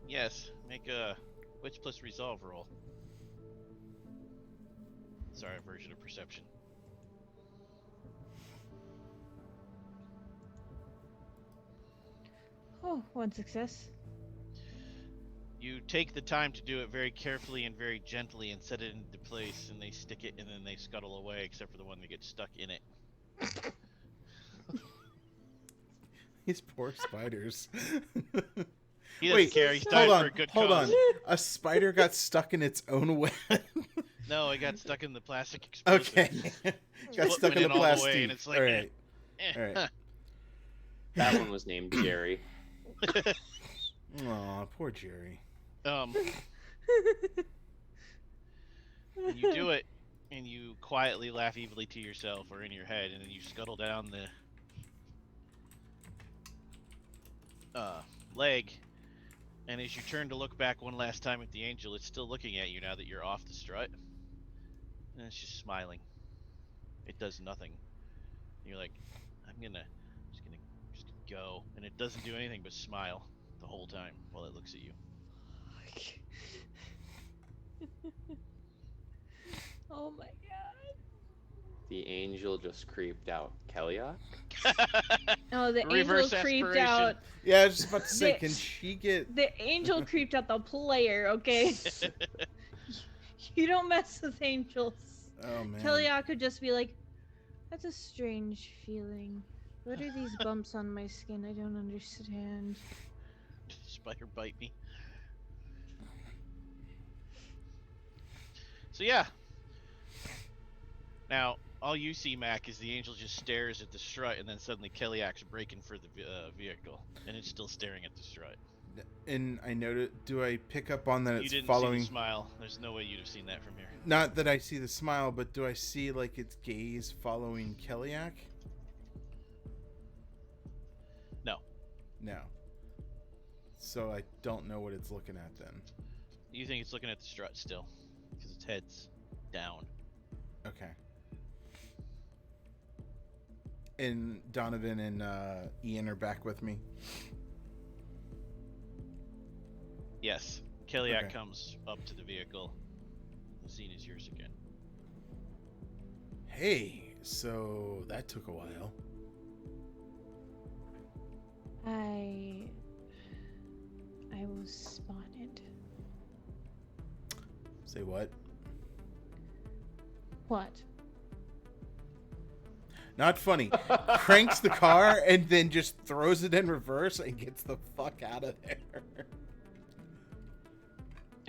yes. Make a wits plus resolve roll. Sorry, version of perception. Oh, 1 success. You take the time to do it very carefully and very gently and set it into place, and they stick it and then they scuttle away, except for the one that gets stuck in it. These poor spiders. He doesn't Wait, care. He's hold dying on, for a good hold cause. on. A spider got stuck in its own web. No, it got stuck in the plastic explosive. Okay. Got Flip stuck it in in the all the way, plastic. and it's like, all right. Eh, All right. huh. That one was named Jerry. Aw, poor Jerry. And you do it, and you quietly laugh evilly to yourself or in your head, and then you scuttle down the leg. And as you turn to look back one last time at the angel, it's still looking at you now that you're off the strut, and it's just smiling. It does nothing. You're like, I'm just gonna go, and it doesn't do anything but smile the whole time while it looks at you. Oh my god. The angel just creeped out. Kellyak? Oh, the Reverse angel creeped aspiration. out. Yeah, I was just about to say, The- can she get... The angel creeped out the player, okay? You don't mess with angels. Oh, man. Kellyak could just be like, that's a strange feeling. What are these bumps on my skin? I don't understand. Spider bite me. So yeah. Now, all you see, Mac, is the angel just stares at the strut, and then suddenly Keliak's breaking for the vehicle, and it's still staring at the strut. And I noted. Do I pick up on that You it's didn't following? see the smile. There's no way you'd have seen that from here. Not that I see the smile, but do I see like its gaze following Keliak? No. No. So I don't know what it's looking at then. You think it's looking at the strut still, because its head's down. Okay. And Donovan and Ian are back with me. Yes. Keliak Okay. comes up to the vehicle. The scene is yours again. Hey, so that took a while. I was spotted. Say what? What? Not funny. Cranks the car and then just throws it in reverse and gets the fuck out of there.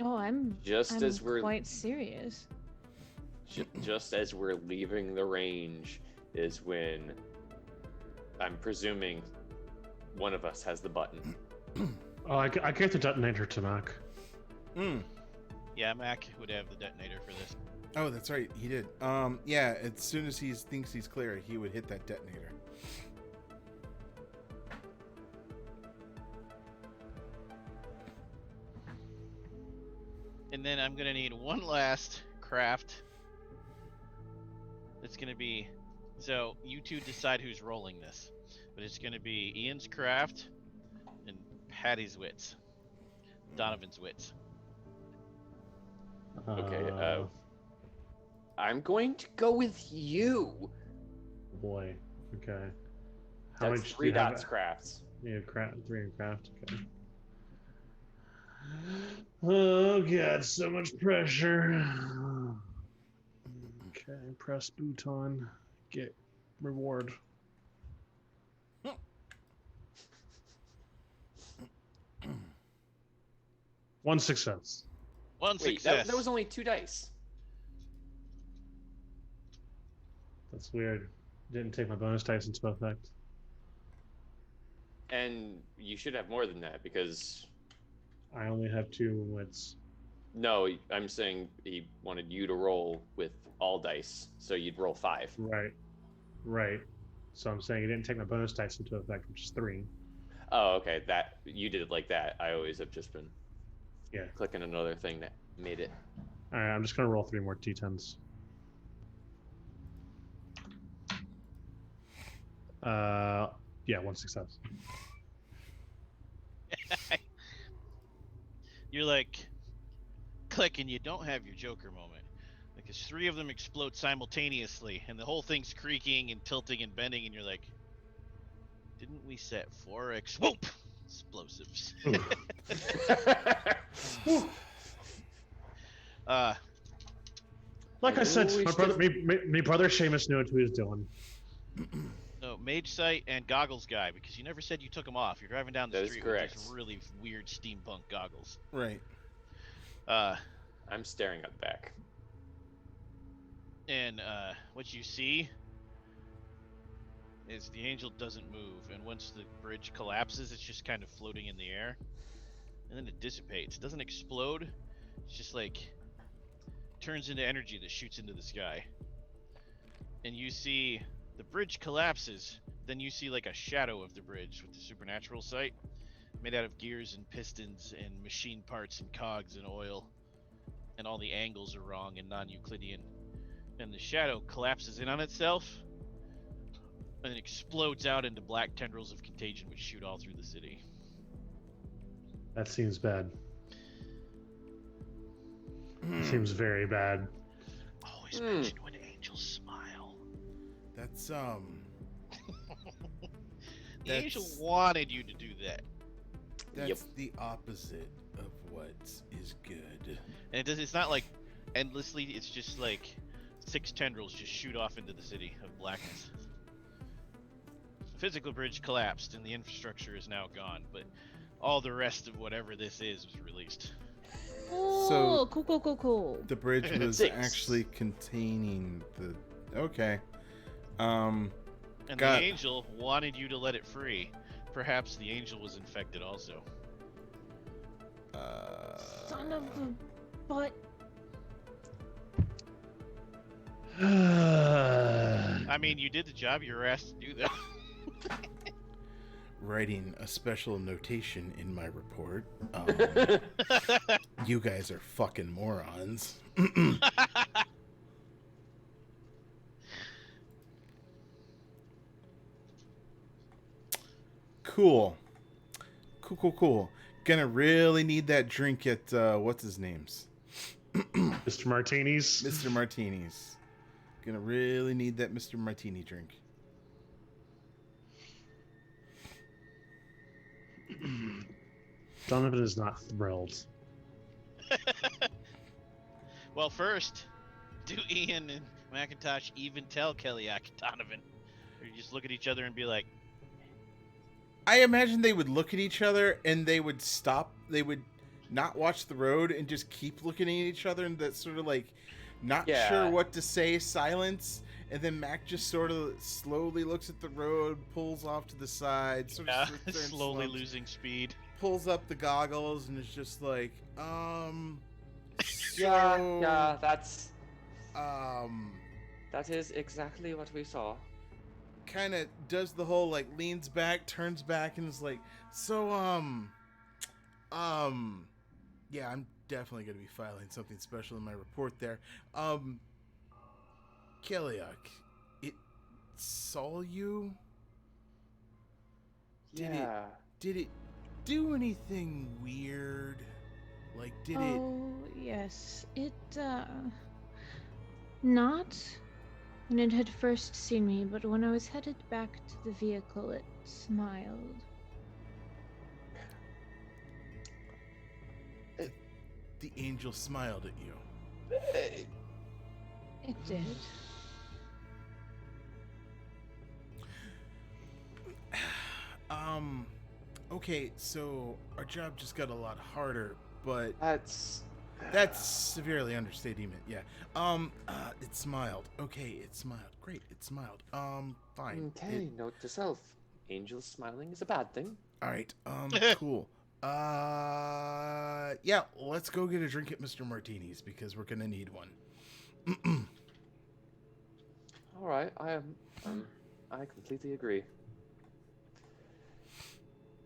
Oh, I'm Just as we're quite serious. just as we're leaving the range is when I'm presuming one of us has the button. Oh, I gave the detonator to Mac. Yeah, Mac would have the detonator for this. Oh, that's right. He did. Yeah, as soon as he thinks he's clear, he would hit that detonator. And then I'm going to need one last craft. It's going to be... So, you two decide who's rolling this. But it's going to be Ian's craft and Patty's wits. Donovan's wits. Okay, I'm going to go with you. Boy. Okay. How That's much do 3 you have? dots crafts. Yeah, 3 in craft. Okay. Oh god, so much pressure. Okay, press button. Get reward. One success. One Wait, success. that was only 2 dice. That's weird. Didn't take my bonus dice into effect. And you should have more than that because I only have 2 wits. no, I'm saying he wanted you to roll with all dice, so you'd roll 5. Right. Right. So I'm saying he didn't take my bonus dice into effect, which is 3. Oh, okay. That you did it like that. I always have just been Yeah. clicking another thing that made it. Alright, I'm just gonna roll 3 more d10s. Yeah, 1 success. You're like, click, and you don't have your Joker moment. Because 3 of them explode simultaneously, and the whole thing's creaking and tilting and bending, and you're like, didn't we set 4x? Whoop! Explosives. Like I said, we my should- brother, me brother Seamus knew what he was doing. No, Mage Sight and Goggles Guy, because you never said you took them off. You're driving down the That is street correct. with these really weird steampunk goggles. Right. I'm staring at the back. And what you see is the angel doesn't move, and once the bridge collapses, it's just kind of floating in the air, and then it dissipates. It doesn't explode. It's just like turns into energy that shoots into the sky. And you see the bridge collapses. Then you see like a shadow of the bridge with the supernatural sight, made out of gears and pistons and machine parts and cogs and oil, and all the angles are wrong and non-Euclidean. And the shadow collapses in on itself and it explodes out into black tendrils of contagion which shoot all through the city. That seems bad. Seems very bad. Always mention when angels smile. That's The That's- angel wanted you to do that. that's the opposite of what is good. And it's not like endlessly, it's just like 6 tendrils just shoot off into the city of blackness. The physical bridge collapsed and the infrastructure is now gone, but all the rest of whatever this is was released. Oh, cool. The bridge was 6. actually containing the Okay. And Got- the angel wanted you to let it free. Perhaps the angel was infected also. Son of a butt. I mean, you did the job you were asked to do, though. Writing a special notation in my report. You guys are fucking morons. Cool. Cool. Gonna really need that drink at, what's his name's? Mr. Martini's. Mr. Martini's. Gonna really need that Mr. Martini drink. Donovan is not thrilled. Well, first, do Ian and McIntosh even tell Kellyak and Donovan? Or you just look at each other and be like, I imagine they would look at each other and they would stop. They would not watch the road and just keep looking at each other, and that sort of like not Yeah. sure what to say, silence. And then Mac just sort of slowly looks at the road, pulls off to the side, sort yeah, of sits there and slowly slumps, losing speed. pulls up the goggles, and is just like, Yeah, that's um, that is exactly what we saw. kind of does the whole like leans back, turns back, and is like, so yeah, I'm definitely gonna be filing something special in my report there. Kellyak, it saw you. Did it- Yeah. Did it do anything weird? Like, did it? Oh, yes. It, not when it had first seen me, but when I was headed back to the vehicle, it smiled. The angel smiled at you. It did. Okay, so our job just got a lot harder, but That's severely understatement. Yeah. It smiled. Okay, it smiled. Great, it smiled. Fine. okay. Note to self: angels smiling is a bad thing. All right. Cool. Yeah. Let's go get a drink at Mr. Martini's because we're gonna need one. All right, I completely agree.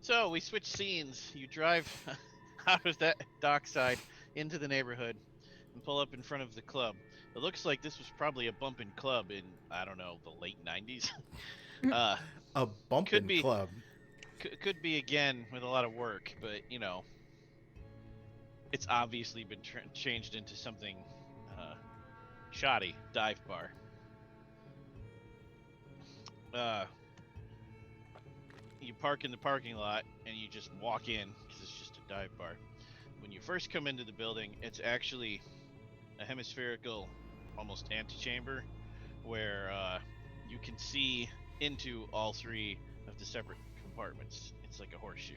So we switch scenes. You drive out of that dockside into the neighborhood and pull up in front of the club. It looks like this was probably a bumpin' club in, I don't know, the late 90s. A bumpin' be. club. Could be again with a lot of work, but you know, it's obviously been changed into something shoddy. Dive bar. You park in the parking lot and you just walk in because it's just a dive bar. When you first come into the building, it's actually a hemispherical, almost antechamber, where you can see into all three of the separate compartments. It's like a horseshoe.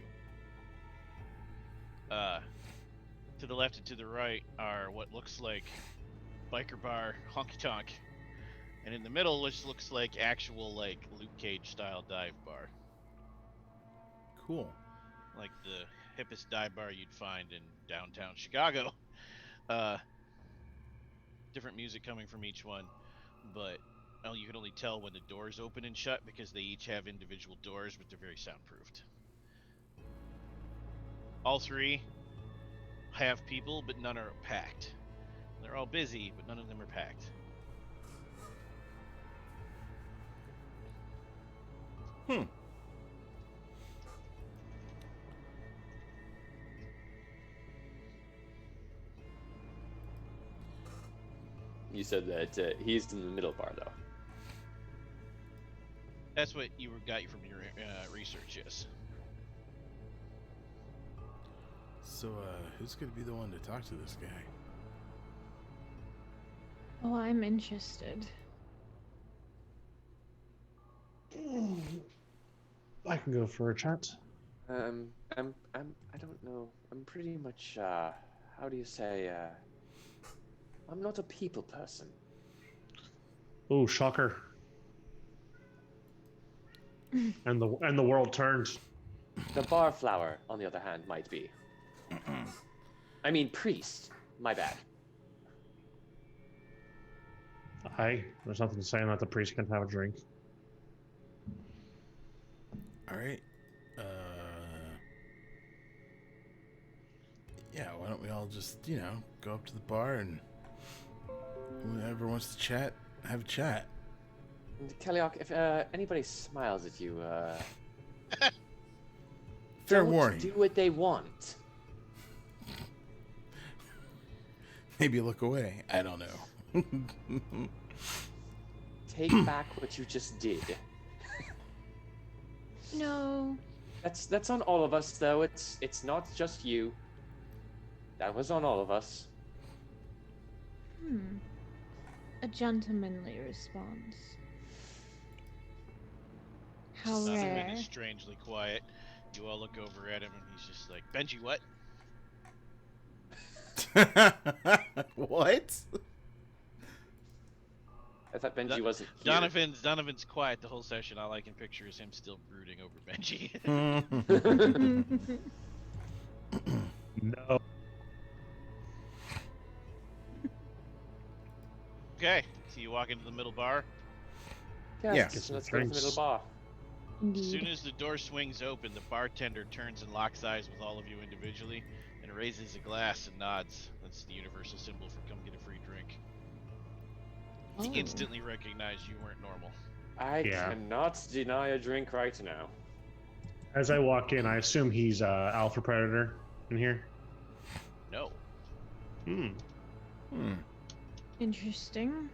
To the left and to the right are what looks like biker bar, honky tonk, and in the middle, which looks like actual like Luke Cage style dive bar, Cool. like the hippest dive bar you'd find in downtown Chicago. Different music coming from each one, but you can only tell when the doors open and shut because they each have individual doors, but they're very soundproofed. All three have people, but none are packed. They're all busy, but none of them are packed. You said that he's in the middle bar, though. That's what got you from your research, yes. So, who's gonna be the one to talk to this guy? Oh, I'm interested. I can go for a chat. I don't know. I'm pretty much, how do you say, I'm not a people person. Ooh, shocker. And the world turned. The barflower, on the other hand, might be. I mean, priest. My bad. There's nothing to say on that. The priest can have a drink. All right. Yeah, why don't we all just, go up to the bar and whoever wants to chat, have a chat. Keliok, if anybody smiles at you, Fair don't warning. do what they want. Maybe look away. I don't know. Take back what you just did. No. That's on all of us, though. It's not just you. That was on all of us. A gentlemanly response. How Donovan rare. is strangely quiet. You all look over at him, and he's just like, Benji, what? What? I thought Benji wasn't here. Donovan's quiet the whole session. All I can picture is him still brooding over Benji. No. Okay, so you walk into the middle bar. Yeah. Let's go to the middle bar. As Indeed. soon as the door swings open, the bartender turns and locks eyes with all of you individually and raises a glass and nods. That's the universal symbol for come get a free drink. He Oh. instantly recognized you weren't normal. I cannot deny a drink right now. As I walk in, I assume he's Alpha Predator in here. No. Interesting.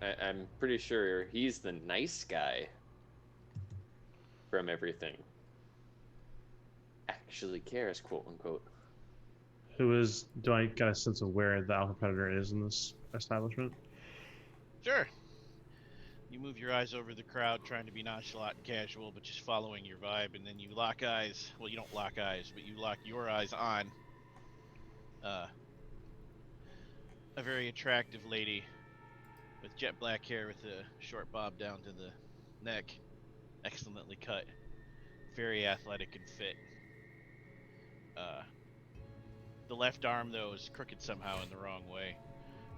I'm pretty sure he's the nice guy from everything. Actually cares, quote unquote. Do I get a sense of where the Alpha Predator is in this establishment? Sure. You move your eyes over the crowd, trying to be nonchalant and casual, but just following your vibe, and then you lock eyes. Well, you don't lock eyes, but you lock your eyes on a very attractive lady with jet black hair with a short bob down to the neck, excellently cut, very athletic and fit. The left arm, though, is crooked somehow in the wrong way,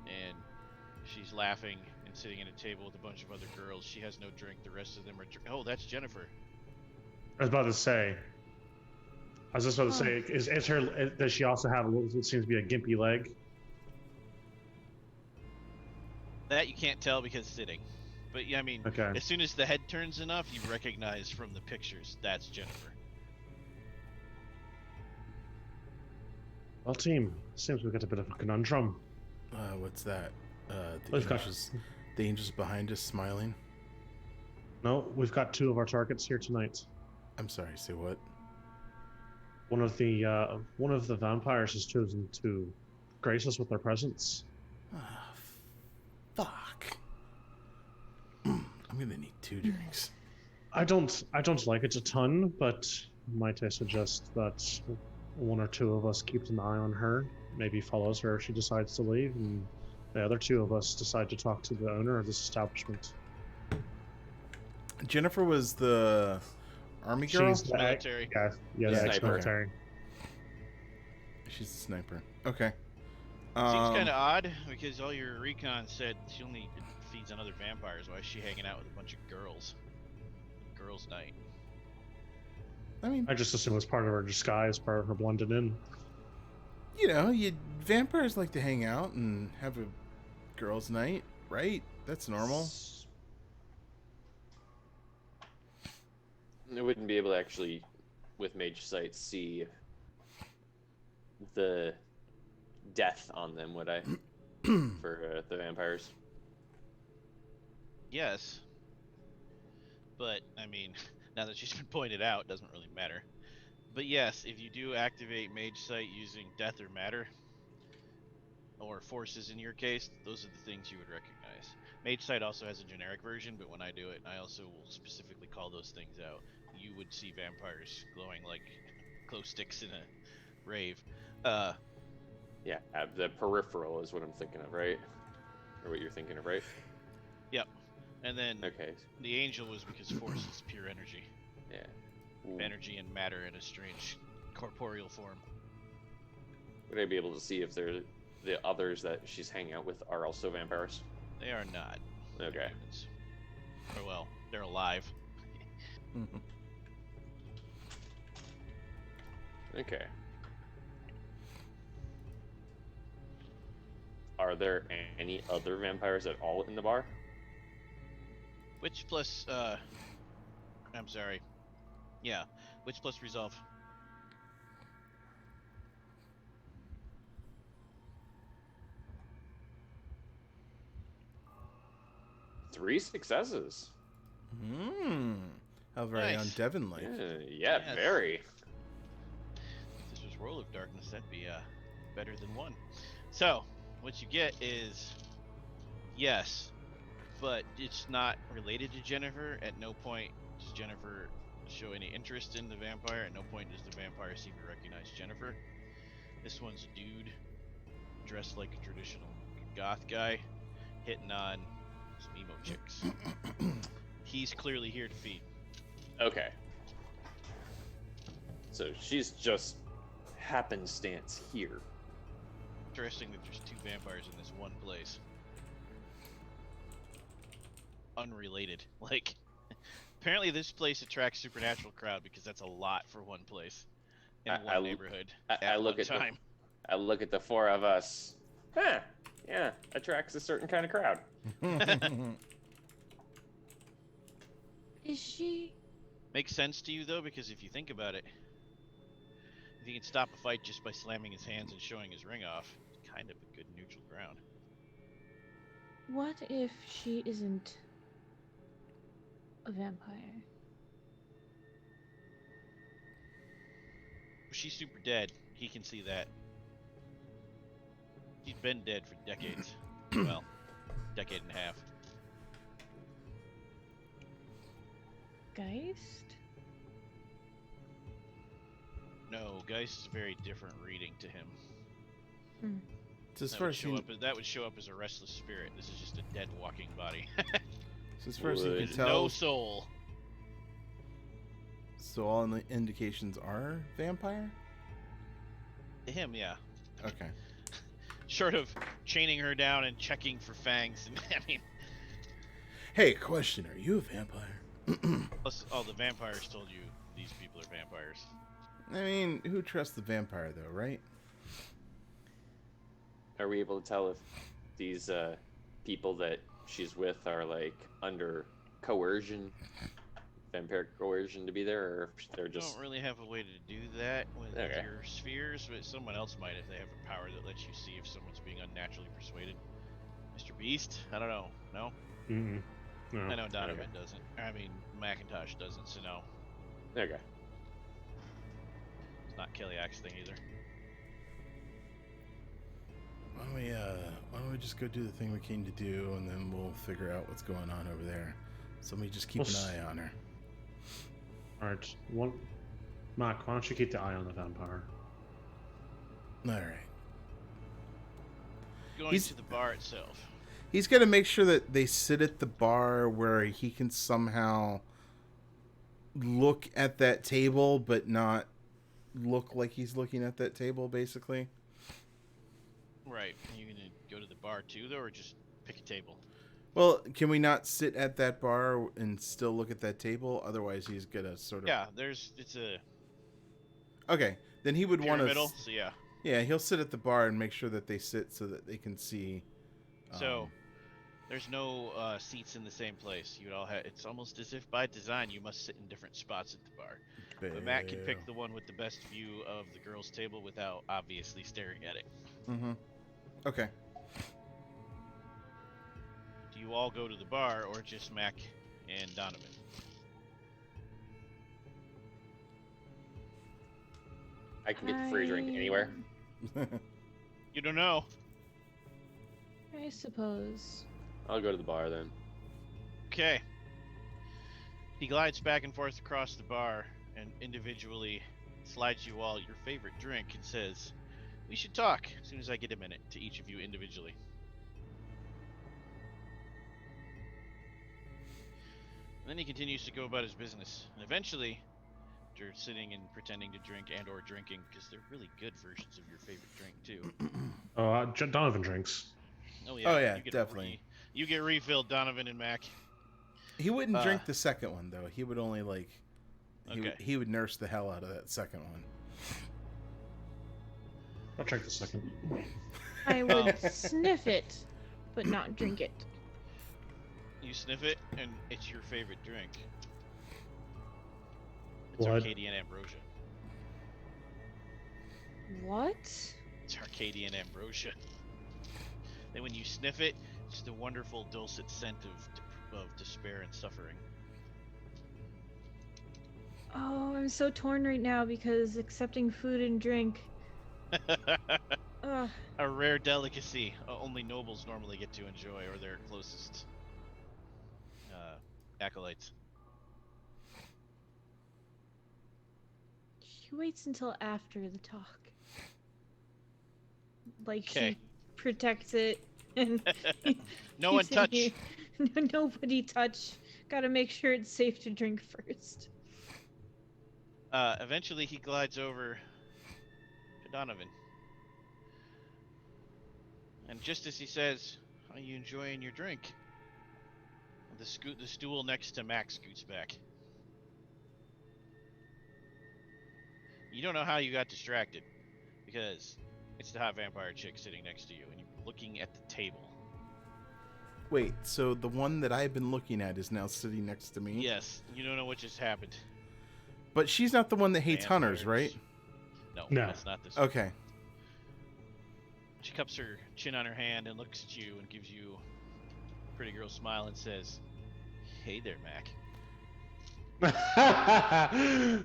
and she's laughing and sitting at a table with a bunch of other girls. She has no drink. The rest of them are oh, that's Jennifer. I was about to say. I was just about to say, is her? Does she also have what seems to be a gimpy leg? That you can't tell because sitting. But yeah, I mean, Okay. as soon as the head turns enough, you recognize from the pictures that's Jennifer. Well, team, seems we've got a bit of a conundrum. What's that? We've got- The angels behind us smiling. No, we've got two of our targets here tonight. I'm sorry, say what? One of the vampires has chosen to grace us with their presence. Ah, fuck. I'm gonna need 2 drinks. I don't like it a ton, but might I suggest that one or two of us keeps an eye on her, maybe follows her if she decides to leave, and the other two of us decide to talk to the owner of this establishment. Jennifer was the army girl? She's the Military. the Sniper. ex-military. She's the sniper. Okay. Seems kind of odd because all your recon said she only feeds on other vampires. Why is she hanging out with a bunch of girls? Girls' night. I mean, I just assume it's part of her disguise, part of her blended in. vampires like to hang out and have a girls' night, right? That's normal. I wouldn't be able to actually, with Mage Sight, see the death on them, would I? For the vampires. Yes. But, I mean, now that she's been pointed out, it doesn't really matter. But yes, if you do activate Mage Sight using Death or Matter, or Forces in your case, those are the things you would recognize. Mage Sight also has a generic version, but when I do it, I also will specifically call those things out. You would see vampires glowing like glow sticks in a rave. Yeah, the peripheral is what I'm thinking of, right? Or what you're thinking of, right? And then Okay. the angel was because force is pure energy. Yeah. Ooh. Energy and matter in a strange corporeal form. Would I be able to see if the others that she's hanging out with are also vampires? They are not. They're Okay. humans. Or well, they're alive. Okay. Are there any other vampires at all in the bar? Which plus I'm sorry. Yeah. Which plus resolve. Three successes. How very Nice. un-Devon-like. Yeah, Yes. very. If this was Roll of Darkness, that'd be better than 1. So, what you get is yes, but it's not related to Jennifer. At no point does Jennifer show any interest in the vampire. At no point does the vampire seem to recognize Jennifer. This one's a dude dressed like a traditional goth guy, hitting on some emo chicks. He's clearly here to feed. Okay. So she's just happenstance here. Interesting that there's 2 vampires in this one place. Unrelated. Like, apparently this place attracts supernatural crowd because that's a lot for one place in one neighborhood I look one at time. I look at the 4 of us. Huh. Yeah, attracts a certain kind of crowd. Is she? Makes sense to you though, because if you think about it, if he can stop a fight just by slamming his hands and showing his ring off, it's kind of a good neutral ground. What if she isn't a vampire? She's super dead. He can see that. She's been dead for decades. Well, decade and a half. Geist? No, Geist is a very different reading to him. So as That far would, as that would show up as a restless spirit. This is just a dead walking body. so as far as you can Would. tell, No soul. so all the indications are vampire. To him, yeah. Okay. Short of chaining her down and checking for fangs. And, I mean, Hey, question: are you a vampire? plus all the vampires told you these people are vampires. I mean, who trusts the vampire though, right? Are we able to tell if these people that she's with are like under coercion, vampire coercion to be there, or if they're I just don't really have a way to do that with Okay. your spheres, but someone else might if they have a power that lets you see if someone's being unnaturally persuaded. Mr. Beast? I don't know. No? Mm-mm. No. I know Donovan doesn't. I mean, Macintosh doesn't, so no. okay? It's not Kiliak's thing either. Why don't we just go do the thing we came to do, and then we'll figure out what's going on over there. Somebody just keep an eye on her. All right. Mark, why don't you keep the eye on the vampire? All right. Going He's- to the bar itself. He's got to make sure that they sit at the bar where he can somehow look at that table, but not look like he's looking at that table, basically. Right. Are you gonna go to the bar too, though, or just pick a table? Well, can we not sit at that bar and still look at that table? Otherwise, he's gonna sort of. Yeah, it's a Okay, then he would want to. pyramidal, so yeah. Yeah, he'll sit at the bar and make sure that they sit so that they can see. So, there's no seats in the same place. You would all have. It's almost as if by design you must sit in different spots at the bar. But Matt can pick the one with the best view of the girls' table without obviously staring at it. Mm-hmm. Okay. Do you all go to the bar, or just Mac and Donovan? I can get the free drink anywhere. You don't know. I suppose. I'll go to the bar then. Okay. He glides back and forth across the bar and individually slides you all your favorite drink and says, "We should talk as soon as I get a minute," to each of you individually. And then he continues to go about his business. And eventually, after sitting and pretending to drink and or drinking, because they're really good versions of your favorite drink too. Donovan drinks. Oh yeah, Oh, yeah, you get definitely. you get refilled, Donovan and Mac. He wouldn't Uh, drink the second one though. He would only like Okay. he would nurse the hell out of that second one. I'll check the second. I would sniff it, but not drink it. You sniff it, and it's your favorite drink. It's Blood. Arcadian ambrosia. What? It's Arcadian ambrosia. And when you sniff it, it's the wonderful dulcet scent of despair and suffering. Oh, I'm so torn right now because accepting food and drink. Ugh. A rare delicacy only nobles normally get to enjoy, or their closest acolytes. She waits until after the talk. Like Okay. she protects it and No one keeps it touch. here. Nobody touch. Gotta make sure it's safe to drink first. Eventually, he glides over to Donovan. And just as he says, "Are you enjoying your drink?" The stool next to Max scoots back. You don't know how you got distracted, because it's the hot vampire chick sitting next to you, and you're looking at the table. Wait, so the one that I've been looking at is now sitting next to me? Yes, you don't know what just happened. But she's not the one that hates hunters, Vampires. right? No, No. that's not this one. Okay. She cups her chin on her hand and looks at you and gives you a pretty girl smile and says, "Hey there, Mac."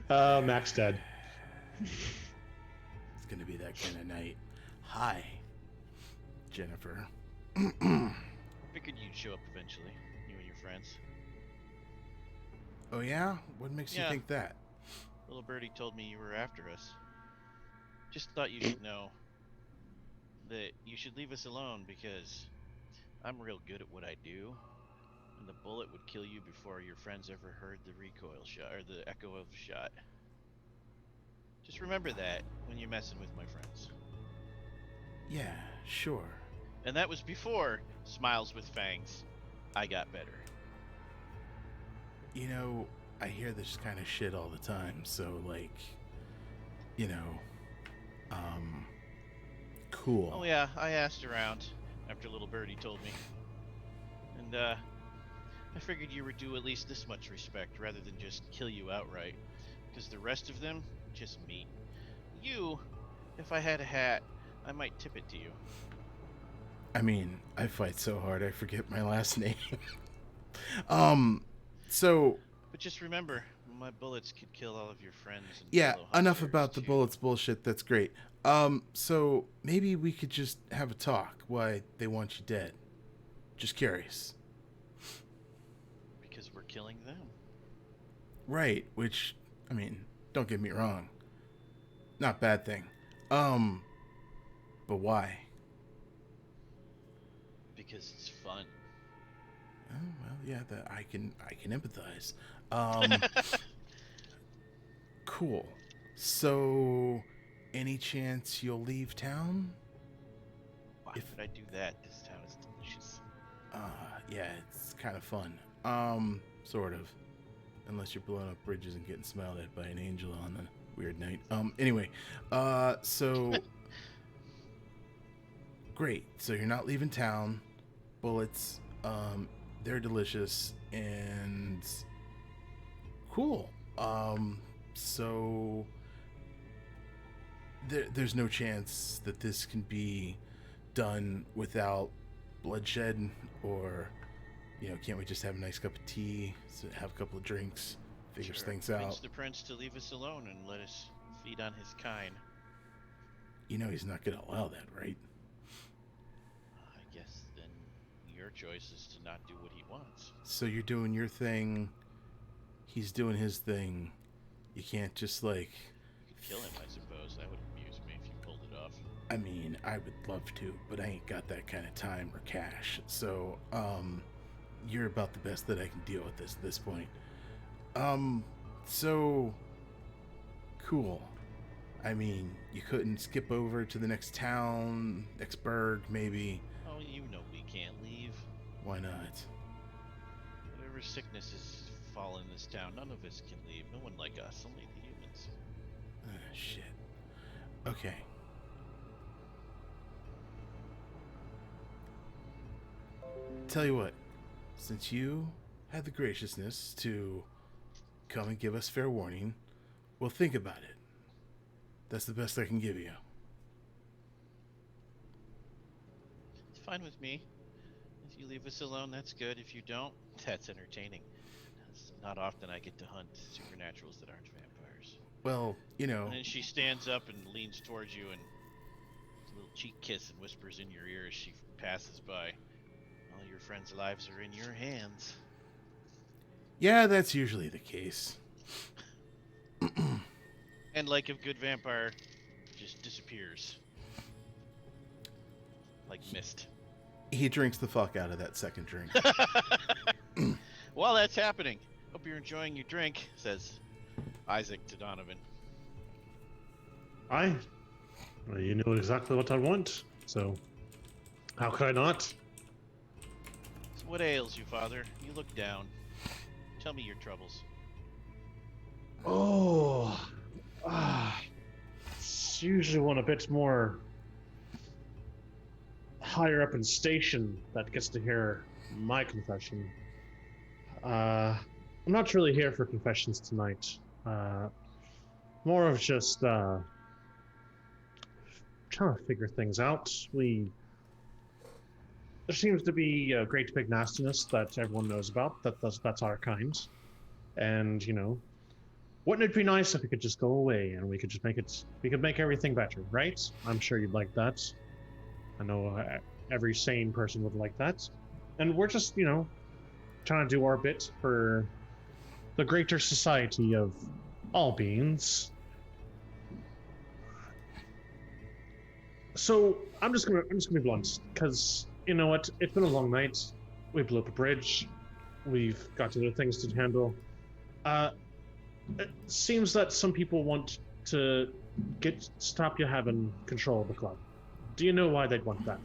Mac's dead. It's gonna be that kind of night. Hi, Jennifer. Figured you'd show up eventually, you and your friends. Oh yeah? What makes you Yeah. think that? Little birdie told me you were after us. Just thought you should know that you should leave us alone, because I'm real good at what I do, and the bullet would kill you before your friends ever heard the recoil shot, or the echo of a shot. Just remember that when you're messing with my friends. Yeah, sure. And that was before Smiles with Fangs. I got better. You know, I hear this kind of shit all the time, so like, you know, cool. Oh yeah, I asked around after little birdie told me. And I figured you were due at least this much respect rather than just kill you outright. Because the rest of them, just meat. You, if I had a hat, I might tip it to you. I mean, I fight so hard I forget my last name. So But just remember, my bullets could kill all of your friends. And yeah, fellow enough hunters, about the too. bullets bullshit. That's great. So maybe we could just have a talk. Why they want you dead? Just curious. Because we're killing them. Right, which, I mean, don't get me wrong. Not bad thing. But why? Because it's fun. Oh, well, yeah, that I can empathize. Cool. So, any chance you'll leave town? Why If- would I do that? This town is delicious. Yeah, it's kind of fun. Sort of. Unless you're blowing up bridges and getting smiled at by an angel on a weird night. Anyway, so great. So you're not leaving town. Bullets, they're delicious and cool. So there's no chance that this can be done without bloodshed, or can't we just have a nice cup of tea, have a couple of drinks, figures Sure. things Convince out? the prince to leave us alone and let us feed on his kind. He's not gonna allow that, right? I guess then your choice is to not do what he wants. So you're doing your thing, he's doing his thing. You can't just like, You could kill him, I suppose. That would amuse me if you pulled it off. I mean, I would love to, but I ain't got that kind of time or cash. So, you're about the best that I can deal with this at this point. So cool. I mean, you couldn't skip over to the next town, next burg, maybe. Oh, you know we can't leave. Why not? Whatever sickness has fallen this town, none of us can leave. No one like us, only the humans. Shit. Okay. Tell you what, since you had the graciousness to come and give us fair warning, we'll think about it. That's the best I can give you. It's fine with me. If you leave us alone, that's good. If you don't, that's entertaining. It's not often I get to hunt supernaturals that aren't vampires. Well, you know, And then she stands up and leans towards you and a little cheek kiss and whispers in your ear as she passes by. All your friends' lives are in your hands. yeah, that's usually the case. And like a good vampire, just disappears. Like mist. He drinks the fuck out of that second drink. While that's happening, hope you're enjoying your drink, says Isaac to Donovan. Well, you know exactly what I want, so how could I not? So what ails you, Father? You look down. Tell me your troubles. Oh, it's usually one a bit more higher up in station that gets to hear my confession. I'm not really here for confessions tonight. More of just trying to figure things out. There seems to be a great big nastiness that everyone knows about. That's our kind, and you know, wouldn't it be nice if it could just go away and we could make everything better, right? I'm sure you'd like that. I know every sane person would like that. And we're just, you know, trying to do our bit for the greater society of all beings. So I'm just gonna be blunt, because you know what? It's been a long night. We blew up a bridge. We've got other things to handle. It seems that some people want to stop you having control of the club. Do you know why they'd want that?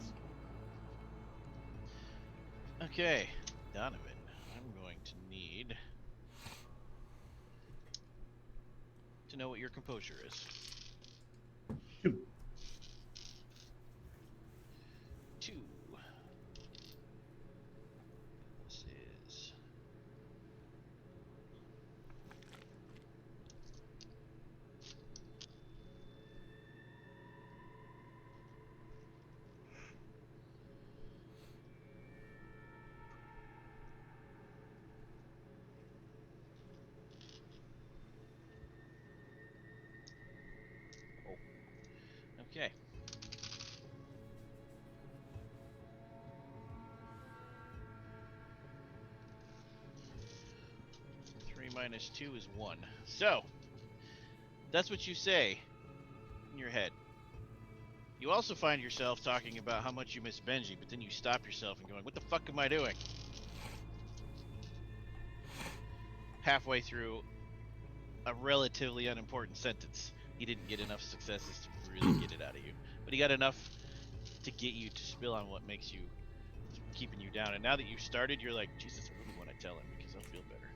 Okay, Donovan, I'm going to need to know what your composure is. 2. 2. This is... Okay. Three minus 2 is 1. So, that's what you say in your head. You also find yourself talking about how much you miss Benji, but then you stop yourself and going, what the fuck am I doing? Halfway through a relatively unimportant sentence. He didn't get enough successes to really get it out of you. But he got enough to get you to spill on what makes you, keeping you down. And now that you've started, you're like, Jesus, I really want to tell him because I'll feel better.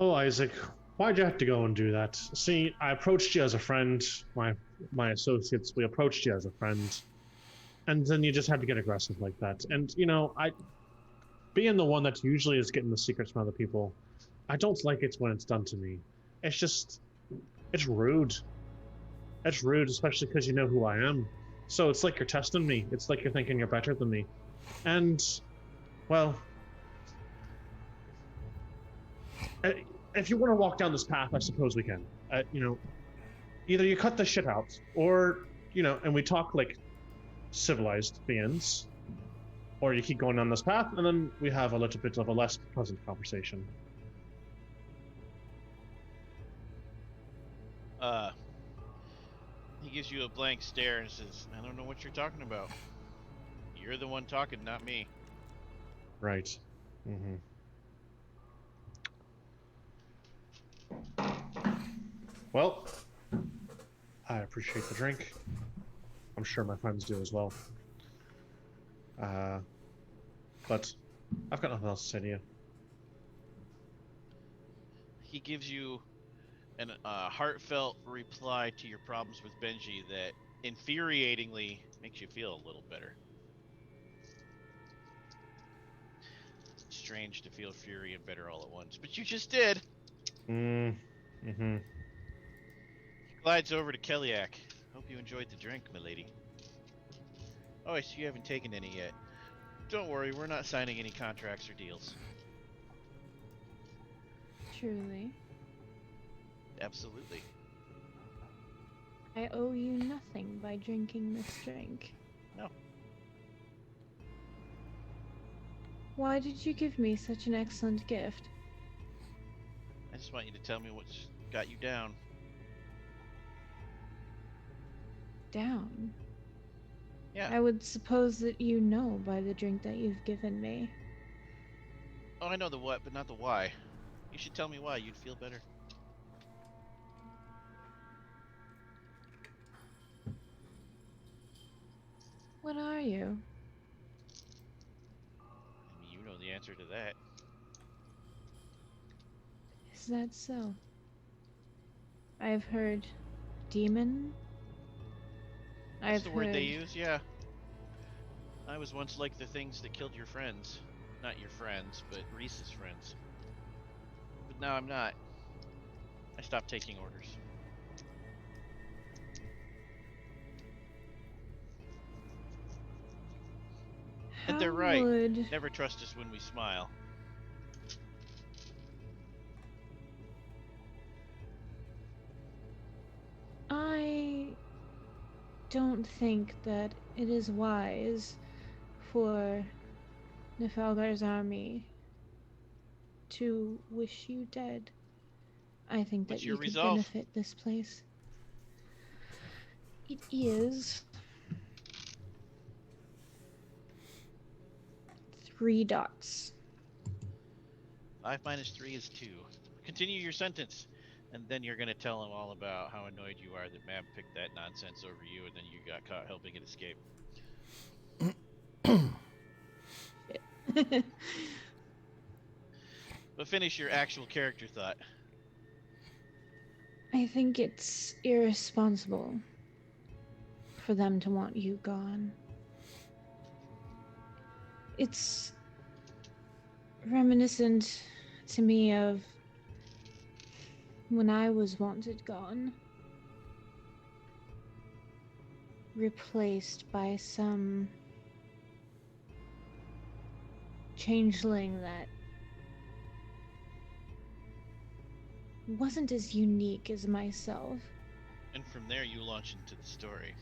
Oh, Isaac, why'd you have to go and do that? See, I approached you as a friend. My associates, we approached you as a friend. And then you just had to get aggressive like that. And, you know, being the one that usually is getting the secrets from other people, I don't like it when it's done to me. It's rude. It's rude, especially because you know who I am. So it's like you're testing me. It's like you're thinking you're better than me. And, well, if you want to walk down this path, I suppose we can. You know, either you cut this shit out, or, you know, and we talk like civilized beings, or you keep going on this path, and then we have a little bit of a less pleasant conversation. He gives you a blank stare and says, I don't know what you're talking about. You're the one talking, not me. Right. Mm-hmm. Well, I appreciate the drink. I'm sure my friends do as well. Uh, but I've got nothing else to say to you. He gives you an heartfelt reply to your problems with Benji that infuriatingly makes you feel a little better. It's strange to feel fury and better all at once, but you just did. Mm-hmm. He glides over to Keliak. Hope you enjoyed the drink, milady. Oh, I see you haven't taken any yet. Don't worry, we're not signing any contracts or deals. Truly. Absolutely. I owe you nothing by drinking this drink. No. Why did you give me such an excellent gift? I just want you to tell me what's got you down. Down? Yeah. I would suppose that you know by the drink that you've given me. Oh, I know the what, but not the why. You should tell me why. You'd feel better. What are you? I mean, you know the answer to that. Is that so? I've heard demon. That's I've the heard word they use, yeah. I was once like the things that killed your friends. Not your friends, but Reese's friends. But now I'm not. I stopped taking orders. And they're right. would Never trust us when we smile. I don't think that it is wise for Nifalgar's army to wish you dead. I think What's that your you could resolve? benefit this place. It is 3 dots. 5 minus 3 is 2. Continue your sentence. And then you're going to tell him all about how annoyed you are that Mab picked that nonsense over you and then you got caught helping it escape. But finish your actual character thought. I think it's irresponsible for them to want you gone. It's reminiscent to me of when I was wanted gone, replaced by some changeling that wasn't as unique as myself. And from there you launch into the story.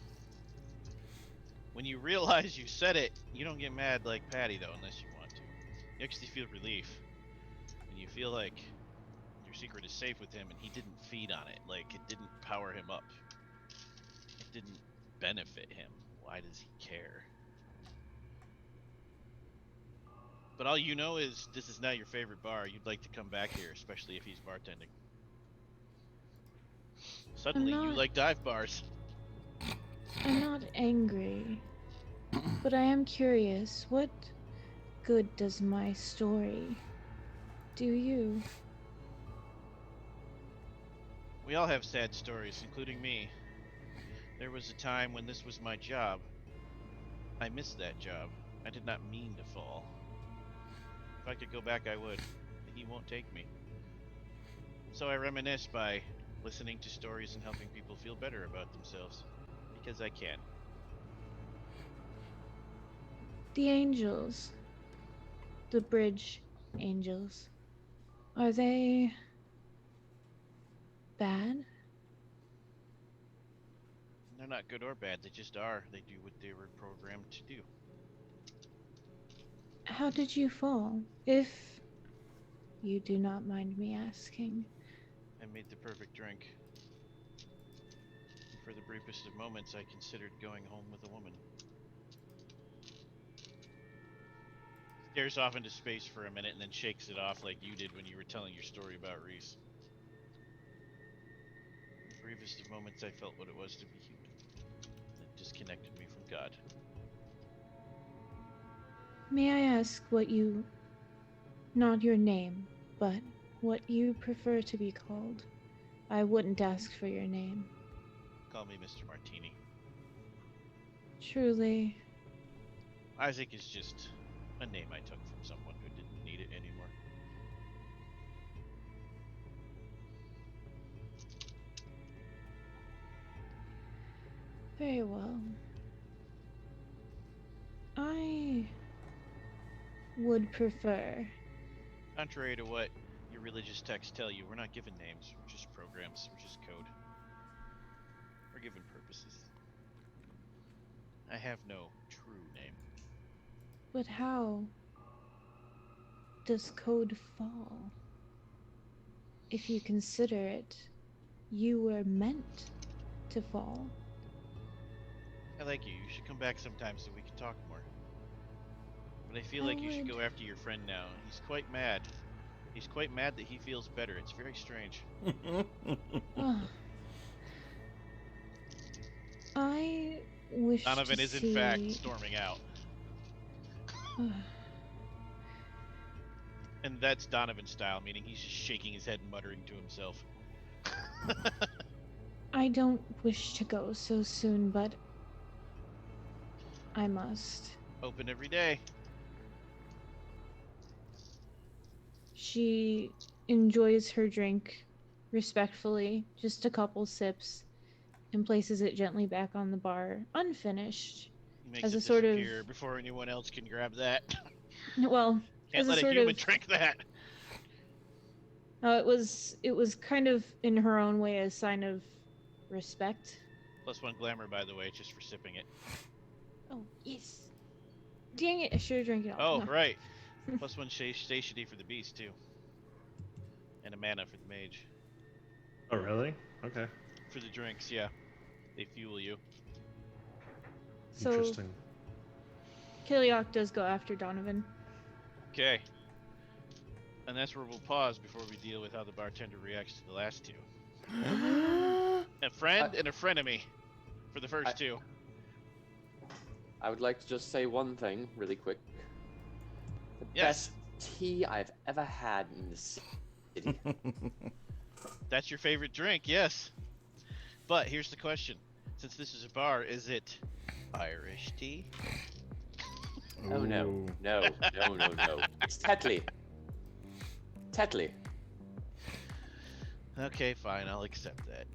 When you realize you said it, you don't get mad like Patty though, unless you want to. You actually feel relief. And you feel like your secret is safe with him and he didn't feed on it. Like it didn't power him up. It didn't benefit him. Why does he care? But all you know is this is not your favorite bar. You'd like to come back here, especially if he's bartending. Suddenly you like dive bars. I'm not angry, but I am curious. What good does my story do you? We all have sad stories, including me. There was a time when this was my job. I missed that job. I did not mean to fall. If I could go back, I would. But he won't take me. So I reminisce by listening to stories and helping people feel better about themselves. Because I can. The angels, the bridge angels, are they bad? They're not good or bad, they just are. They do what they were programmed to do. How did you fall, if you do not mind me asking? I made the perfect drink. For the briefest of moments, I considered going home with a woman. Stares off into space for a minute and then shakes it off like you did when you were telling your story about Reese. In the briefest of moments, I felt what it was to be human. It disconnected me from God. May I ask what you, not your name, but what you prefer to be called? I wouldn't ask for your name. Call me Mr. Martini. Truly. Isaac is just a name I took from someone who didn't need it anymore. Very well. I would prefer. Contrary to what your religious texts tell you, we're not given names. We're just programs. We're just code. We're given purposes. I have no true name. But how does code fall? If you consider it, you were meant to fall. I like you. You should come back sometime so we can talk more. But I feel I like you should would. go after your friend now. He's quite mad. He's quite mad that he feels better. It's very strange. Ugh. I wish Donovan to is see. in fact storming out. Ugh. And that's Donovan style, meaning he's just shaking his head and muttering to himself. I don't wish to go so soon, but I must. Open every day. She enjoys her drink respectfully, just a couple sips, and places it gently back on the bar, unfinished. He makes As it a sort of- disappear before anyone else can grab that. Well, Can't as a let a sort human of. drink that. It was kind of in her own way a sign of respect. +1 glamour, by the way, just for sipping it. Oh yes. Dang it! I should have drank it all. Oh, No. right. +1 stationary for the beast, too. And a mana for the mage. Oh, really? Okay. For the drinks, yeah. They fuel you. So Interesting. Kiliok does go after Donovan. Okay. And that's where we'll pause before we deal with how the bartender reacts to the last two. A friend and a frenemy for the first two. I would like to just say one thing really quick. The Yes. best tea I've ever had in the city. That's your favorite drink, yes. But here's the question. Since this is a bar, is it Irish tea? Oh no, Ooh. no. It's Tetley. Tetley. Okay, fine, I'll accept that.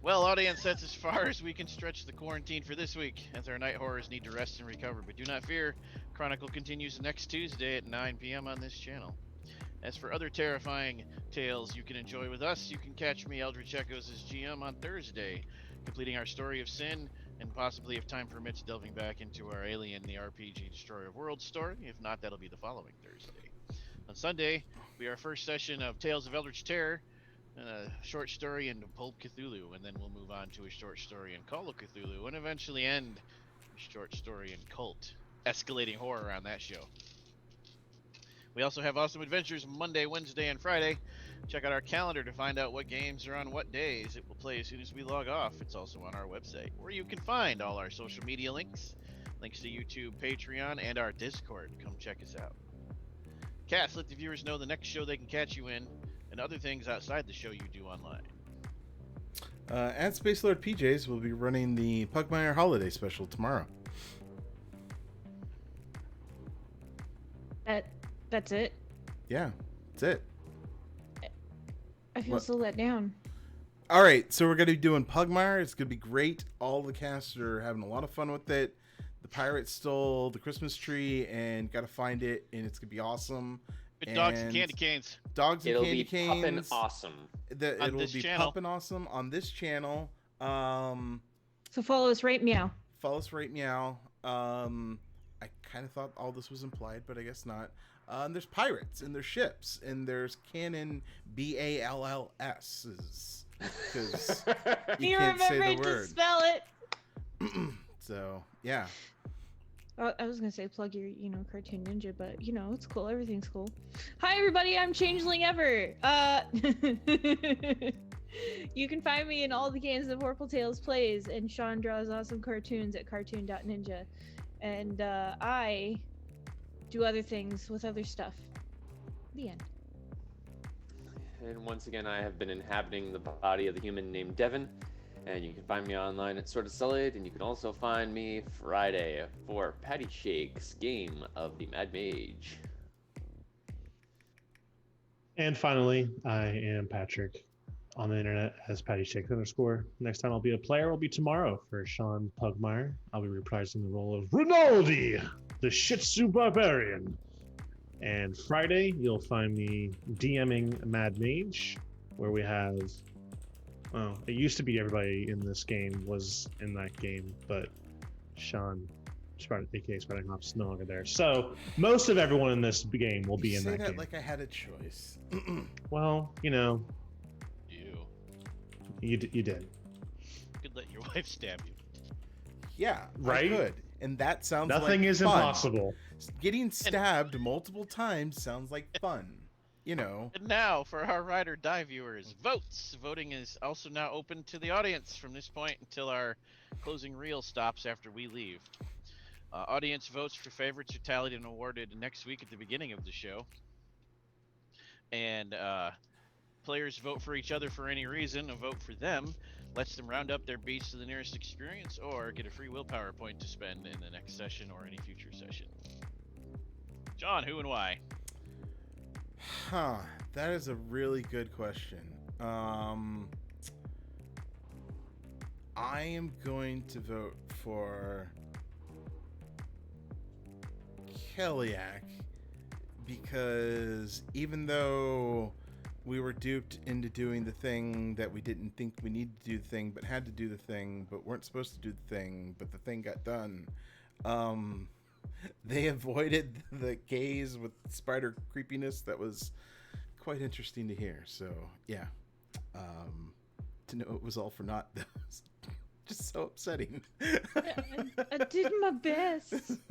Well, audience, that's as far as we can stretch the quarantine for this week, as our night horrors need to rest and recover. But do not fear, Chronicle continues next Tuesday at 9 p.m. on this channel. As for other terrifying tales you can enjoy with us, you can catch me, Eldritch Echoes, as GM on Thursday, completing our Story of Sin, and possibly, if time permits, delving back into our Alien, the RPG Destroyer of Worlds story. If not, that'll be the following Thursday. On Sunday, we our first session of Tales of Eldritch Terror, a short story in Pulp Cthulhu, and then we'll move on to a short story in Call of Cthulhu, and eventually end a short story in Cult, escalating horror on that show. We also have awesome adventures Monday, Wednesday, and Friday. Check out our calendar to find out what games are on what days. It will play as soon as we log off. It's also on our website, where you can find all our social media links to YouTube, Patreon, and our Discord. Come check us out. Cass, let the viewers know the next show they can catch you in, and other things outside the show you do online. At Space Lord PJ's, we'll be running the Pugmire Holiday Special tomorrow. That's it. Yeah, that's it. I feel What? so let down. All right, so we're going to be doing Pugmire. It's going to be great. All the cast are having a lot of fun with it. The pirate stole the Christmas tree and got to find it, and it's going to be awesome. Good dogs and candy canes. Dogs and It'll candy be canes. poppin' awesome. On It'll this be channel. poppin' awesome on this channel. So follow us right meow. Follow us right meow. I kind of thought all this was implied, but I guess not. And there's pirates, and there's ships, and there's canon BALLS's, because you You can't say the remembered to word. spell it. So yeah, I was gonna say plug your, Cartoon Ninja, but it's cool. Everything's cool. Hi everybody, I'm Changeling Ever. You can find me in all the games that Vorpal Tales plays, and Sean draws awesome cartoons at cartoon.ninja, and I do other things with other stuff. The end. And once again, I have been inhabiting the body of the human named Devin. And you can find me online at Sorta Sullied, and you can also find me Friday for Patty Shake's Game of the Mad Mage. And finally, I am Patrick on the internet as Patty Shake _. Next time I'll be a player will be tomorrow for Sean Pugmire. I'll be reprising the role of Rinaldi, the Shih Tzu Barbarian. And Friday, you'll find me DMing Mad Mage, where we have. Well, it used to be everybody in this game was in that game, but Sean, aka Spreading Hops, no longer there. So most of everyone in this game will be in that game. Like I had a choice. Well, You. you did. You could let your wife stab you. Yeah, Right? I could. And that sounds Nothing like is fun. impossible. Getting stabbed multiple times sounds like fun. And now, for our Ride or Die viewers, votes! Voting is also now open to the audience from this point until our closing reel stops after we leave. Audience votes for favorites are tallied and awarded next week at the beginning of the show. And players vote for each other for any reason. A vote for them lets them round up their beats to the nearest experience or get a free willpower point to spend in the next session or any future session. John, who and why? Huh, that is a really good question. I am going to vote for Keliak because even though we were duped into doing the thing that we didn't think we needed to do the thing, but had to do the thing, but weren't supposed to do the thing, but the thing got done. They avoided the gaze with spider creepiness. That was quite interesting to hear. So yeah, to know it was all for naught, that was just so upsetting. I did my best.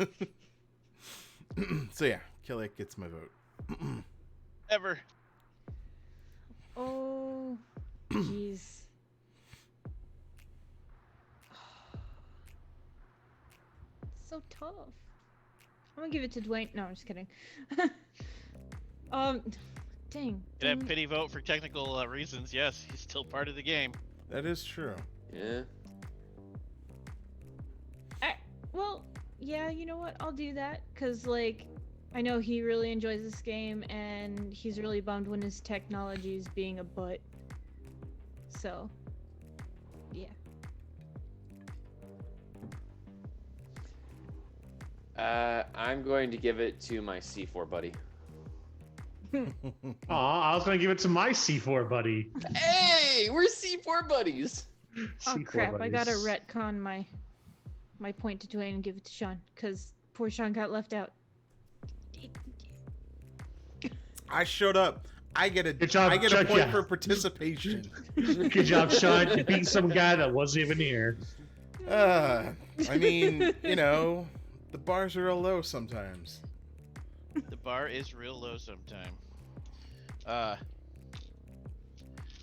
So yeah, Keliak gets my vote. Ever. Oh, jeez. So tough. I'm gonna give it to Dwayne. No, I'm just kidding. Dang. Can have pity vote for technical reasons. Yes, he's still part of the game. That is true. Yeah. Well, yeah, you know what? I'll do that because, I know he really enjoys this game, and he's really bummed when his technology is being a butt. So, yeah. I'm going to give it to my C4 buddy. Aw, I was gonna give it to my C4 buddy. Hey, we're C4 buddies. Oh C4 crap! I gotta buddies. retcon my point to Dwayne and give it to Sean because poor Sean got left out. I showed up. I get a Good job, I get a Chuck, point yeah. for participation. Good job, Sean. You beat some guy that wasn't even here. I mean, the bars are real low sometimes. The bar is real low sometime.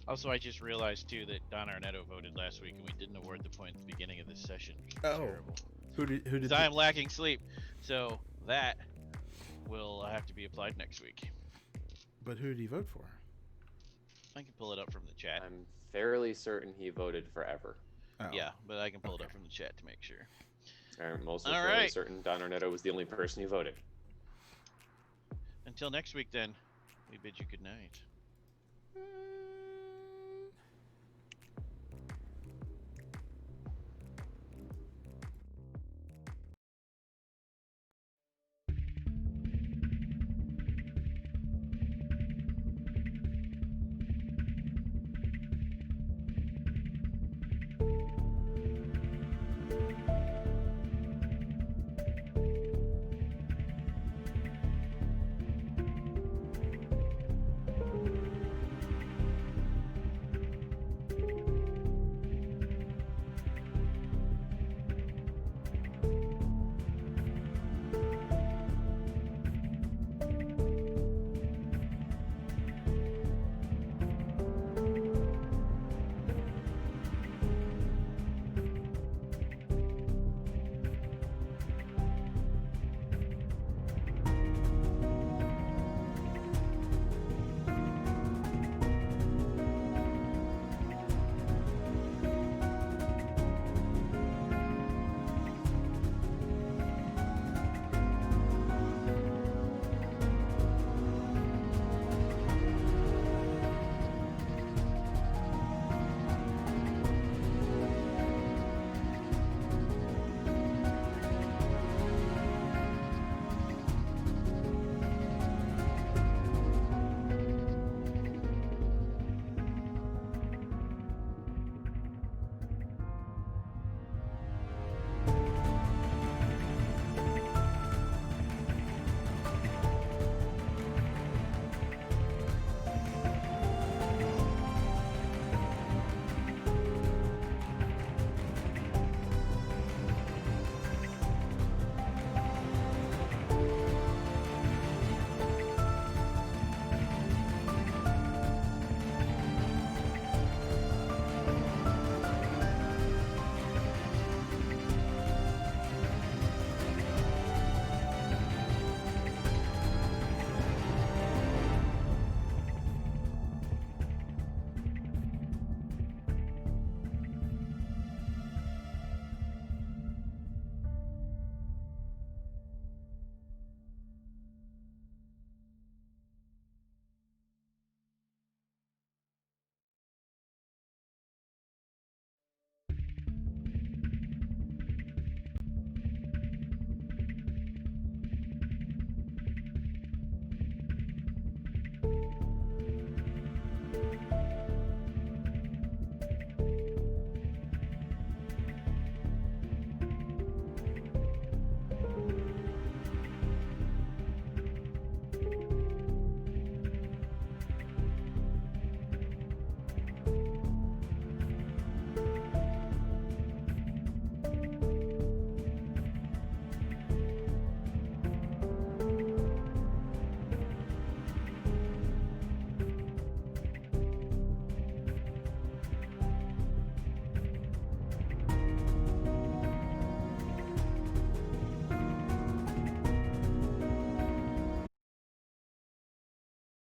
Also, I just realized too that Don Arnetto voted last week, and we didn't award the point at the beginning of this session. Oh. Terrible. Who did? 'Cause I am lacking sleep, so that will have to be applied next week. But who did he vote for? I can pull it up from the chat. I'm fairly certain he voted forever. Oh. Yeah, but I can pull it up Okay. from the chat to make sure. I'm also All fairly right. certain Don Arnetto was the only person who voted. Until next week, then, we bid you good night.